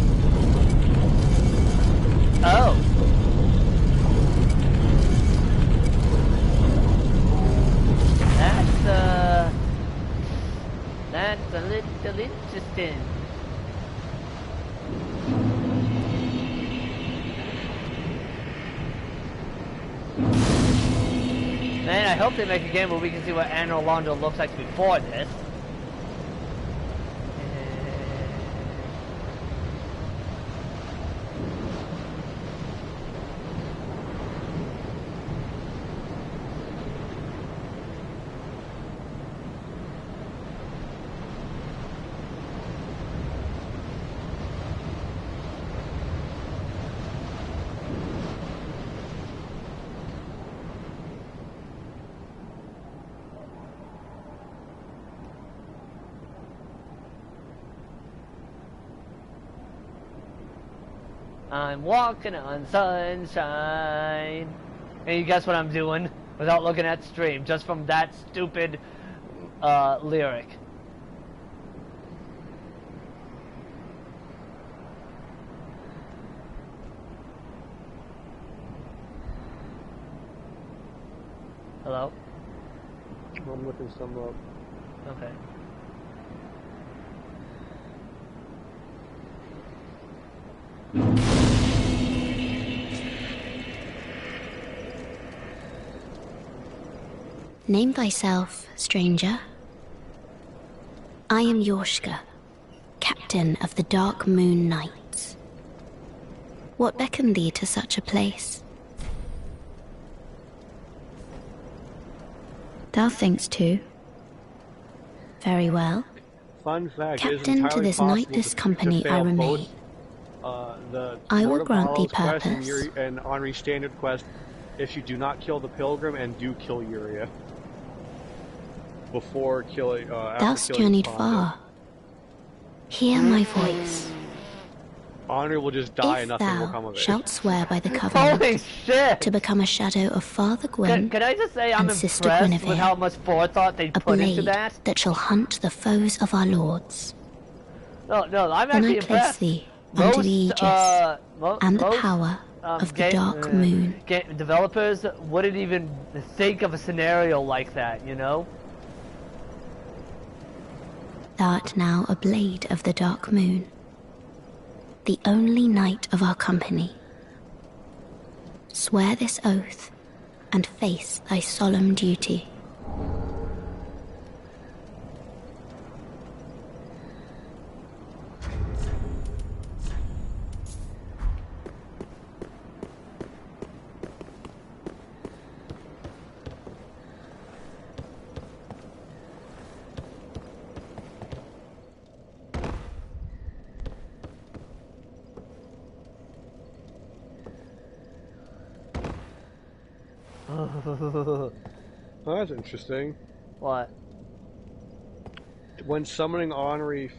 Speaker 1: Oh. That's a little interesting. Man, I hope they make a game where we can see what Anne Orlando looks like before this. I'm walking on sunshine. And you guess what I'm doing without looking at the stream, just from that stupid lyric. Hello?
Speaker 8: I'm looking some up.
Speaker 1: Okay.
Speaker 9: Name thyself, stranger. I am Yorshka, captain of the Dark Moon Knights. What beckoned thee to such a place? Thou thinkst too. Very well.
Speaker 8: Fun fact,
Speaker 9: Captain to this knightless company I remain.
Speaker 8: The
Speaker 9: I will
Speaker 8: Lord of
Speaker 9: grant thee
Speaker 8: Hollows quest
Speaker 9: purpose.
Speaker 8: and Henri's standard quest if you do not kill the pilgrim and do kill Yuria. Before killing,
Speaker 9: Thou'st journeyed far. Hear my voice.
Speaker 8: Henri will just die and
Speaker 9: If
Speaker 8: nothing will come
Speaker 9: thou
Speaker 8: of it.
Speaker 9: shalt swear by the
Speaker 1: Holy
Speaker 9: covenant
Speaker 1: shit!
Speaker 9: to become a shadow of Father Gwyn
Speaker 1: Can I just say I'm
Speaker 9: and Sister
Speaker 1: impressed with
Speaker 9: Guinevere,
Speaker 1: how much forethought they
Speaker 9: a
Speaker 1: put into
Speaker 9: blade
Speaker 1: that?
Speaker 9: shall hunt the foes of our lords.
Speaker 1: No, I'm
Speaker 9: Then
Speaker 1: actually
Speaker 9: I place
Speaker 1: impressed.
Speaker 9: thee under the aegis and the
Speaker 1: most,
Speaker 9: power of the Dark Moon.
Speaker 1: Developers wouldn't even think of a scenario like that, you know?
Speaker 9: Thou'rt now a blade of the Dark Moon, the only knight of our company. Swear this oath and face thy solemn duty.
Speaker 8: Oh, that's interesting.
Speaker 1: What?
Speaker 8: When summoning Henri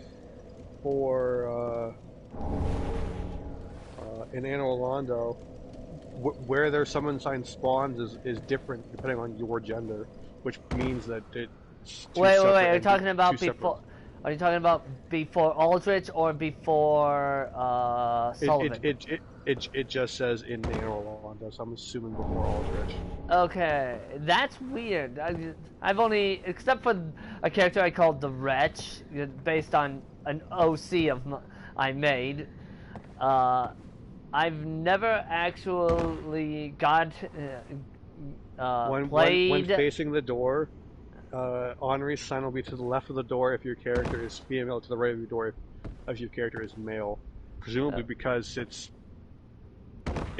Speaker 8: for in Anne Orlando, where their summon sign spawns is different depending on your gender, which means that it's
Speaker 1: Wait. Are you talking about before? Are you talking about before Aldrich or before Sullivan?
Speaker 8: It just says in Anne Orlando, so I'm assuming before Aldrich.
Speaker 1: Okay, that's weird. I've only, except for a character I called the Wretch, based on an OC I made. I've never actually got played.
Speaker 8: When facing the door, Henri's sign will be to the left of the door if your character is female, to the right of your door if your character is male. Presumably because it's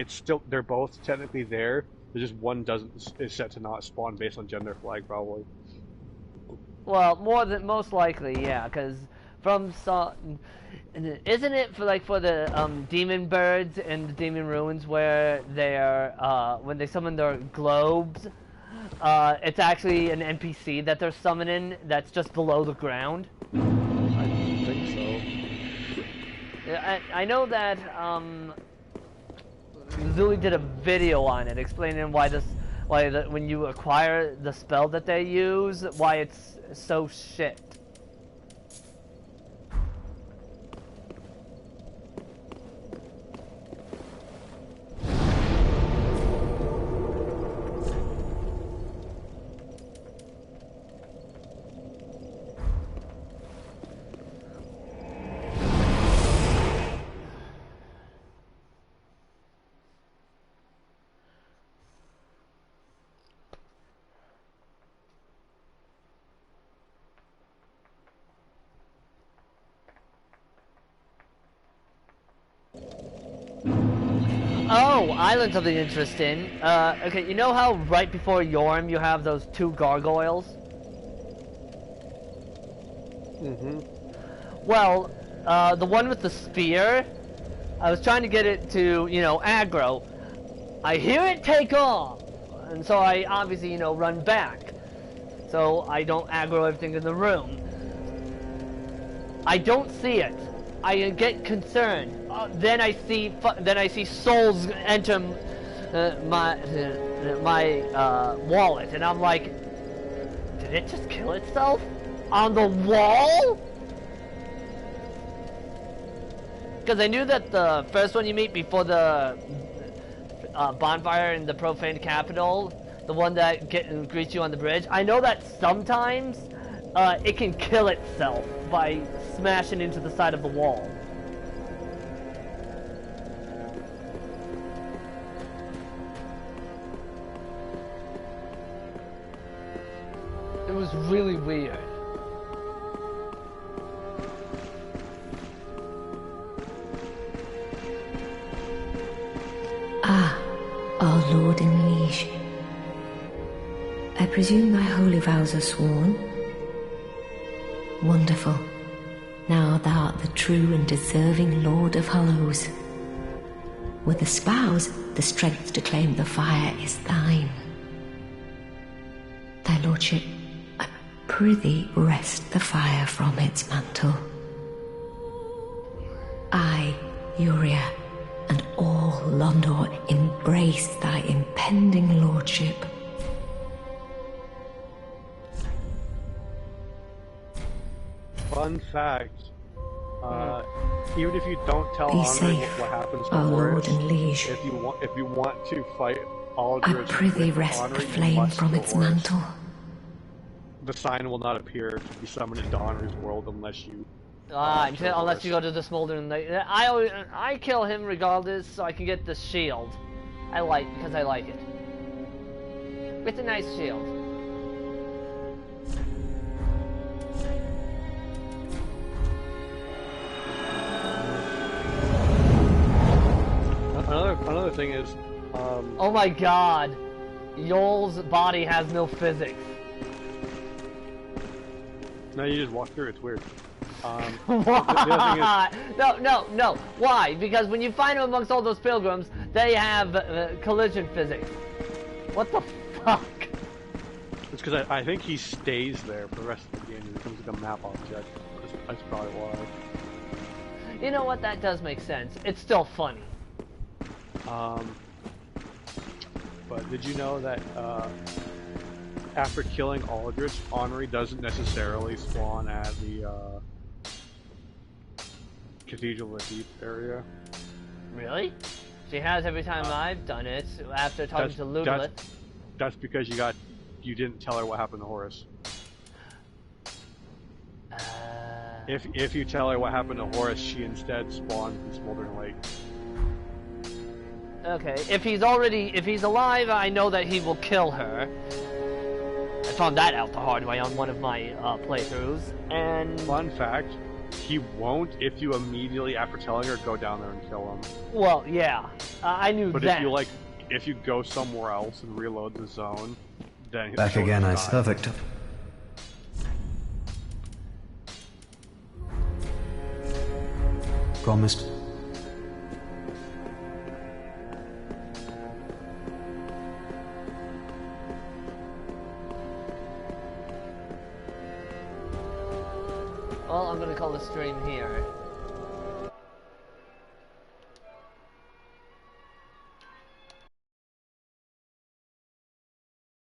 Speaker 8: still, they're both technically there. There's just one is set to not spawn based on gender flag, probably.
Speaker 1: Well, most likely, yeah, because isn't it for the demon birds and the demon ruins where they're when they summon their globes, it's actually an NPC that they're summoning that's just below the ground.
Speaker 8: I think so.
Speaker 1: Yeah, I know that Zuli did a video on it explaining when you acquire the spell that they use, why it's so shit. Oh, I learned something interesting. Okay, you know how right before Yorm you have those two gargoyles?
Speaker 8: Mm-hmm.
Speaker 1: Well, the one with the spear, I was trying to get it to, aggro. I hear it take off, and so I obviously, run back. So I don't aggro everything in the room. I don't see it. I get concerned. Then I see souls enter my wallet, and I'm like, did it just kill itself on the wall? Because I knew that the first one you meet before the bonfire in the profane capital, the one that greets you on the bridge, I know that sometimes it can kill itself by smashing into the side of the wall. It was really weird.
Speaker 3: lord and liege. I presume thy holy vows are sworn? Wonderful. Now thou art the true and deserving Lord of Hollows. With the spouse, the strength to claim the fire is thine. Thy lordship, I prithee wrest the fire from its mantle. I, Uria, and all Londor embrace thy impending lordship.
Speaker 8: Fun fact, even if you don't tell
Speaker 3: Be
Speaker 8: Henri
Speaker 3: safe,
Speaker 8: what happens to
Speaker 3: our
Speaker 8: Horus,
Speaker 3: lord and liege.
Speaker 8: if you want to fight all
Speaker 3: I
Speaker 8: Druids
Speaker 3: prithee
Speaker 8: with
Speaker 3: wrest
Speaker 8: Henri,
Speaker 3: the
Speaker 8: you
Speaker 3: flame
Speaker 8: must
Speaker 3: from
Speaker 8: kill
Speaker 3: its
Speaker 8: Horus.
Speaker 3: mantle.
Speaker 8: The sign will not appear to be summoned into Henri's world unless you.
Speaker 1: Unless you go to the Smoldering Lake. I kill him regardless, so I can get the shield. Because I like it. With a nice shield.
Speaker 8: Another thing is,
Speaker 1: oh my god, Yoel's body has no physics.
Speaker 8: now you just walk through. It's weird.
Speaker 1: Why? No. Why? Because when you find him amongst all those pilgrims, they have collision physics. What the fuck?
Speaker 8: It's because I think he stays there for the rest of the game. He becomes like a map object. That's probably why.
Speaker 1: You know what? That does make sense. It's still funny.
Speaker 8: But did you know that after killing Aldrich, Henri doesn't necessarily spawn at the Cathedral of the Deep area?
Speaker 1: Really? She has every time I've done it after talking to Ludlet.
Speaker 8: That's because you didn't tell her what happened to Horus. If you tell her what happened to Horus, she instead spawns in Smoldering Lake.
Speaker 1: Okay, if he's alive, I know that he will kill her. I found that out the hard way on one of my playthroughs. And
Speaker 8: fun fact, he won't if you immediately after telling her go down there and kill him.
Speaker 1: Well, yeah, I knew
Speaker 8: but
Speaker 1: that.
Speaker 8: But if you go somewhere else and reload the zone, then
Speaker 7: back again. I see. Perfect. Promised.
Speaker 1: Well, I'm gonna call the stream here.